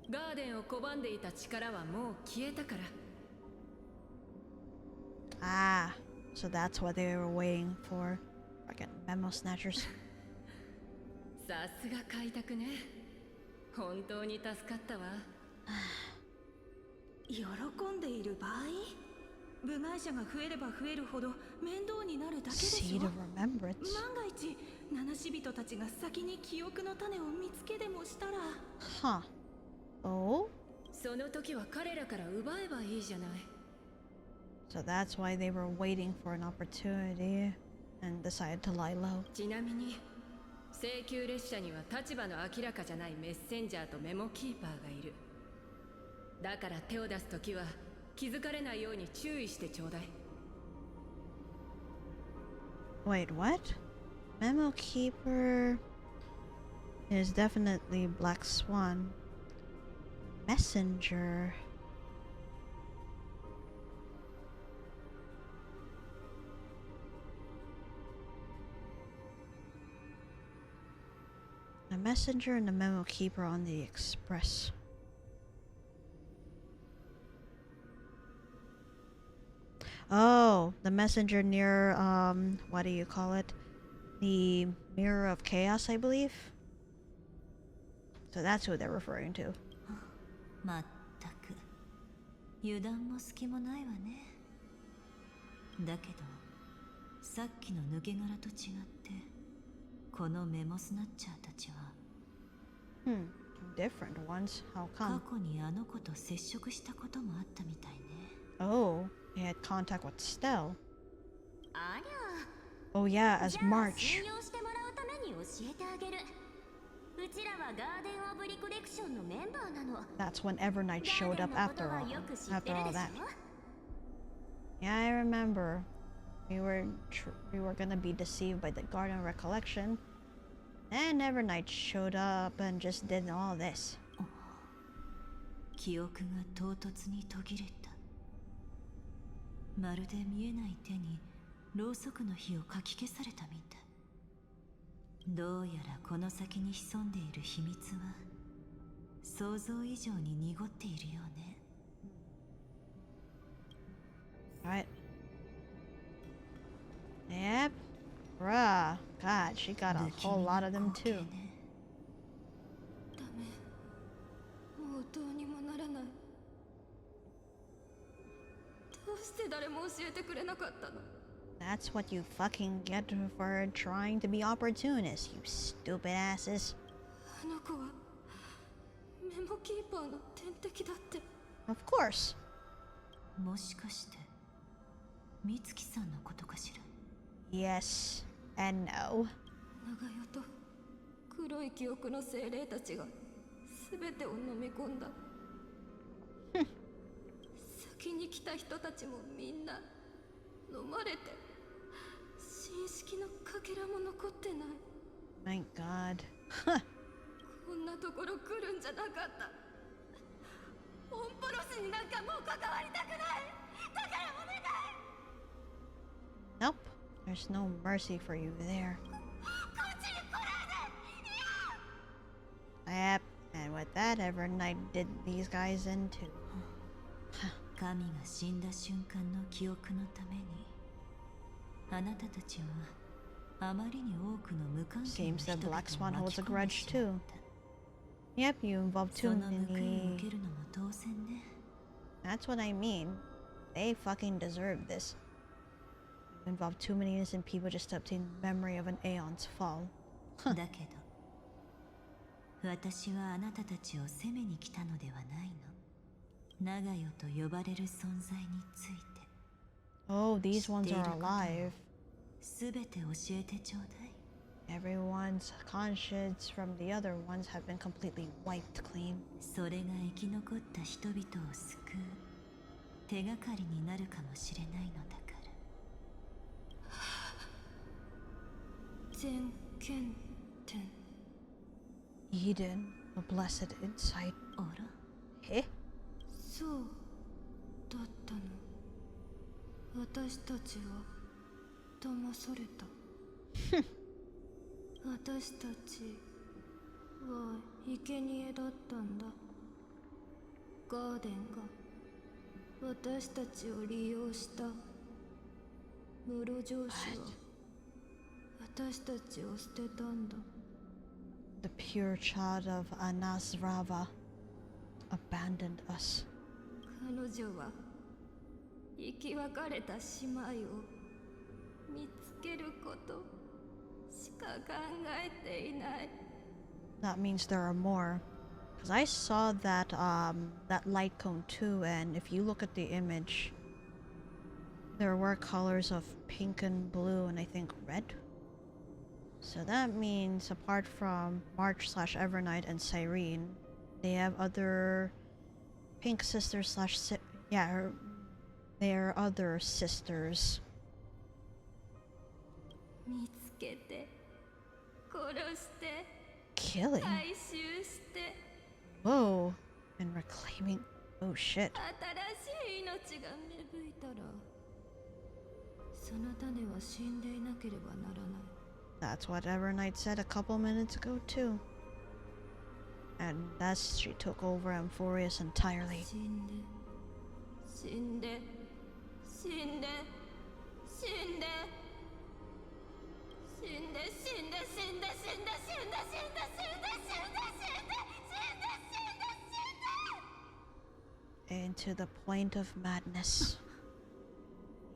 ガーデンを拒んでいた力はもう消えたから。Ah, so that's what they were waiting for. Fucking memo snatchers. さすが開拓ね。本当に助かったわ。喜んでいる場合、部外者が増えれば増えるほど面倒になるだけでしょ。 Seed of remembrance. 万が一七死人たちが先に記憶の種を見つけでもしたら。Huh. Oh? その時は彼らから奪えばいいじゃない。So that's why they were waiting for an opportunity and decided to lie low. ちなみに請求列車には立場の明らかじゃないメッセンジャーとメモキーパーがいる。だから手を出す時は気づかれないように注意してちょうだい。 Wait, what? Memo Keeper is definitely Black Swan. Messenger. The messenger and the memo keeper on the express. Oh, the messenger near, what do you call it? The Mirror of Chaos, I believe. So that's who they're referring to. まったく油断も隙もないわね。だけどさっきの抜け殻と違ってこのメモスナッチャーたちは different ones? How 過 come? 去にあの子と接触したこともあったみたいね。 Oh, he had contact with Stell. ありゃ。 Oh yeah, as じゃあ March. 信用してもらうために教えてあげる。うちらはガーデン・オブ・リコレクションのメンバーなの。 That's when Evernight showed up ガーデンのこと after は all. よく知って After る all でし that. ょ？ Yeah, I remember. We were gonna be deceived by the Garden Recollection. Then Evernight showed up and just did all this. 記憶が唐突に途切れた。まるで見えない手にろうそくの火をかき消されたみたい。どうやらこの先に潜んでいる秘密は想像以上に濁っているようね。Alright. Yep. Bruh. God, she got a whole lot of them too. ダメ。もうどうにもならない。どうして誰も教えてくれなかったの？ That's what you fucking get for trying to be opportunists, you stupid asses. あの子はメモキーパーの天敵だって。Of course. もしかして美月さんのことかしら。 Yes and no. 長代と黒い記憶の精霊たちが全てを飲み込んだ。先に来た人たちもみんな飲まれて、神式のかけらも残ってない。 My God. こんなところ来るんじゃなかった。オンポロスになんかもう関わりたくない。だからお願い。 Nope. There's no mercy for you there. こっちに来Yep. ないで。And with that, Evernight did these guys in too. 神が死んだ瞬間の記憶のためにあなたたちはあまりに多くの無関係の Seems 人 that 々を Black Swan 巻 holds き a 込んで grudge しまっ too. た。 Yep, you involved そ too の報いを受 many. けるのも当然ね。 That's what I mean. They fucking deserve this. You involved too many innocent people just to obtain memory of an Aeon's fall. だけど私はあなたたちを責めに来たのではないの。長代と呼ばれる存在について。 Oh, these ones are alive. すべて教えてちょうだい。 Everyone's conscience from the other ones have been completely wiped clean. それが生き残った人々を救う手がかりになるかもしれないのだから。全検点。 Eden, a blessed insight. あら、 Eh? そうだったの。私たちは騙された。私たちは生贄だったんだ。ガーデンが私たちを利用した。室城主は私たちを捨てたんだ。 The pure child of Anasrava abandoned us. 彼女は生き別れた姉妹を見つけることしか考えていない。 That means there are more. Because I saw that that light cone too, and if you look at the image, there were colors of pink and blue and I think red. So that means apart from March/Evernight and Cyrene, they have other pink sisters they are other sisters. 見つけて殺して Killing? 回収して Whoa. And reclaiming. Oh shit. 新しい命が芽吹いたらその種は死んでいなければならない。 That's what Evernight said a couple minutes ago too. And thus she took over Amphorius entirely. 死んで死んで死んで死んで死んで死んで死んで死んで死んで死んで死んで死んで死んで死んで死んで Into the point of madness.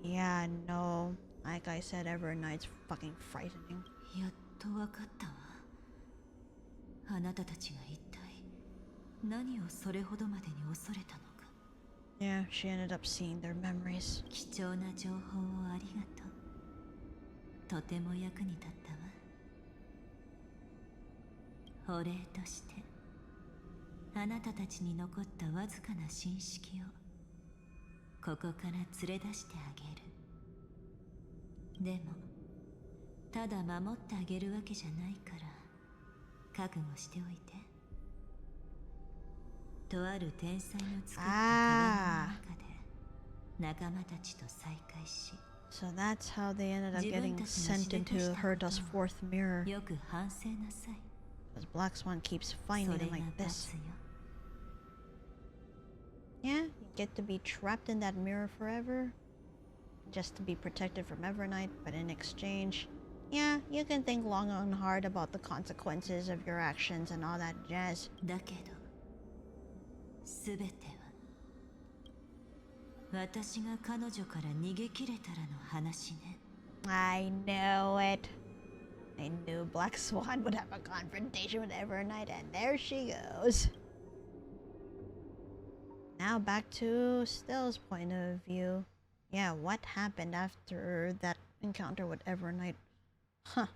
Yeah, no. Like I said, Evernight's fucking frightening. やっとわかったわ。あなたたちが一体何をそれほどまでに恐れたのか。 Yeah, she ended up seeing their memories. 貴重な情報をありがとう。とても役に立ったわ。お礼としてあなたたちに残ったわずかな神式をここから連れ出してあげる。でもただ守ってあげるわけじゃないから覚悟しておいて。とある天才の作った壁の中で仲間たちと再会し、So that's how they ended up getting sent into Herda's fourth mirror. Because Black Swan keeps finding them like this. Yeah, you get to be trapped in that mirror forever. Just to be protected from Evernight, but in exchange, yeah, you can think long and hard about the consequences of your actions and all that jazz. I know it. I knew Black Swan would have a confrontation with Evernight, and there she goes. Now back to Still's point of view. Yeah, what happened after that encounter with Evernight? Huh.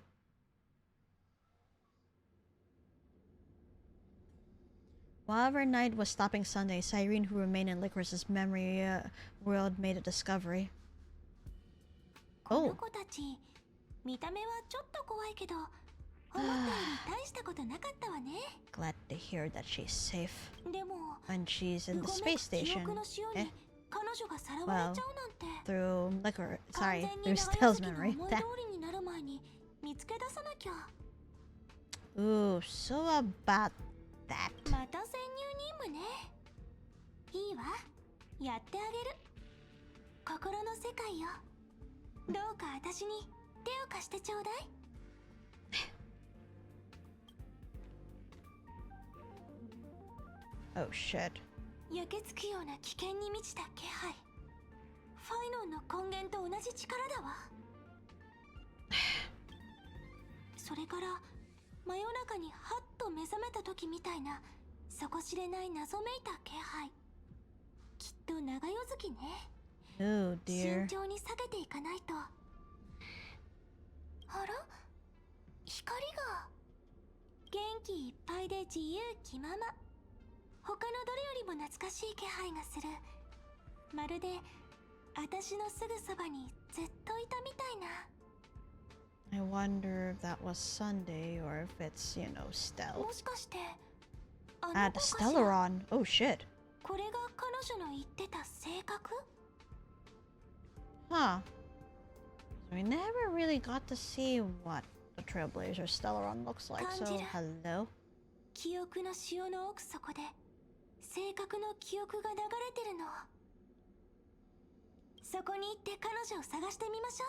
While Evernight was stopping Sunday, Cyrene, who remained in Lycoris's memory world, made a discovery. Oh. Glad to hear that she's safe. And she's in the space station. Eh? Well, through through Still's memory. Ooh, so about that. Oh shit. 焼けつくような危険に満ちた気配。ファイノンの根源と同じ力だわ。それから真夜中にハッと目覚めた時みたいな底知れない謎めいた気配。きっと長夜月ね。Oh dear. 慎重に下げていかないと。あら？光が元気いっぱいで自由気まま。他のどれよりも懐かしい気配がする。まるで私のすぐそばにずっといたみたいな。I wonder if that was Sunday or if it's, you know, Stell. もしかしてあ、the Stellaron. Oh shit. これが彼女の言ってた性格? Huh. We never really got to see what the Trailblazer Stellaron looks like, so hello. 記憶の潮の奥底で正確の記憶が流れてるの。そこに行って彼女を探してみましょ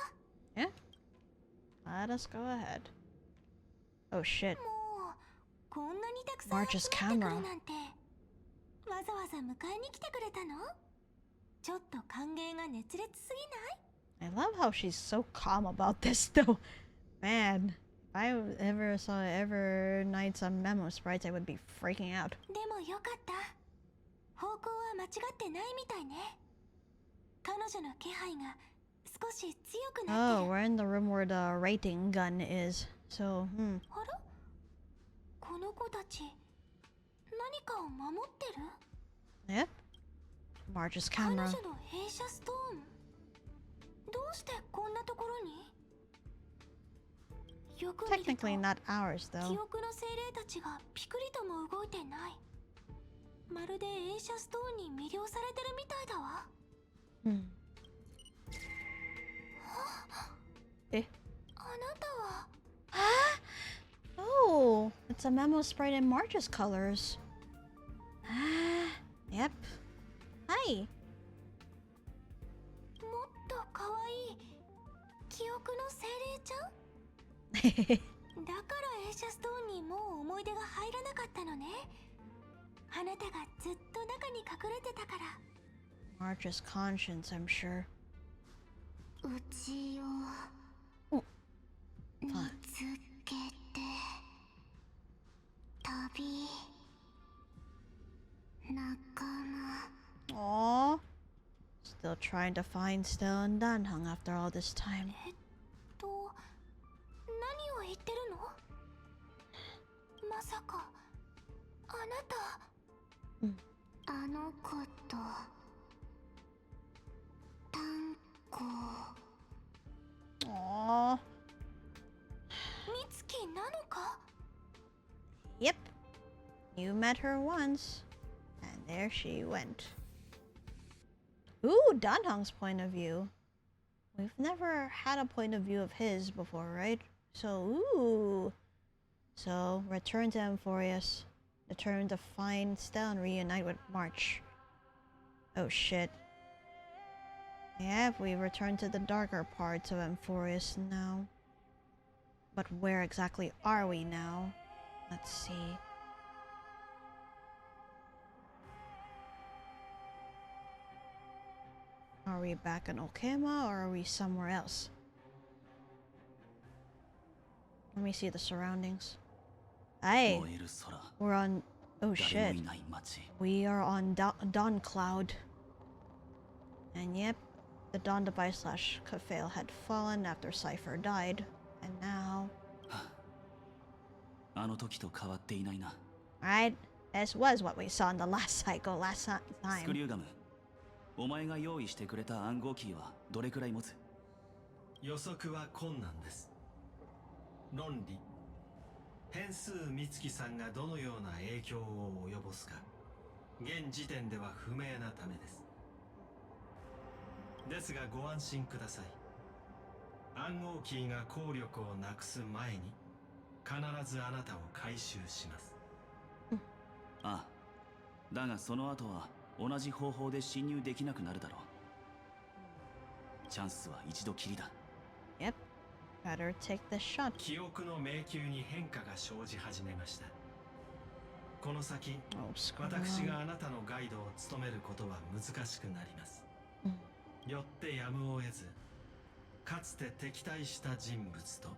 う。Yeah? Let us go ahead. Oh shit. もうこんなにたくさん集まってくるなんて。わざわざ迎えに来てくれたの？ちょっと歓迎が熱烈すぎない？ I love how she's so calm about this though. Man, if I ever saw Evernights on Memo Sprites, I would be freaking out. でもよかった。方向は間違ってないみたいね。彼女の気配が少し強くなってる。Oh, we're in the room where the rating gun is. So, あら？この子たち何かを守ってる？ Yep. Marge's 彼 camera. 女の閉鎖ストーン。どうしてこんなところに？よく見ると Technically not ours 記 though. 憶の精霊たちがピクリとも動いてない。まるで映写ストーンに魅了されてるみたいだわ。Eh? あなたは Oh, it's a Memo Sprite in Marge's colors. Yep. Hi. もっと可愛い記憶の精霊ちゃん？だから映写ストーンにもう思い出が入らなかったのね。あなたがずっと中に隠れてたから。Marge's conscience, I'm sure. うちを見つけて旅仲間。Aww. Still trying to find Still and Danhung after all this time. 何を言ってるの？まさかあなた、あの子とタンコ。Aww. 美月なのか？ Yep. You met her once. And there she went. Ooh, Danhung's point of view. We've never had a point of view of his before, right? So, ooh. So, return to Amphorius. Determine to find Stella and reunite with March. Oh shit. Yeah, we return to the darker parts of Amphorius now. But where exactly are we now? Let's see. Are we back in Okema or are we somewhere else? Let me see the surroundings. Hey, we're on... Oh shit. We are on Dawn Cloud. And yep, the Dawn device / Kafale had fallen after Cypher died. And now... Right? This was what we saw in the last cycle last time. お前が用意してくれた暗号キーはどれくらい持つ？予測は困難です。論理、変数美月さんがどのような影響を及ぼすか、現時点では不明なためです。ですがご安心ください。暗号キーが効力をなくす前に、必ずあなたを回収します。ああ、だがその後は同じ方法で侵入できなくなるだろう。チャンスは一度きりだ。Yep. Better take the shot. 記憶の迷宮に変化が生じ始めました。この先、私があなたのガイドを務めることは難しくなります。よってやむを得ず、かつて敵対した人物と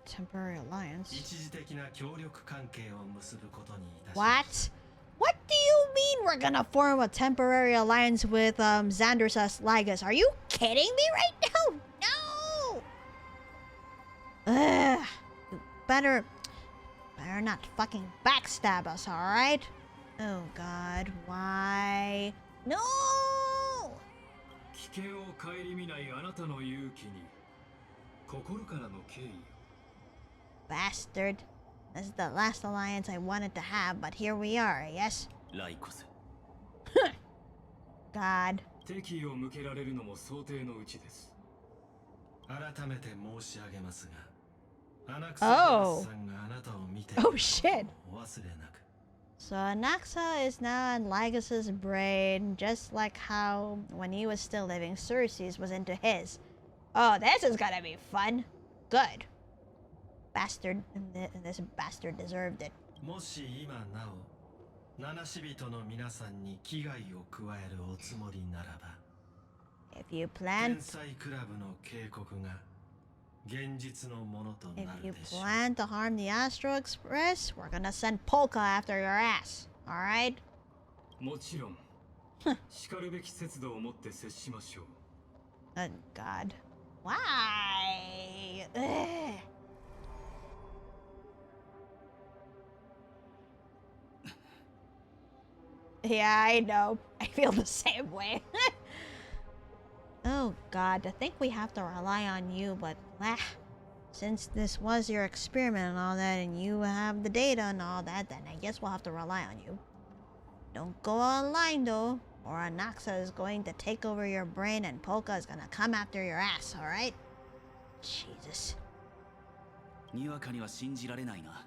Temporary alliance. 一時的な協力関係を結ぶことにいたしました。What? What do you mean we're gonna form a temporary alliance with Xander's Ligas? Are you kidding me right now? No! Ugh. You better not fucking backstab us, alright? Oh god, why? No! 危険を顧みないあなたの勇気に心からの敬意を。Bastard. This is the last alliance I wanted to have, but here we are, yes? Lycos. God. 敵意を向けられるのも想定のうちです。改めて申し上げますが、アナクサさんがあなたを見て、Oh shit. お忘れなく。So Anaxa is now in Lycos' brain, just like how, when he was still living, Cersei's was into his. Oh, this is gonna be fun. Good. Bastard, this bastard deserved it. もし今なお、七死人の皆さんに危害を加えるおつもりならば、If you plan... 天才クラブの警告が現実のものとな If る you でしょう。 plan to harm the Astro Express, we're gonna send Polka after your ass. Alright? もちろん、しかるべき節度を持って接しましょう。Oh god. Why? Ugh. Yeah, I know. I feel the same way. Oh god, I think we have to rely on you, but since this was your experiment and all that, and you have the data and all that, then I guess we'll have to rely on you. Don't go online though, or Anaxa is going to take over your brain and Polka is gonna come after your ass, alright? Jesus. にわかには信じられないな。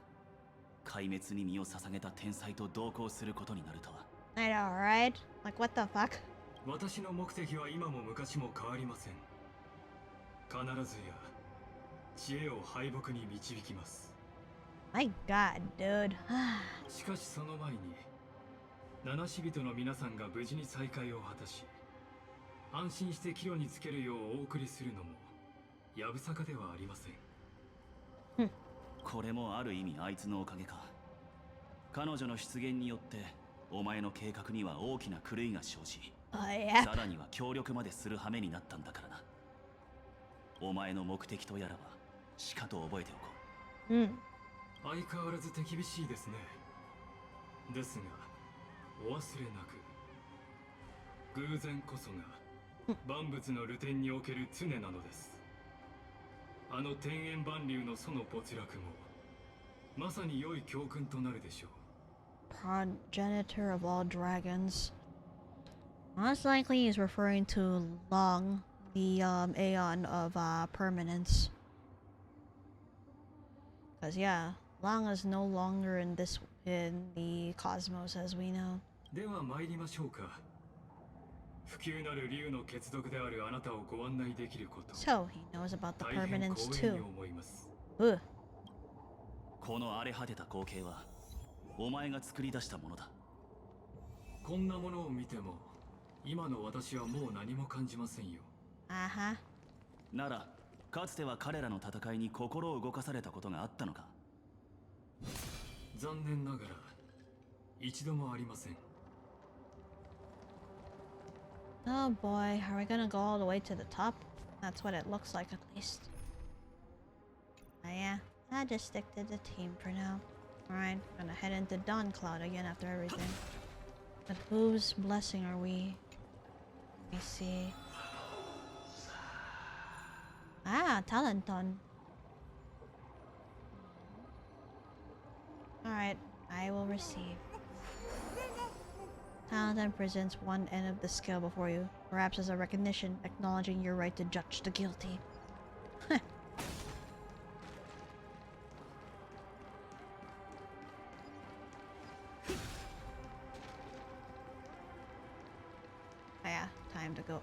壊滅に身を捧げた天才と同行することになるとは。I know, right? Like, what the fuck? 私の目的は今も昔も変わりません。必ずや知恵を敗北に導きます。My god, dude. しかしその前に、七死人の皆さんが無事に再会を果たし、安心して帰路につけるようお送りするのもやぶさかではありません。これもある意味あいつのおかげか。彼女の出現によってお前の計画には大きな狂いが生じ、さらには協力までする羽目になったんだからな。お前の目的とやらはしかと覚えておこう。相変わらず手厳しいですね。ですがお忘れなく、偶然こそが万物の流転における常なのです。あの天縁万竜のその没落もまさに良い教訓となるでしょう。Progenitor of all dragons. Most likely he's referring to Long, the aeon of permanence. Because yeah, Lang is no longer in the cosmos as we know. So he knows about the permanence too. Ugh. この荒れ果てた光景はお前が作り出したものだ。こんなものを見ても今の私はもう何も感じませんよ。あは。ならかつては彼らの戦いに心を動かされたことがあったのか。残念ながら一度もありません。Oh boy, are we gonna go all the way to the top? That's what it looks like at least. Yeah, I'll just stick to the team for now. Alright, gonna head into Dawn Cloud again after everything. But whose blessing are we? Let me see. Ah, Talenton. Alright, I will receive. Talenton presents one end of the scale before you, perhaps as a recognition, acknowledging your right to judge the guilty. Yeah, time to go.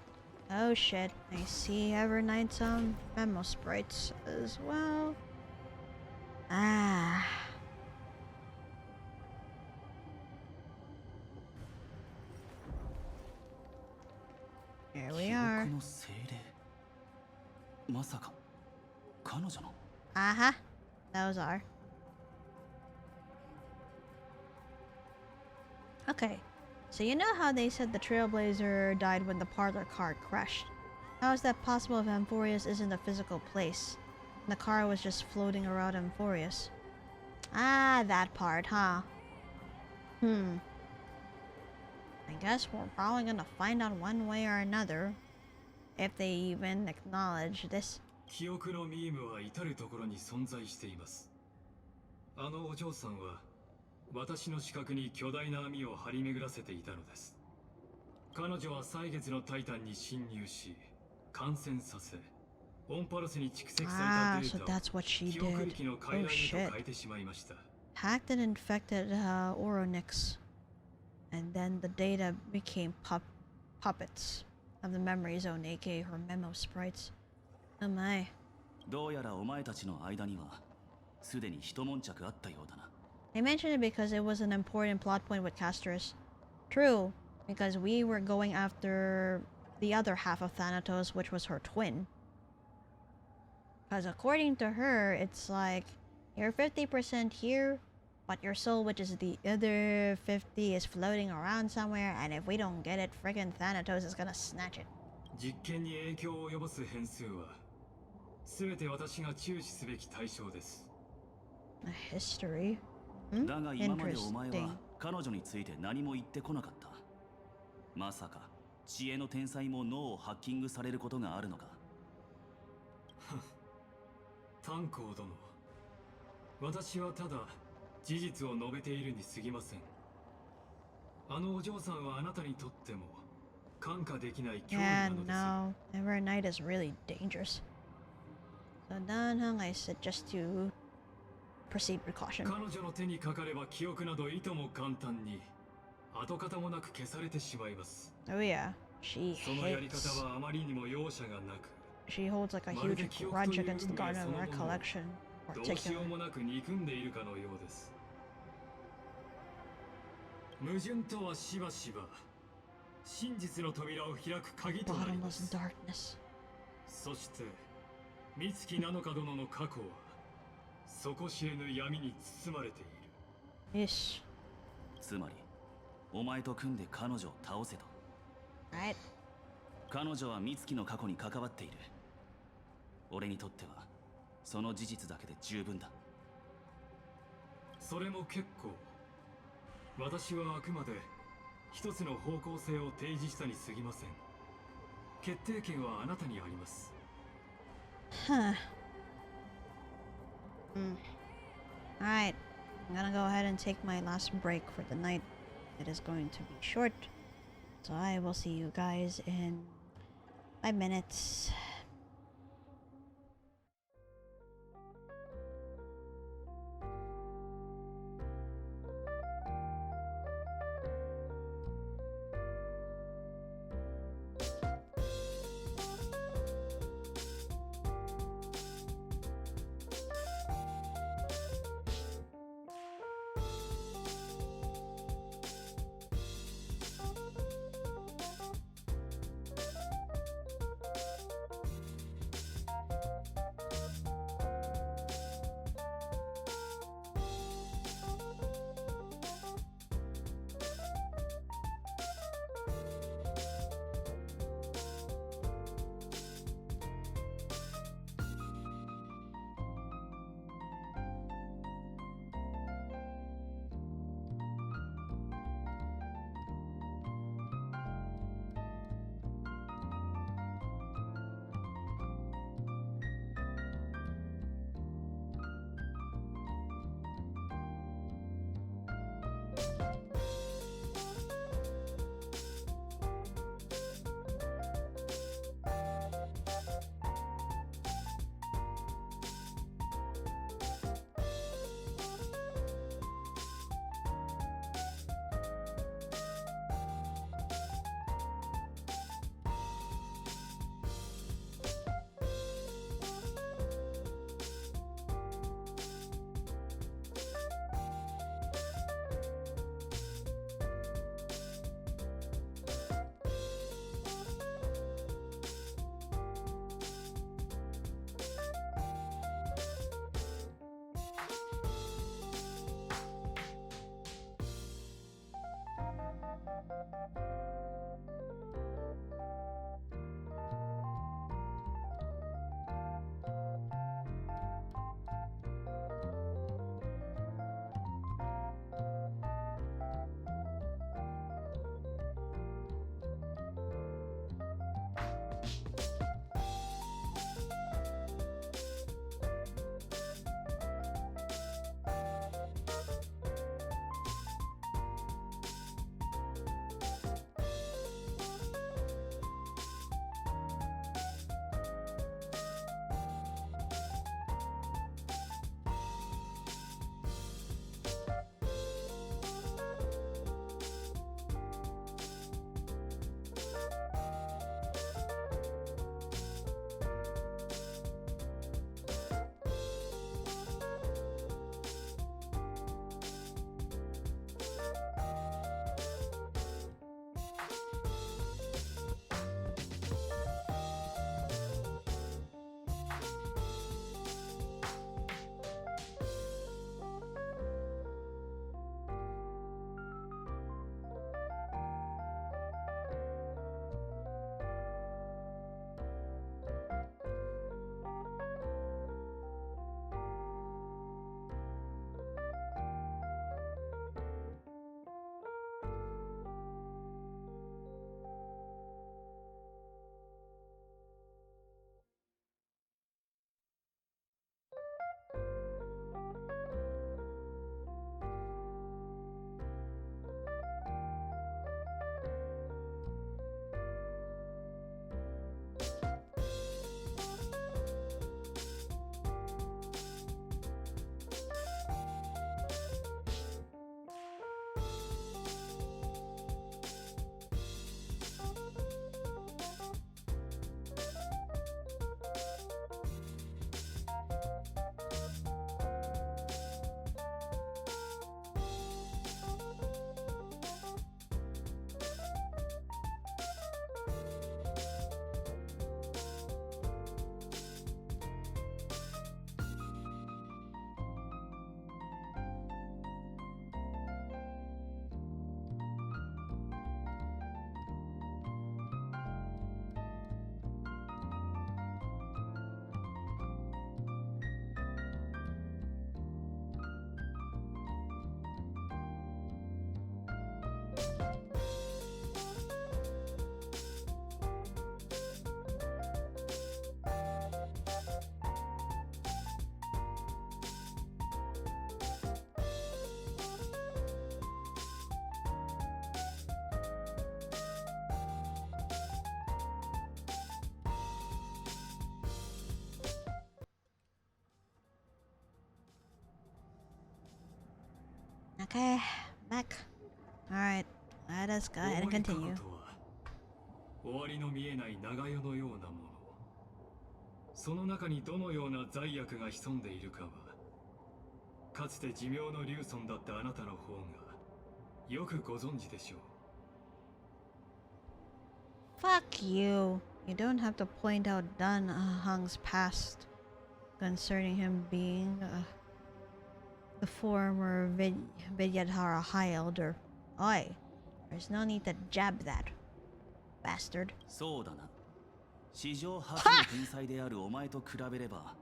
Oh shit, I see Evernight memo sprites as well. Ah. Here we are. Uh-huh. Those are. Okay. So you know how they said the Trailblazer died when the parlor car crashed? How is that possible if Amphorius isn't a physical place? And the car was just floating around Amphorius. Ah, that part, huh? I guess we're probably gonna find out one way or another. If they even acknowledge this. 記憶のミームは至るところに存在しています。あのお嬢さんは私の視覚に巨大な網を張り巡らせていたのです。彼女は歳月のタイタンに侵入し、感染させ、オンパロスに蓄積されたデータを記憶力の傀儡へと変えてしまいました。Hacked and infected Oronix. And then the data became puppets of the memory zone, aka her memo sprites. Oh my. どうやらお前たちの間にはすでに一悶着あったようだな。I mentioned it because it was an important plot point with Castorus. True, because we were going after the other half of Thanatos, which was her twin. Because according to her, it's like, you're 50% here, but your soul, which is the other 50, is floating around somewhere, and if we don't get it, friggin' Thanatos is gonna snatch it. 実験に影響を及ぼす変数は全て私が注視すべき対象です。A history? だが今までお前は彼女について何も言ってこなかった。まさか知恵の天才も脳をハッキングされることがあるのか。炭鉱殿、私はただ事実を述べているに過ぎません。あのお嬢さんはあなたにとっても看過できない脅威なのです。Yeah, no. Evernight is really dangerous. So then I suggest you proceed with caution. 彼女の手にかかれば記憶などいとも簡単に跡形もなく消されてしまいます。Oh yeah, she そのやり方はあまりにも容赦がなく。She holds like a huge grudge against the Garden of Recollection. どうしようもなく憎んでいるかのようです。矛盾とはしばしば真実の扉を開く鍵となります。そして美月なのか殿の過去は底知れぬ闇に包まれている。よし。つまりお前と組んで彼女を倒せと。Right. 彼女は美月の過去に関わっている。俺にとってはその事実だけで十分だ。それも結構。私はあくまで一つの方向性を提示したに過ぎません。決定権はあなたにあります。Huh. Alright. I'm gonna go ahead and take my last break for the night. It is going to be short. So I will see you guys in 5 minutes. Okay, back. Alright, let us go ahead and continue. 終わりの見えない長世のようなもの。その中にどのような罪悪が潜んでいるかは、かつて寿命の竜尊だったあなたの方がよくご存知でしょう。Fuck you. You don't have to point out Dan Hang's past concerning him being the former Vidyadhara High Elder. Oi, there's no need to jab that, bastard. そうだな。史上初の天才であるお前と比べれば、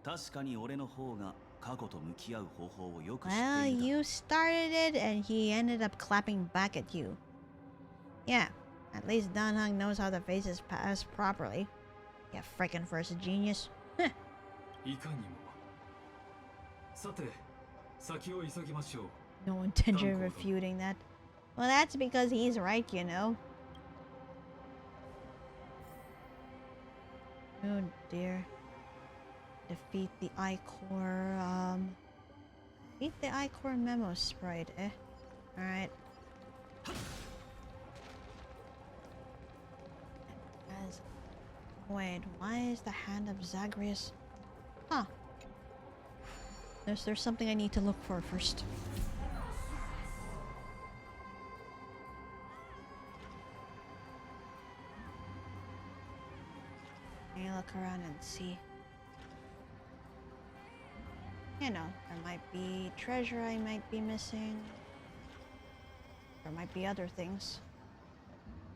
確かに俺の方が過去と向き合う方法をよく知っているだろう。 Well, you started it and he ended up clapping back at you. Yeah, at least Dan Hang knows how to face his past properly. Yeah, frickin' first genius. いかにも。さて、先を急ぎましょう。 No intention of refuting that. Well, that's because he's right, you know. Oh dear. Defeat the Ichor, defeat the Ichor Memo Sprite, eh? Alright. Wait, why is the hand of Zagreus? Huh. There's something I need to look for first. Let me look around and see. You know, there might be treasure I might be missing. There might be other things.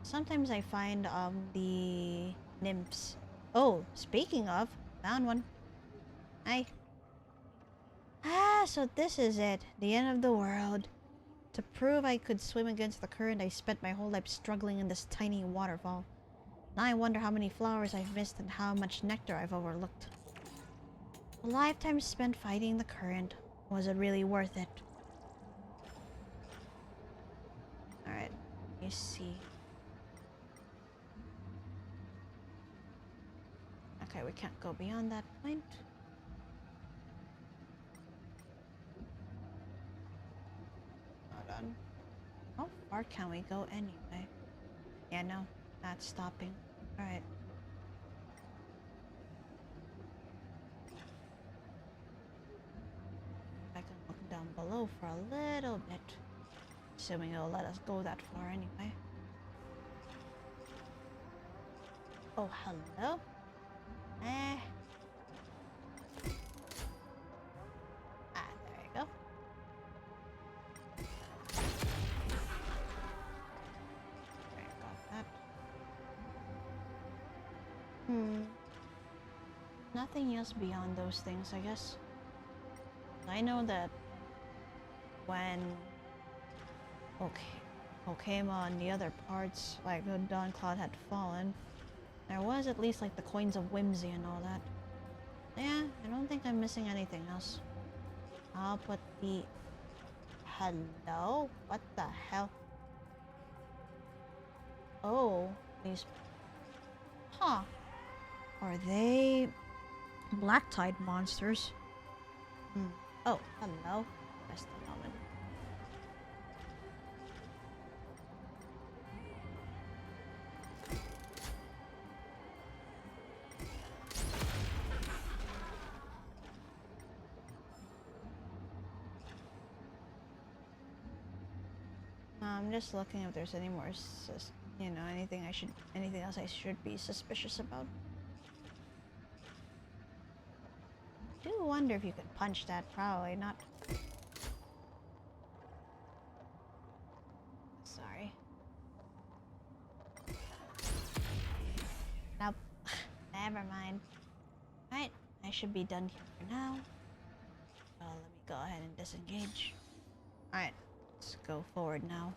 Sometimes I find the nymphs. Oh, speaking of, found one. Hi. Ah, so this is it. The end of the world. To prove I could swim against the current, I spent my whole life struggling in this tiny waterfall. Now I wonder how many flowers I've missed and how much nectar I've overlooked. A lifetime spent fighting the current. Was it really worth it? Alright, let me see. Okay, we can't go beyond that point. Hold on. How far can we go anyway? Yeah, no, not stopping. Alright. I can look down below for a little bit. Assuming it'll let us go that far anyway. Oh, hello? Ah, there you go. Sorry about that. Nothing else beyond those things, I guess. I know that when Okama and the other parts, like the Dawn Cloud, had fallen, there was at least like the coins of whimsy and all that. Yeah, I don't think I'm missing anything else. I'll put the... Hello? What the hell? Oh, these... Huh. Are they... Black Tide monsters? Oh, hello. Just a moment. I'm just looking if there's any more, anything else I should be suspicious about. I do wonder if you could punch that. Probably not. Sorry. Nope. Never mind. Alright, I should be done here for now. Well, let me go ahead and disengage. Alright, let's go forward now.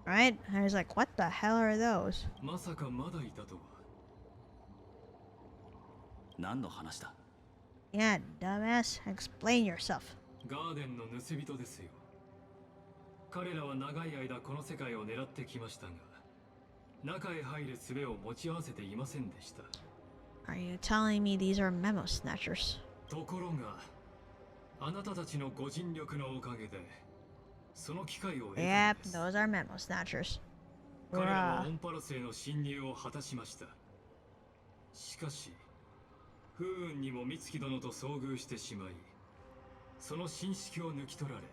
Right? I was like, what the hell are those? Yeah, dumbass. Explain yourself. ガーデンの盗人ですよ。彼らは長い間この世界を狙ってきましたが、中へ入る術を持ち合わせていませんでした。 Are you telling me these are memo snatchers? ところがあなたたちのご尽力のおかげでその機会を得た Yep, のです。 those are memo snatchers. 彼らはオンパロスへの侵入を果たしました。しかし不運にも美月殿と遭遇してしまい、その神識を抜き取られ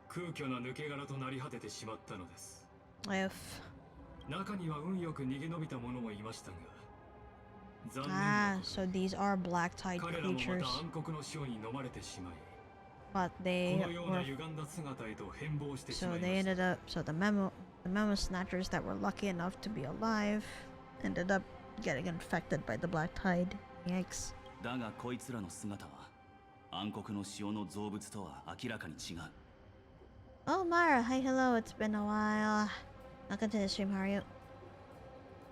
空虚な抜け殻となり果ててしまったのです。 If 中には運よく逃げ延びた者もいましたが、残念 ah, なこと so these are black tide 彼らもま creatures, た暗黒の潮に飲まれてしまい、 but こ they のような were 歪んだ姿へと変貌してし so まい they ました。 ended up so the memo snatchers that were lucky enough to be alive ended up getting infected by the black tide. Yikes. だがこいつらの姿は暗黒の潮の造物とは明らかに違う。 Oh Mara, hi, hello, it's been a while. Welcome to the stream, how are you?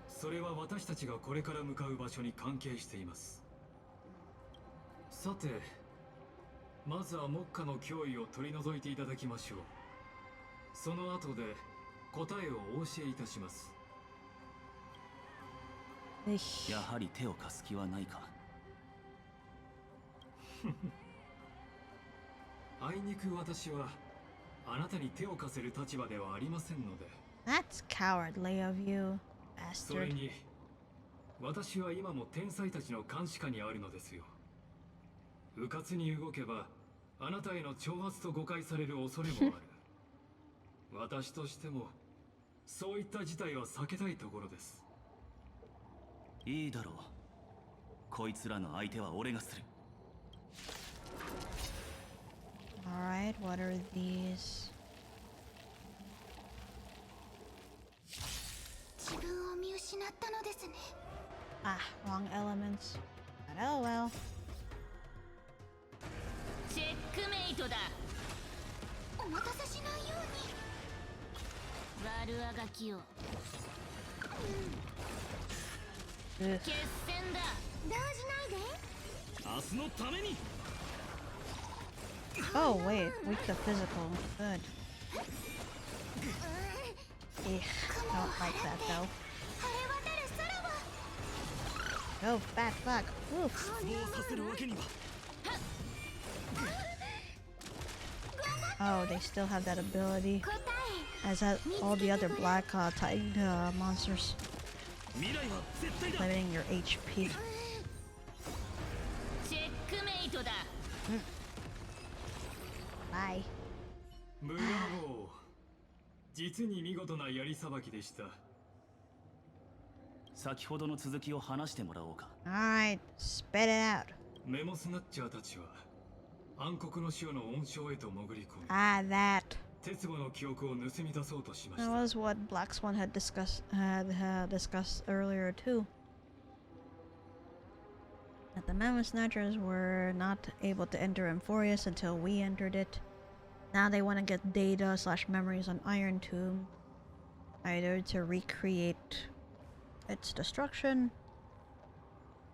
それは私たちがこれから向かう場所に関係しています。さて、まずは目下の脅威を取り除いていただきましょう。その後で答えをお教えいたします。やはり手を貸す気はないか。あいにく私はあなたに手を貸せる立場ではありませんので。 That's cowardly of you, それ bastard. に私は今も天才たちの監視下にあるのですよ。迂闊に動けばあなたへの挑発と誤解される恐れもある。私としてもそういった事態は避けたいところです。いいだろう。こいつらの相手は俺がする。 Alright, what are these? 自分を見失ったのですね。 Ah, wrong elements. But oh well. チェックメイトだ。お待たせしないように。悪あがきを。 Ugh. 決戦だ。動じないで。明日のために。 Oh wait, weak to physical. Good. Eek, don't like that though. 晴れ渡る空は。 Oh, fat fuck. Oof. そうさせるわけには。 Oh, they still have that ability. 答 As have all the other black tide monsters. 未来は絶対だ。 Limiting your HP. チェックメイトだ。 Bye. ブラボー。実に見事な槍さばきでした。先ほどの続きを話してもらおうか。 Alright, spit it out. メモスナッチャーたちは暗黒の潮の温床へと潜り込み、 Ah, that. 鉄棒の記憶を盗み出そうとしまし That た。 was what Black Swan had discussed earlier too. That the Mammoth Snatchers were not able to enter Emphorius until we entered it. Now they want to get data / memories on Iron Tomb, either to recreate its destruction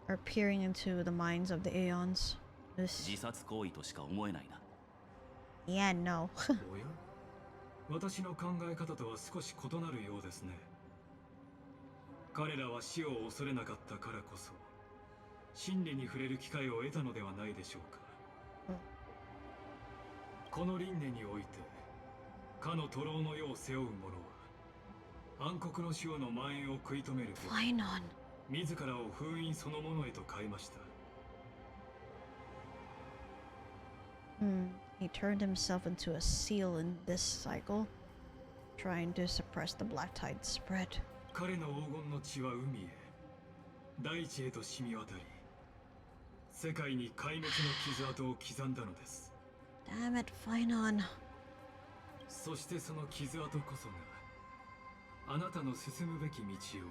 or peering into the minds of the Aeons. 自殺行為としか思えないな。 Yeah, no. おや、私の考え方とは少し異なるようですね。彼らは死を恐れなかったからこそ真理に触れる機会を得たのではないでしょうか。この輪廻においてかの徒労の世を背負う者は暗黒の潮の蔓延を食い止めるべく Fine on. 自らを封印そのものへと変えました。 He turned himself into a seal in this cycle, trying to suppress the black tide spread. 彼の黄金の血は海へ、大地へと染み渡り、世界に壊滅の傷跡を刻んだのです。 Damn it, fine on. そしてその傷跡こそがあなたの進むべき道を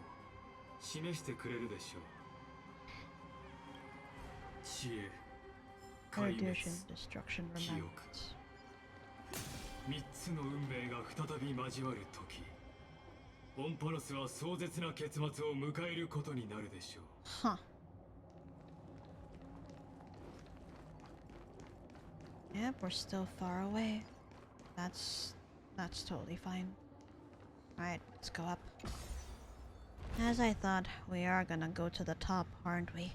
示してくれるでしょう。知恵、壊滅、 Perdition, destruction, 記憶、 remembrance. 3つの運命が再び交わる時、オンパロスは壮絶な結末を迎えることになるでしょう。 Huh. Yep, we're still far away. That's totally fine. Alright, let's go up. As I thought, we are gonna go to the top, aren't we?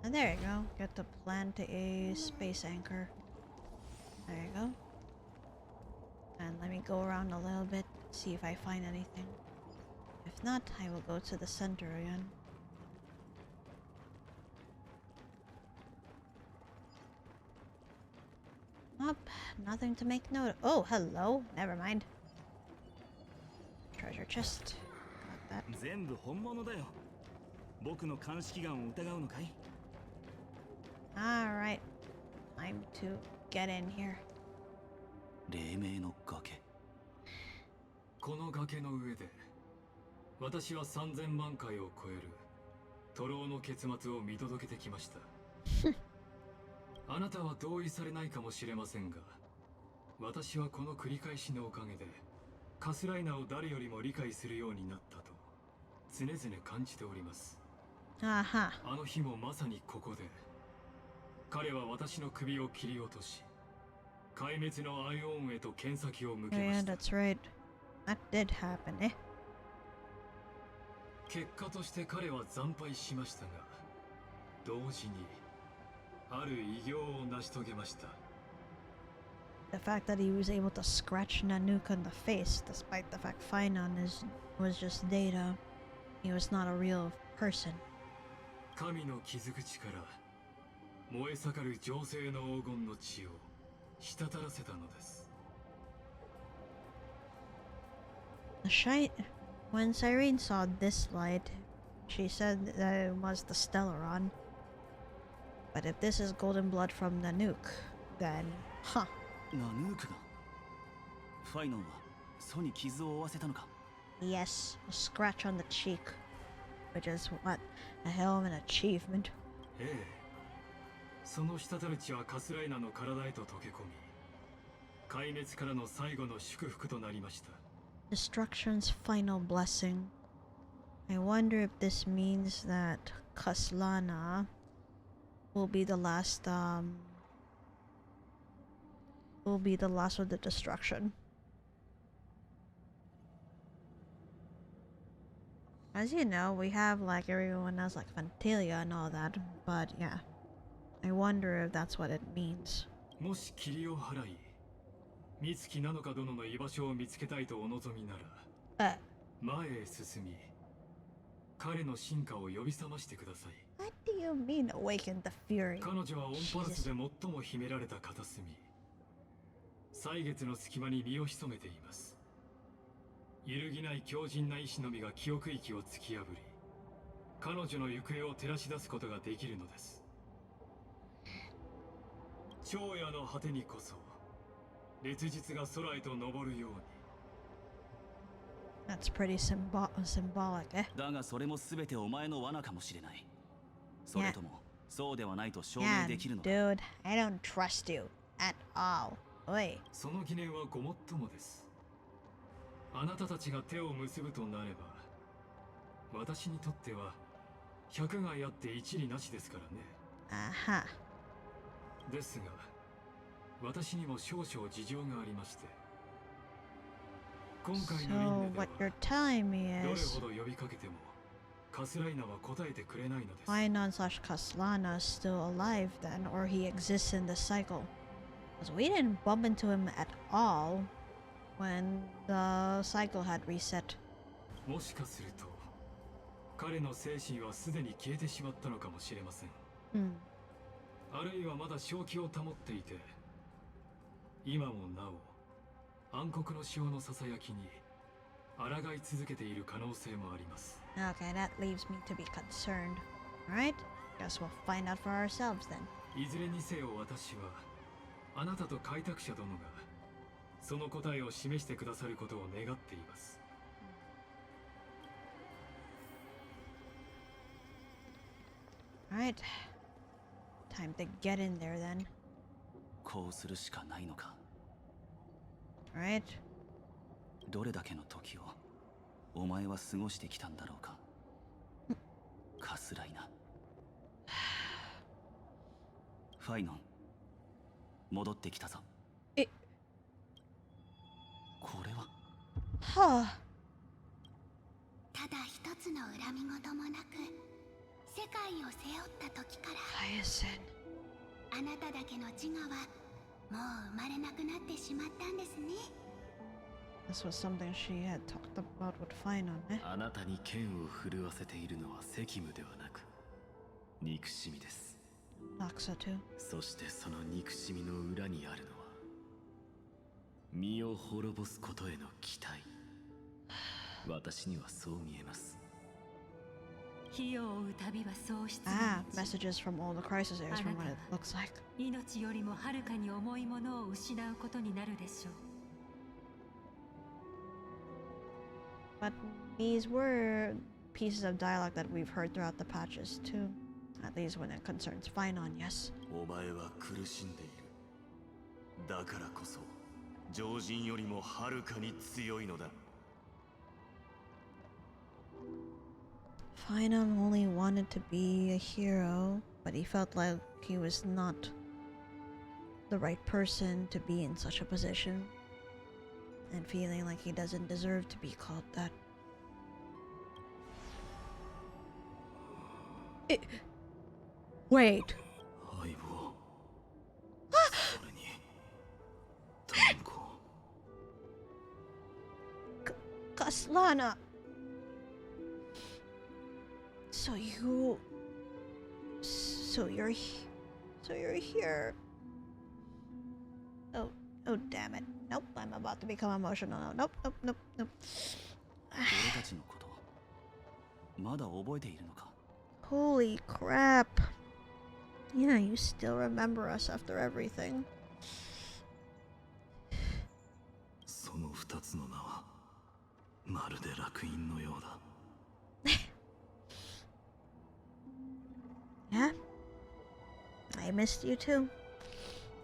And there you go. Get to plant a space anchor. There you go. And let me go around a little bit, see if I find anything. If not, I will go to the center again. Nope, nothing to make note of. Oh, hello. Never mind. Treasure chest. Got that. 全部本物だよ。僕の鑑識眼を疑うのかい? Alright. Time to get in here. 黎明の崖。この崖の上で私は3000万回を超える徒労の結末を見届けてきました。あなたは同意されないかもしれませんが、私はこの繰り返しのおかげでカスライナを誰よりも理解するようになったと常々感じております。あの日もまさにここで彼は私の首を切り落とし、壊滅のアイオンへと剣先を向けました。 Yeah, that's right. That did happen, eh? 結果として彼は惨敗しましたが、同時にある偉業を成し遂げました。 The fact that he was able to scratch Nanook on the face, despite the fact Finon was just data, he was not a real person. 神の傷口から燃え盛る情勢の黄金の血を滴らせたのです。 When Cyrene saw this light, she said that it was the Stellaron. But if this is golden blood from Nanook, then, huh. ナヌークがファイノンはソに傷を負わせたのか? Yes, a scratch on the cheek, which is what a hell of an achievement. ええ、その滴る血はカスライナの体へと溶け込み、壊滅からの最後の祝福となりました。 Destruction's final blessing. I wonder if this means that Kaslana will be the last of the destruction. As you know, we have like everyone else like Fantalia and all that, but yeah. I wonder if that's what it means. もし霧を払い、美月なのか殿の居場所を見つけたいとお望みなら、前へ進み、彼の進化を呼び覚ましてください。 What do you mean awaken the fury? 彼女はオンパルスで最も秘められた片隅、歳月の隙間に身を潜めています。揺るぎない強靭な意志のみが記憶域を突き破り、彼女の行方を照らし出すことができるのです。長夜の果てにこそ烈日が空へと昇るように。 That's pretty symbolic, eh? だがそれも全てお前の罠かもしれない。それともそうではないと証明できるのだ。 Dude, I don't trust you at all. Oi. その疑念はごもっともです。あなたたちが手を結ぶとなれば、私にとっては百害あって一理なしですからね。ですが、私にも少々事情がありまして。今回の輪廻では、どれほど呼びかけても、カスライナは答えてくれないのです。Finon/Kaslana is still alive then, or he exists in the cycle. Because we didn't bump into him at all when the cycle had reset. もしかすると、彼の精神はすでに消えてしまったのかもしれません。あるいはまだ正気を保っていて、今もなお暗黒の潮のささやきに抗い続けている可能性もあります。 Okay, that leaves me to be concerned. Alright, guess we'll find out for ourselves then. いずれにせよ私はあなたと開拓者殿がその答えを示してくださることを願っています。 Alright, time to get in there then. こうするしかないのか。 Alright. どれだけの時をお前は過ごしてきたんだろうか。カスライナ。ファイノン、戻ってきたぞ。これははあ。ただ一つの恨み事もなく世界を背負った時からあなただけの自我はもう生まれなくなってしまったんですね。 This was something she had talked about with Finon, ね。あなたに剣を振るわせているのは責務ではなく憎しみです。Laksa too. そしてその憎しみの裏にあるのは身を滅ぼすことへの期待。私にはそう見えます。火を追う旅は喪失の Messages from all the crisis areas from what it looks like. 命よりもはるかに重いものを失うことになるでしょう。 But these were pieces of dialogue that we've heard throughout the patches too. At least when it concerns Finon, yes. お前は苦しんでいる。だからこそ常人よりもはるかに強いのだ。 Finon only wanted to be a hero, but he felt like he was not the right person to be in such a position, and feeling like he doesn't deserve to be called that. Wait. Kaslana. So you're here. Oh damn it. Nope, I'm about to become emotional now. Nope. 俺たちのことまだ覚えているのか? Holy crap. Yeah, you still remember us after everything. その二つの名はまるで烙印のようだ。Yeah? I missed you too.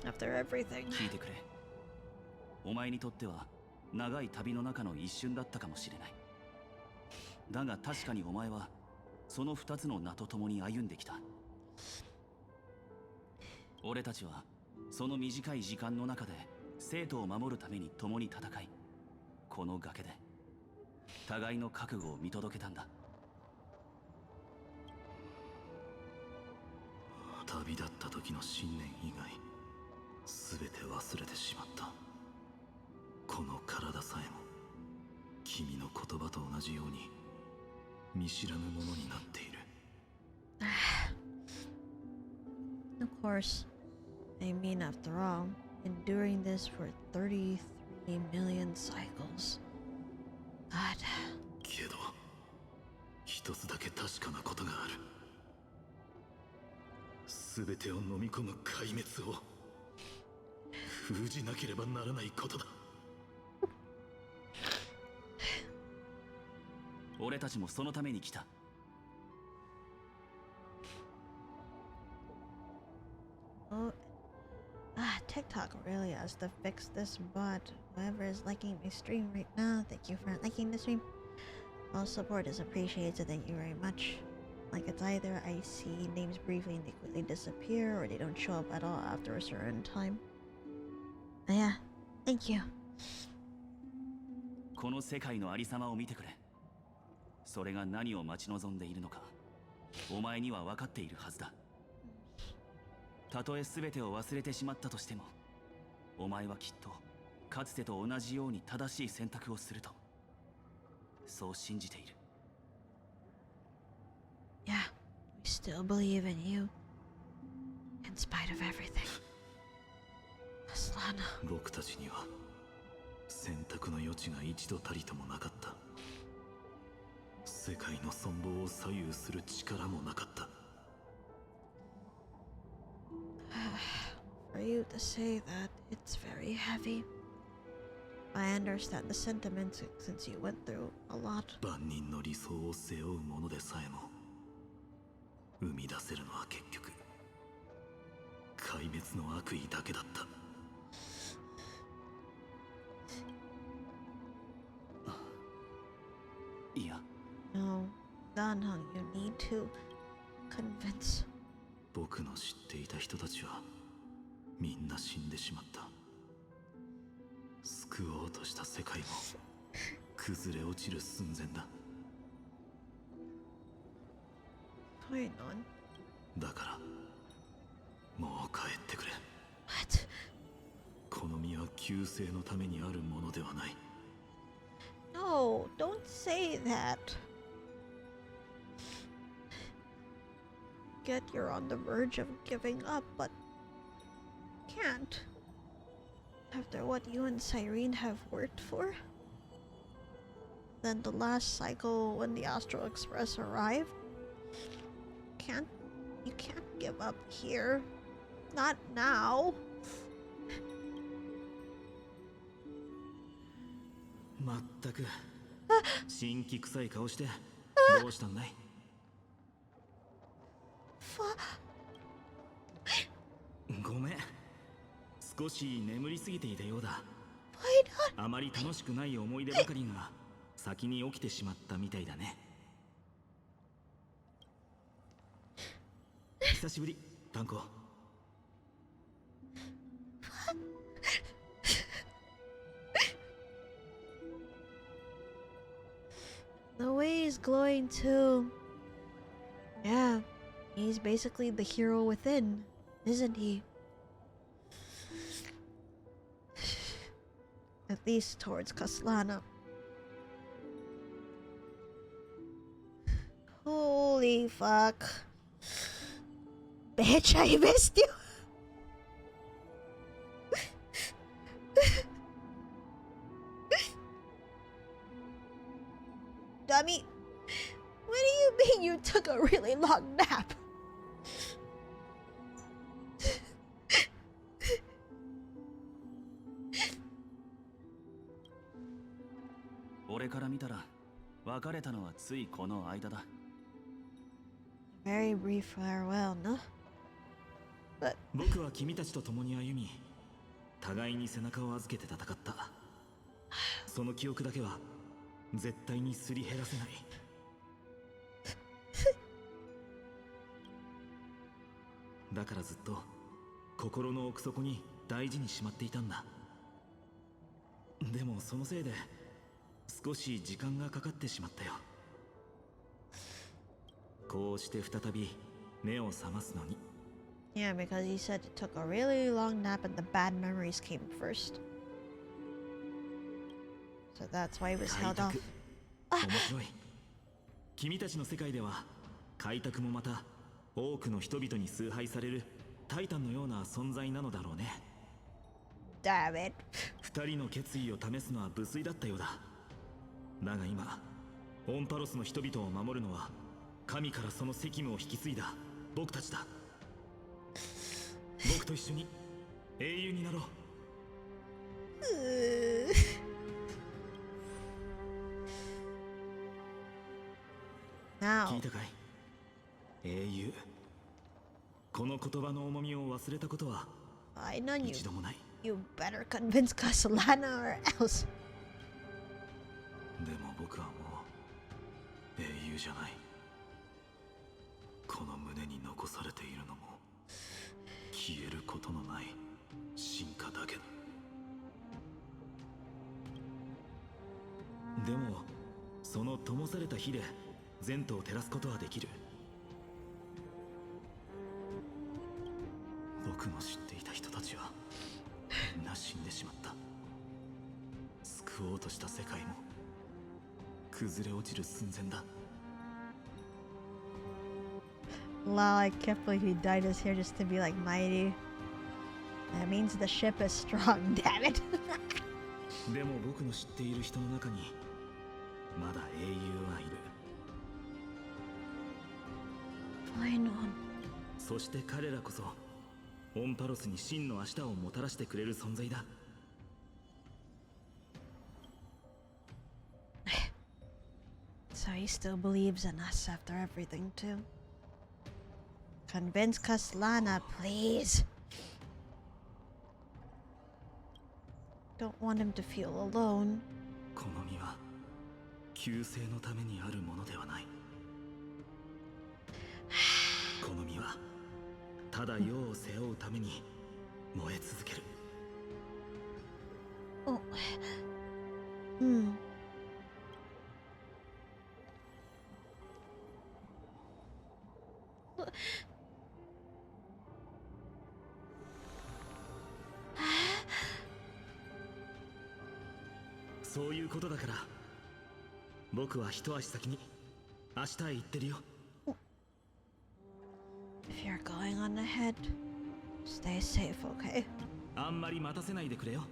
After everything. 聞いてくれ。お前にとっては長い旅の中の一瞬だったかもしれない。だが確かにお前はその二つの名と共に歩んできた。俺たちはその短い時間の中で生徒を守るために共に戦い、この崖で互いの覚悟を見届けたんだ。旅立った時の信念以外全て忘れてしまった。この体さえも君の言葉と同じように見知らぬものになっている。Of course. I mean, after all, enduring this for 33 million cycles. God. けど、一つだけ確かなことがある。全てを飲み込む壊滅を封じなければならないことだ。俺たちもそのために来た。TikTok really has to fix this bot. Whoever is liking my stream right now, thank you for liking the stream. All support is appreciated, thank you very much. Like, it's either I see names briefly and they quickly disappear, or they don't show up at all after a certain time. Yeah, thank you. この世界のありさまを見てくれ。それが何を待ち望んでいるのか、お前には分かっているはずだ。たとえ全てを忘れてしまったとしても、お前はきっとかつてと同じように正しい選択をすると、そう信じている。Yeah, we still believe in you, in spite of everything. Aslana. 僕たちには選択の余地が一度たりともなかった。世界の存亡を左右する力もなかった。For you to say that, it's very heavy. I understand the sentiments since you went through a lot. 万人の理想を背負うものでさえも生み出せるのは結局壊滅の悪意だけだった。いや。No, Danhang, you need to convince. 僕の知っていた人たちはみんな死んでしまった。救救おうとした世界も崩れ落ちる寸前だ。だからもう帰ってくれ。この身は救世のためにあるものではない。 No, don't say that. Get you're on the verge of giving up, but can't. After what you and Cyrene have worked for? Then the last cycle when the Astral Express arrived? You can't give up here. Not now. まったく新規臭い顔してどうしたんだい？ごめん、少し眠りすぎていたようだ。あまり楽しくない思い出ばかりが先に起きてしまったみたいだね。久しぶり、タンコ。The way he's glowing too. Yeah, he's basically the hero within, isn't he? At least towards Kaslana. Holy fuck. Bitch, I missed you. Dummy. What do you mean you took a really long nap? Very brief farewell, no? But 僕は君たちと共に歩み、互いに背中を預けて戦った。その記憶だけは絶対にすり減らせない。だからずっと心の奥底に大事にしまっていたんだ。でもそのせいで少し時間がかかってしまったよ。こうして再び目を覚ますのに。Yeah, because he said it took a really long nap and the bad memories came first. So that's why he was held off. 面白い。君たちの世界では開拓もまた多くの人々に崇拝されるタイタンのような存在なのだろうね。Damn it. 二人の決意を試すのは無粋だったようだ。だが今、オンパロスの人々を守るのは神からその責務を引き継いだ僕たちだ。僕と一緒に英雄になろう。聞いたかい？英雄。この言葉の重みを忘れたことは一度もない。You better convince Castellana or else. でも僕はもう英雄じゃない。この胸に残されているのも消えることのない進化だけだ。でもその灯された火で前途を照らすことはできる。僕の知っていた人たちはみんな死んでしまった。救おうとした世界も崩れ落ちる寸前だ。Wow, I can't believe he dyed his hair just to be like mighty. That means the ship is strong, damn it. でも僕の知っている人の中にまだ英雄はいる。Fine on. そして彼らこそオンパロスに真の明日をもたらしてくれる存在だ。So he still believes in us after everything too. Convince Castellana, please. Don't want him to feel alone. この身は救世のためにあるものではない。この身はただ世を背負うために燃え続ける。Oh, Hmm.そういうことだから僕は一足先に明日へ行ってるよ。 If you're going on ahead, stay safe, okay? あんまり待たせないでくれよ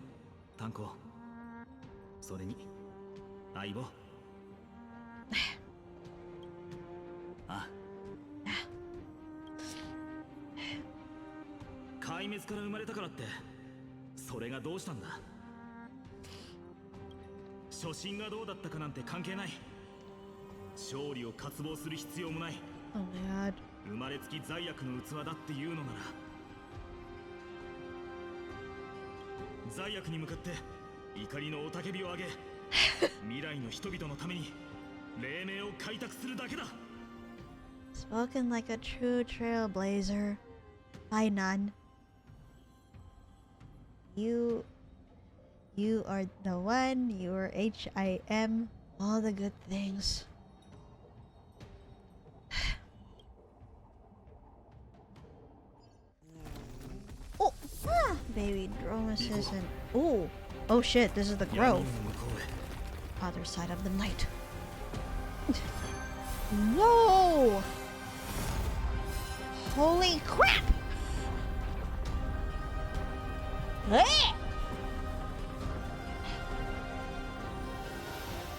炭鉱。それに相棒。あ壊滅から生まれたからってそれがどうしたんだ。初心がどうだったかなんて関係ない。勝利を渇望する必要もない。 Oh my god. 生まれつき罪悪の器だっていうのなら罪悪に向かって怒りの雄たけびを上げ未来の人々のために黎明を開拓するだけだ。 Spoken like a true trailblazer. By none. You are the one. You are HIM. All the good things. Oh, baby Dromesis and oh shit! This is the grove. Other side of the night. Whoa! Holy crap! Ah!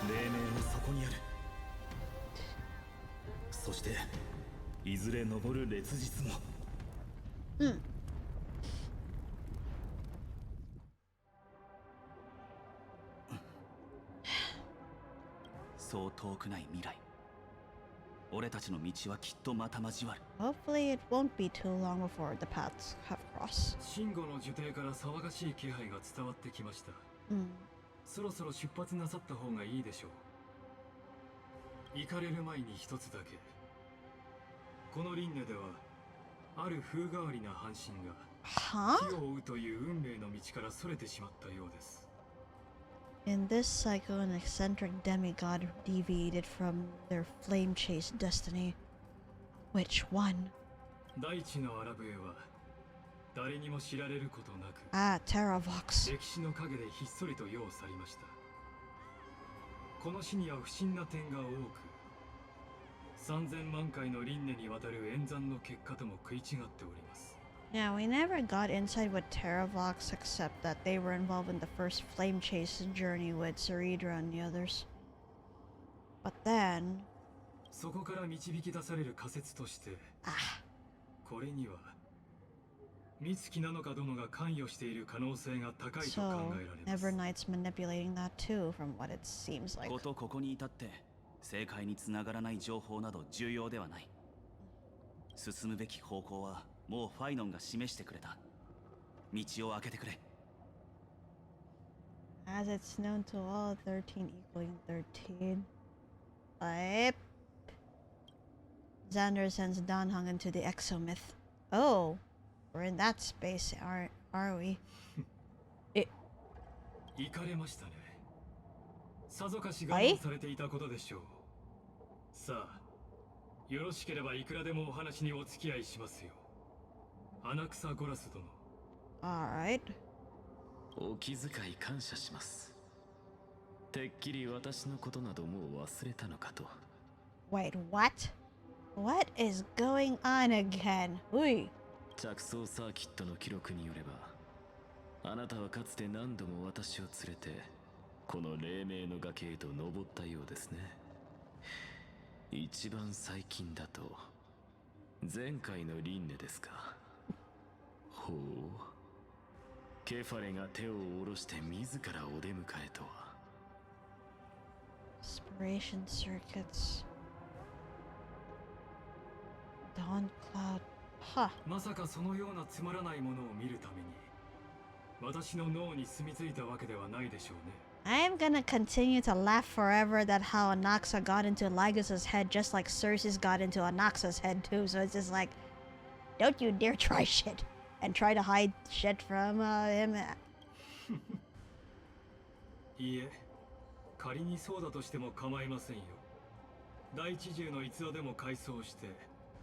黎明はそこにある。そしていずれ昇る烈日も。そう遠くない未来、俺たちの道はきっとまた交わる。 Hopefully it won't be too long before the paths have crossed. シンゴの樹底から騒がしい気配が伝わってきました。そろそろ出発なさった方がいいでしょう。行かれる前に一つだけ。この輪廻ではある風変わりな半身が火を追うという運命の道からそれてしまったようです。 In this cycle, an eccentric demigod deviated from their flame-chased destiny. Which one? 大地のアラブエは誰にも知られることなく、Terravox. 歴史の陰でひっそりと世を去りました。この死には不審な点が多く、3000万回の輪廻にわたる演算の結果とも食い違っております。 Now, we never got inside with Terravox except that they were involved in the first flame chase journey with Ceredra and the others. But then... そこから導き出される仮説として、これには美月なのか殿が関与している可能性が高いと考えられます。 Nevernight's manipulating that too, from what it seems like. ことここに至って正解につながらない情報など重要ではない。進むべき方向はもうファイノンが示してくれた。道を開けてくれ。 As it's known to all, 13 equaling 13. Yep. Xander sends Danhong into the exomyth. Oh, we're in that space, are we? 行かれましたね。さぞかし我慢されていたことでしょう。さあ、よろしければいくらでもお話にお付き合いしますよ。アクサゴラス殿。 Alright. お気遣い感謝します。てっきり私のことなどもう忘れたのかと。 Wait, what? What is going on again? 着想サーキットの記録によれば、あなたはかつて何度も私を連れてこの黎明の崖へと登ったようですね。一番最近だと前回の輪廻ですか。ほう、ケファレが手を下ろして自らお出迎えとは。 Inspiration circuits. Dawn cloud. Huh. まさかそのようなつまらないものを見るために私の脳に住み着いたわけではないでしょうね。 I'm gonna continue to laugh forever that how Anaxa got into Lygos's head just like Cersei's got into Anaxa's head too. So it's just like, don't you dare try shit and try to hide shit from him. いいえ、仮にそうだとしても構いませんよ。大知獣の逸話でも改装して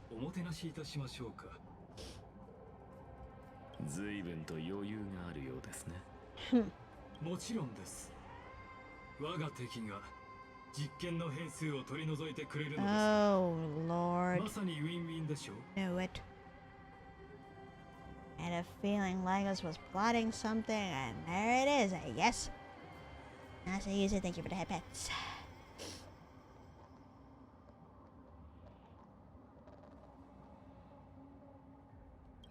おもてなしいたしましょうか。随分と余裕があるようですね。もちろんです。我が敵が実験の変数を取り除いてくれるのです。Oh Lord. まさにウィンウィンでしょう。Knew it. I had a feeling Lycos was plotting something, and there it is, I guess. Nice to use it. Thank you for the head pets.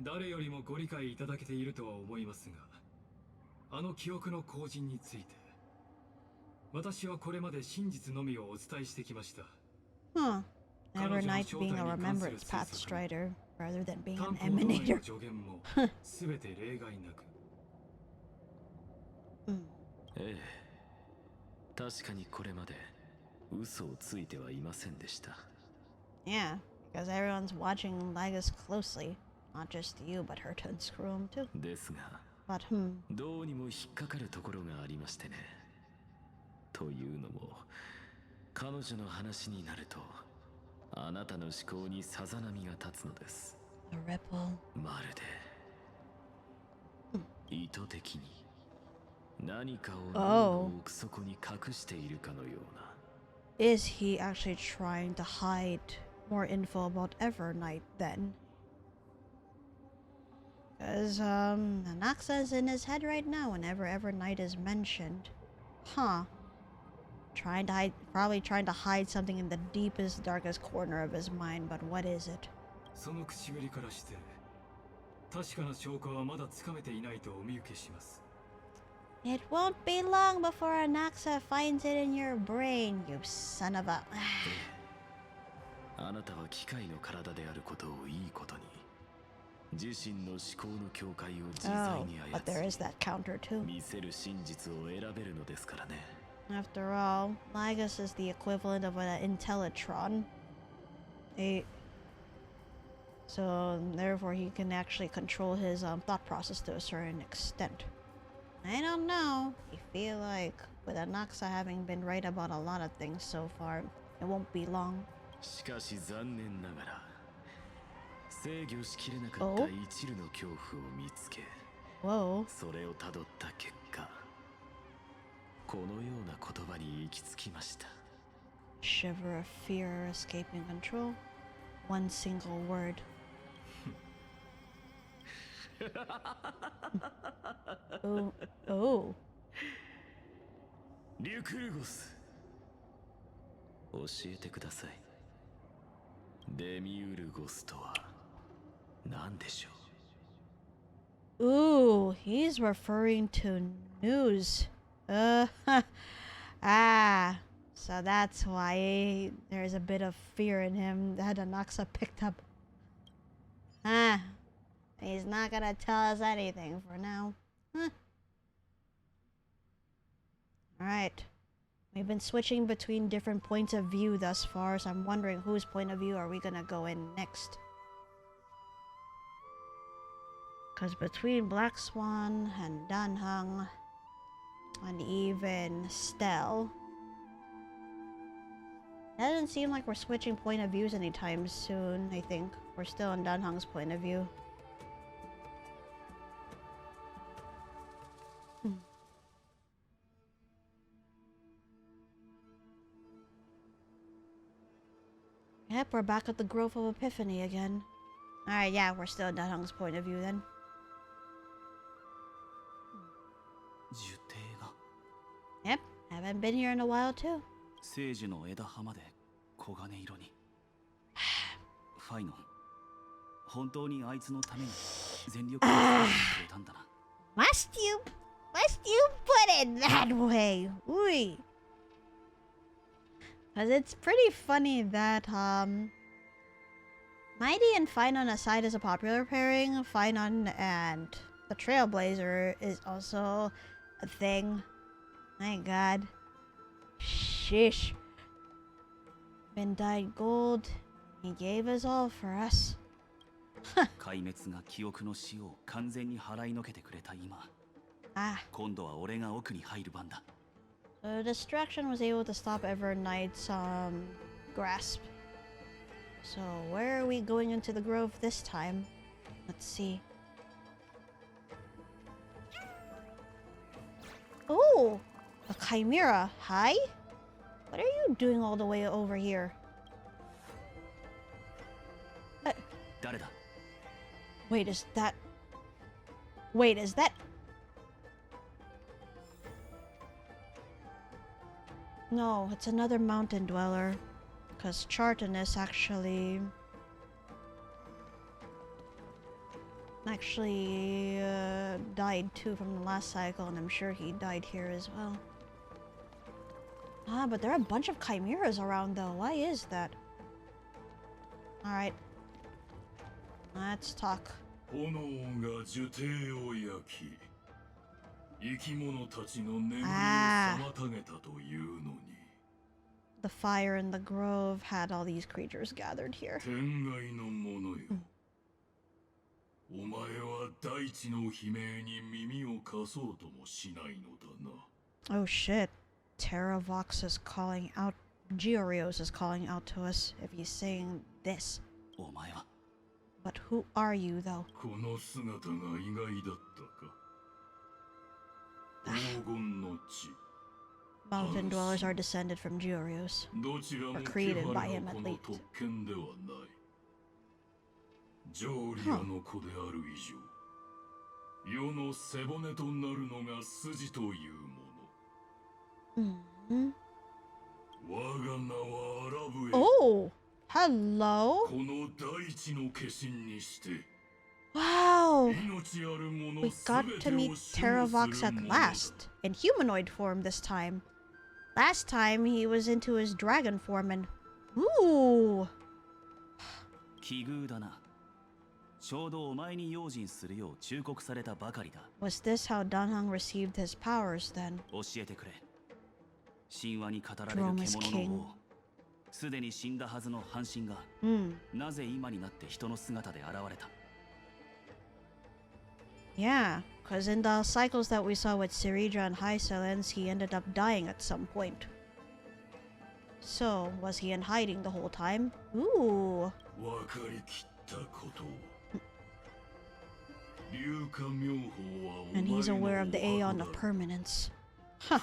誰よりもご理解いただけているとは思いますが、あの記憶の後人について、私はこれまで真実のみをお伝えしてきました。Huh. Never Knight being a remembrance path strider rather than being an emanator. 助言も全て例外なく。ええ、確かにこれまで嘘をついてはいませんでした。Yeah, because everyone's watching Lycos closely. Not just you, but her to screw him too. ですが、but どうにも引っかかるところがありましてね。というのも、彼女の話になると、あなたの思考にさざ波が立つのです。A ripple. まるで、意図的に何かを脳の奥底に隠しているかのような。Is he actually trying to hide more info about Evernight then? Because, Anaxa's in his head right now whenever Evernight is mentioned. Huh. Probably trying to hide something in the deepest, darkest corner of his mind, but what is it? その口ぶりからして、確かな証拠はまだつかめていないとお見受けします。It won't be long before Anaxa finds it in your brain, you son of a... あなたは機械の体であることをいいことに、自身の思考の境界を自在に操り、見せる真実を選べるのですからね。After all, Lycos is the equivalent of an Intellitron. So therefore he can actually control his thought process to a certain extent. I don't know. I feel like with Anaxa having been right about a lot of things so far, it won't be long. しかし残念ながら、制御しきれなかった一縷の恐怖を見つけ、それをたどった結果、このような言葉に行き着きました。Shiver of fear escaping control. One single word. Oh. リュクルゴス。教えてください。デミウルゴスとは何でしょOoh,う? he's referring to news. So that's why there's a bit of fear in him that Anaxa picked up. He's not gonna tell us anything for now. Alright. We've been switching between different points of view thus far, so I'm wondering whose point of view are we gonna go in next. Because between Black Swan and Danhang and even Stell, it doesn't seem like we're switching point of views anytime soon, I think. We're still on Danhang's point of view. Yep, we're back at the Grove of Epiphany again. Alright, yeah, we're still at Danhang's point of view then. Yep, haven't been here in a while too. 聖樹の枝葉まで黄金色に。ファイノン、本当にあいつのために全力でやってくれたんだな。Must you put it that way? Ooh. Because it's pretty funny that, Mighty and Finon aside is a popular pairing. Finon and the Trailblazer is also a thing. My god. Sheesh. Been dyed gold. He gave us all for us. 壊滅が記憶の死を完全に払いのけてくれた今。今度は俺が奥に入る番だ。The distraction was able to stop Ever Knight's grasp. So where are we going into the grove this time? Let's see. Oh, a chimera. Hi? What are you doing all the way over here? Wait, is that... Wait, is that... No, it's another mountain dweller. Because Chartinus actually died too from the last cycle, and I'm sure he died here as well. Ah, but there are a bunch of chimeras around though. Why is that? Alright. Let's talk. Ah. The fire in the grove had all these creatures gathered here. Oh shit. Terravox is calling out. Georios is calling out to us if he's saying this. But who are you, though? Mountain dwellers are descended from Georios, or created by him at least. Huh. Mm-hmm. Oh! Hello? Wow! We got to meet Terravox at last, in humanoid form this time. Last time he was into his dragon form and... Ooh! Was this how Danhang received his powers then? Drome is king. Yeah, because in the cycles that we saw with Sirija and Hyselens, he ended up dying at some point. So, was he in hiding the whole time? Ooh. And he's aware of the Aeon of Permanence. Huh.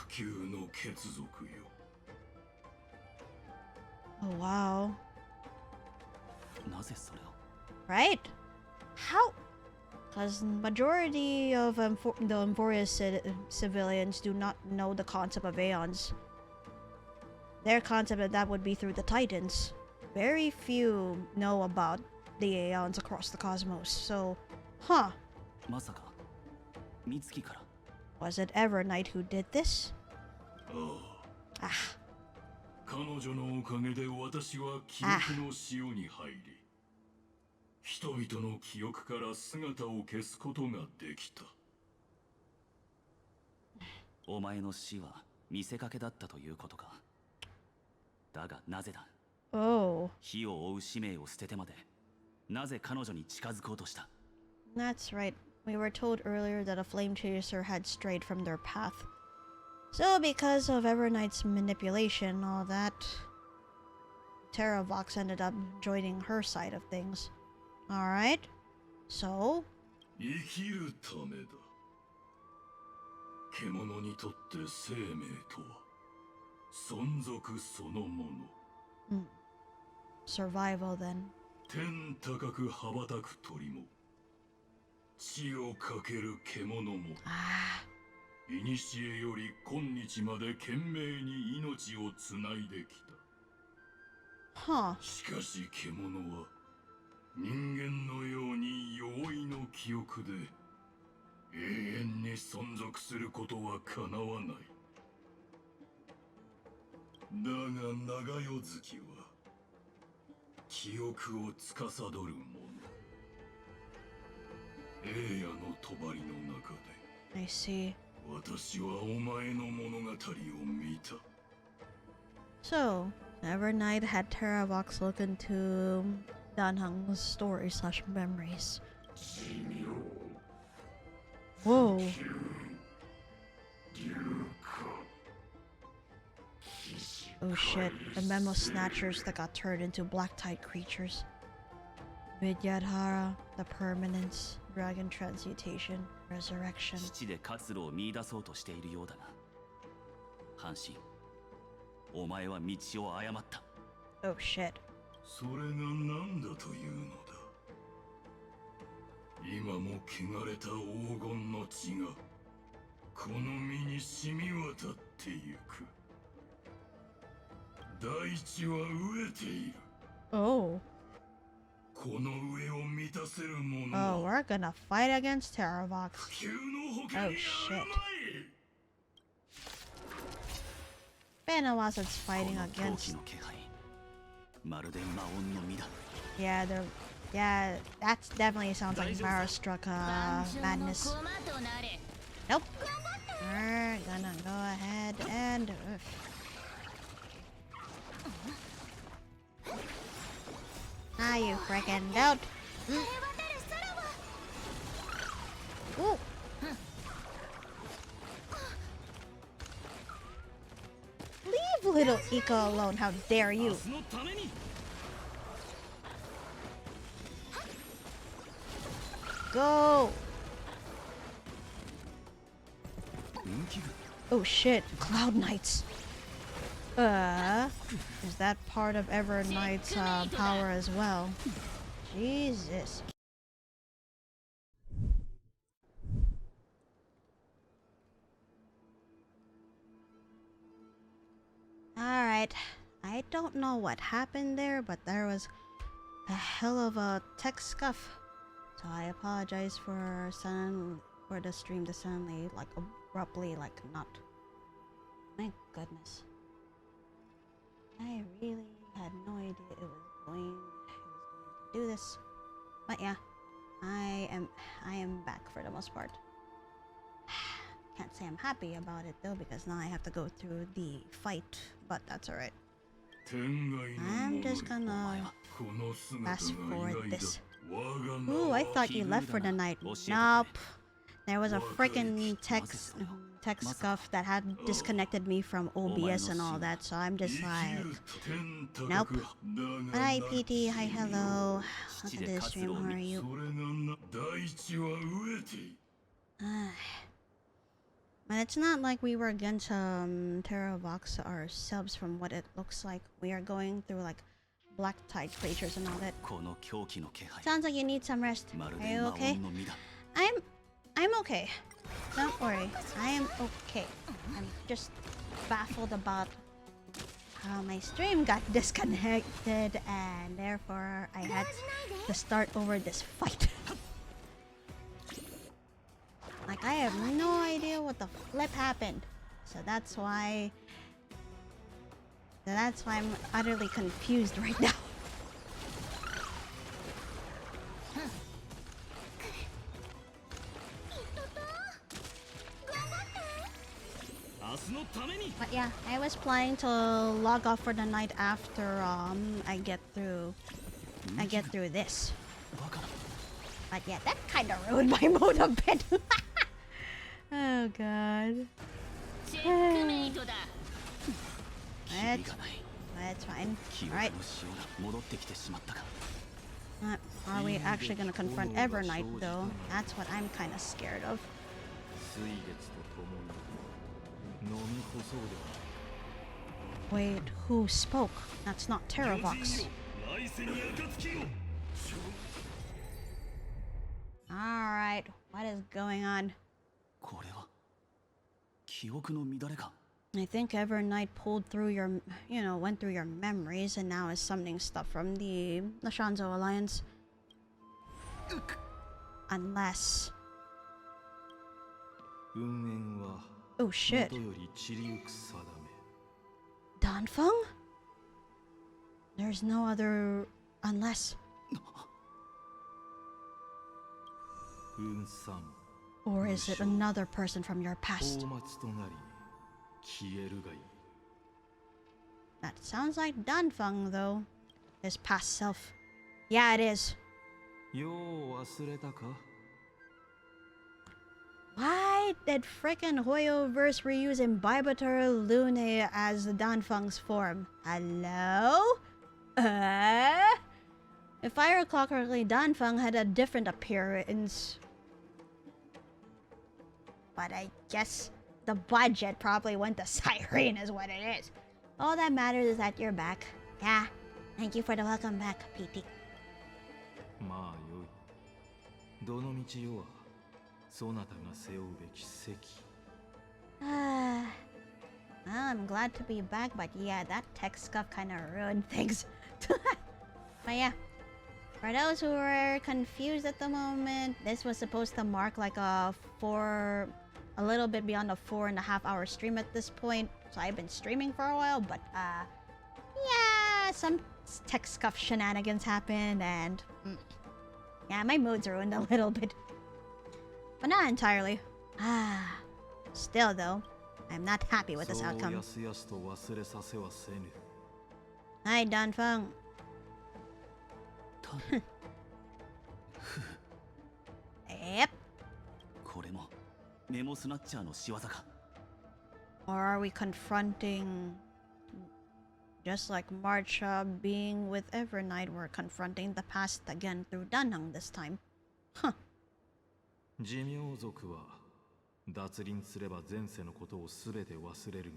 Oh, wow. Right? How? Because majority of the Emphoria civilians do not know the concept of Aeons. Their concept of that would be through the Titans. Very few know about the Aeons across the cosmos, so... Huh. Was it Ever Knight who did this? Ah. Oh. That's right. We were told earlier that a flame chaser had strayed from their path. So because of Ever Knight's manipulation, all that, Terravox ended up joining her side of things. Alright. So? Survival then. Ah. Huh. I see. So, Ever Knight had Terravox look into Danhang's story/memories. Whoa. Oh shit, the memo snatchers that got turned into black tide creatures. Vidyadhara, the permanence, dragon transmutation, resurrection. 基地で活路を見出そうとしているようだな。阪神、お前は道を誤った。Oh shit. それが何だというのだ。今も汚れた黄金の血がこの身に染み渡ってゆく。大地は飢えている。Oh. この上を満たせるもの Oh, は we're gonna fight against Terravox. 不朽の他 Oh に shit. あるまい。Been a while since fighting この狂 against. 気の気配、まるで魔音の実だ。Yeah, that definitely sounds like Mara-struck madness. Nope. We're gonna go ahead and. Ah, you frickin' don't. Ooh. Leave little Ika alone, how dare you? Go! Oh shit, Cloud Knights. Is that part of Ever Knight's power as well? Jesus. Alright, I don't know what happened there, but there was a hell of a tech scuff. So I apologize for the stream to suddenly, like, abruptly, like, not. My goodness. I really had no idea it was going to do this. But yeah, I am back for the most part. Can't say I'm happy about it though, because now I have to go through the fight, but that's alright. I'm just gonna fast forward this. Ooh, I thought you left for the night. Nope. There was a freaking tech scuff that had disconnected me from OBS and all that, so I'm just like, nope. Hi PT, hi hello. Welcome to the stream, how are you? But it's not like we were against Terravox ourselves from what it looks like. We are going through like black tide creatures and all that. Sounds like you need some rest. Are you okay? I'm okay. Don't worry. I am okay. I'm just baffled about how my stream got disconnected and therefore I had to start over this fight. Like, I have no idea what the flip happened. So that's why I'm utterly confused right now. But yeah, I was planning to log off for the night after I get through this. But yeah, that kind of ruined my mood a bit. Oh god. That's fine. Alright. Are we actually gonna confront Evernight though? That's what I'm kind of scared of. Wait, who spoke? That's not Terravox. Alright, what is going on? I think Evernight pulled through your, went through your memories and now is summoning stuff from the Shanzo Alliance. Unless... Oh shit. Danfeng? There's no other... unless... Or is it another person from your past? That sounds like Danfeng though. His past self. Yeah, it is. Why Why did frickin' Hoyoverse reuse Imbibitor Lune as Danfeng's form? Hello? If I recall correctly, Danfeng had a different appearance. But I guess the budget probably went to Siren is what it is. All that matters is that you're back. Yeah, thank you for the welcome back, PT. まあよい。どの道よは、そなたが背負うべき責。Well, I'm glad to be back, but yeah, that tech SCUFF kind of ruined things. But yeah, for those who are confused at the moment, this was supposed to mark like a little bit beyond a 4.5 hour stream at this point. So I've been streaming for a while, but yeah, some tech SCUFF shenanigans happened, and yeah, my mood's ruined a little bit, but not entirely. Still though, I'm not happy with this outcome. Hi, Danfeng. Yep. Or are we confronting, just like Marcha being with Evernight, we're confronting the past again through Danheng this time? Huh. 寿命族は脱輪すれば前世のことをすべて忘れる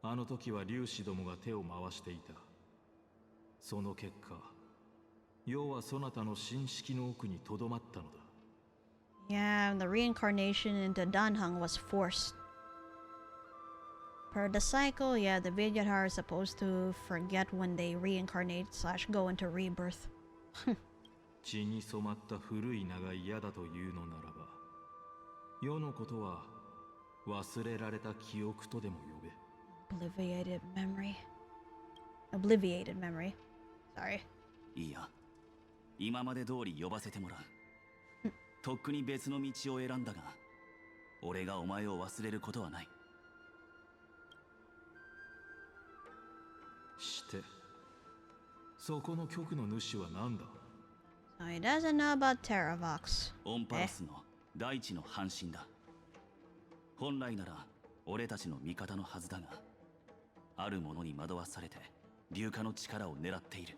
が、あの時は粒子どもが手を回していた。その結果、要はそなたの神式の奥にとどまったのだ。Yeah, the reincarnation into Danheng was forced. Per the cycle, yeah, the Vidyadhara are supposed to forget when they reincarnate / go into rebirth. 血に染まった古い名が嫌だというのならば、世のことは忘れられた記憶とでも呼べ。Obliviated memory. Obliviated memory. Sorry. いいや、今まで通り呼ばせてもらう。とっくに別の道を選んだが、俺がお前を忘れることはない。して、そこの曲の主は何だ? So he doesn't know about Terravox. オンパロスの大地の半身だ。本来なら俺たちの味方のはずだが、あるものに惑わされて硫化の力を狙っている。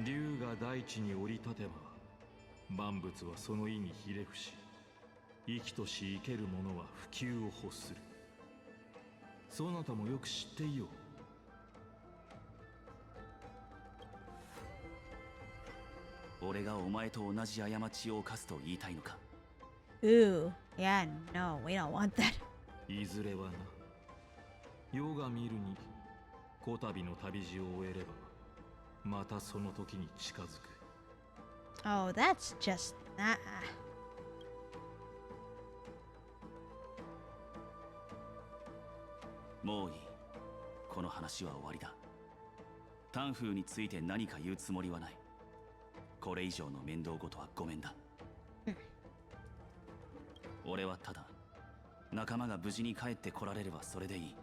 竜が大地に降り立てば、万物はその意にひれ伏し、生きとし生ける者は不朽を欲する。そなたもよく知っていよう。俺がお前と同じ過ちを犯すと言いたいのか? Ooh, yeah, no, we don't want that. いずれはな、世が見るに、こたびの旅路を終えれば、またその時に近づく。Oh, that's just that. もういい。この話は終わりだ。タンフーについて何か言うつもりはない。これ以上の面倒ごとはごめんだ。俺はただ仲間が無事に帰ってこられればそれでいい。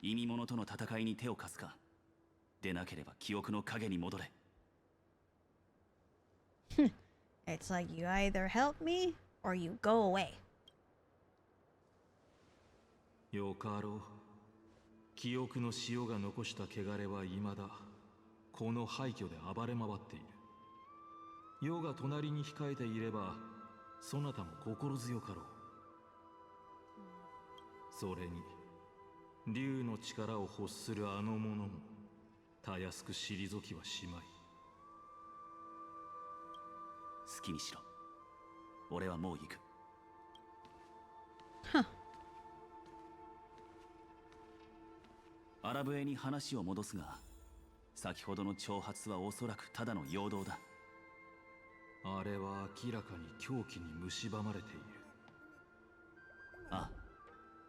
意味物との戦いに手を貸すか。でなければ記憶の影に戻れ。It's like you either help me or you go away. よかろう。記憶の潮が残した汚れは未だこの廃墟で暴れ回っている。世が隣に控えていればそなたも心強かろう。それに竜の力を欲するあの者もたやすく退きはしまい。好きにしろ。俺はもう行く。アラブエに話を戻すが、先ほどの挑発はおそらくただの陽動だ。あれは明らかに狂気に蝕まれている。ああ、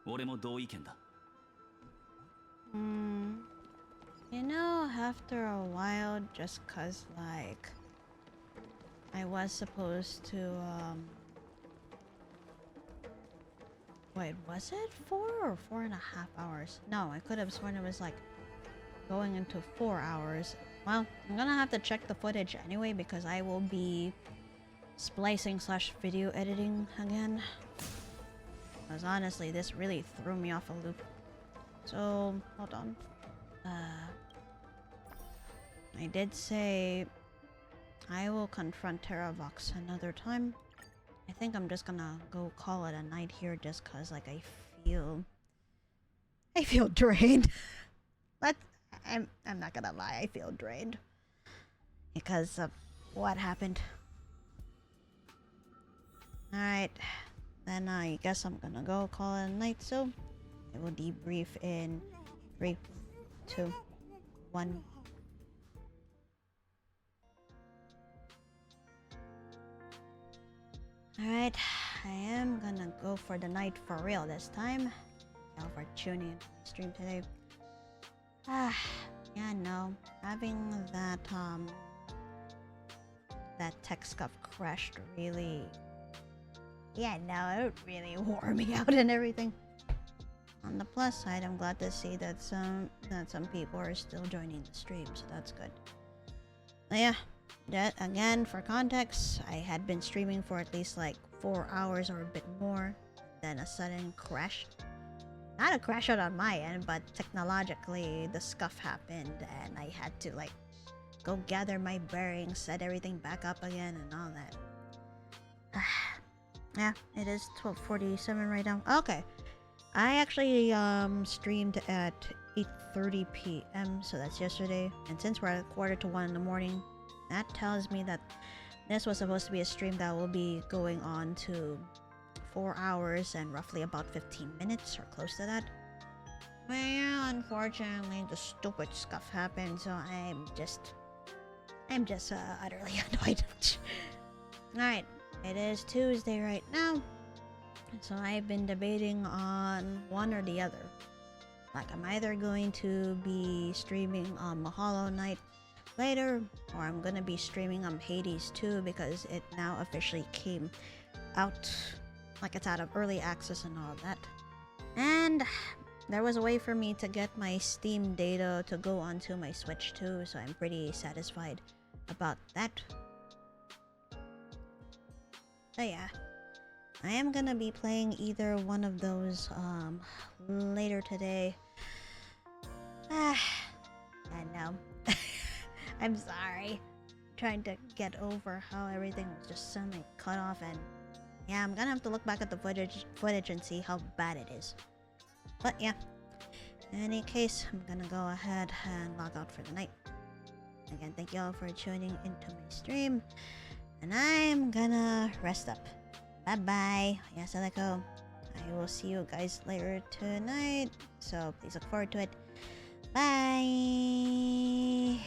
俺も同意見だ。You know, after a while, just cause like I was supposed to wait, was it 4 or 4.5 hours? No, I could have sworn it was like going into 4 hours. Well, I'm gonna have to check the footage anyway because I will be splicing / video editing again. Because honestly, this really threw me off a loop. So, hold on. I did say I will confront Terravox another time. I think I'm just gonna go call it a night here just cause like I feel drained. I'm not gonna lie, I feel drained. Because of what happened. Alright. Then I guess I'm gonna go call it a night, so I will debrief in 3, 2, 1. Alright, I am gonna go for the night for real this time. Thank y'all for tuning in to my stream today. Yeah, no. Having that tech SCUFF crashed really... Yeah, no, it really wore me out and everything. On the plus side, I'm glad to see that some people are still joining the stream, so that's good. But yeah, that again, for context, I had been streaming for at least like 4 hours or a bit more, then a sudden crash. Not a crash out on my end, but technologically the SCUFF happened and I had to like go gather my bearings, set everything back up again and all that. Yeah, it is 12:47 right now. Okay. I actually streamed at 8:30 p.m. so that's yesterday. And since we're at 1:45 in the morning, that tells me that this was supposed to be a stream that will be going on to 4 hours and roughly about 15 minutes or close to that. But yeah, unfortunately the stupid SCUFF happened, so I'm just utterly annoyed. Alright, it is Tuesday right now. So I've been debating on one or the other. Like I'm either going to be streaming Hollow Knight later, or I'm gonna be streaming Hades 2 because it now officially came out, like it's out of early access and all that. And there was a way for me to get my Steam data to go onto my Switch too, so I'm pretty satisfied about that. So yeah, I am gonna be playing either one of those later today. I know. I'm sorry. I'm trying to get over how everything was just suddenly cut off, and yeah, I'm gonna have to look back at the footage and see how bad it is. But yeah, in any case, I'm gonna go ahead and log out for the night. Again, thank y'all for tuning into my stream, and I'm gonna rest up. Bye bye. Yes, Aleko. I will see you guys later tonight, so please look forward to it. Bye.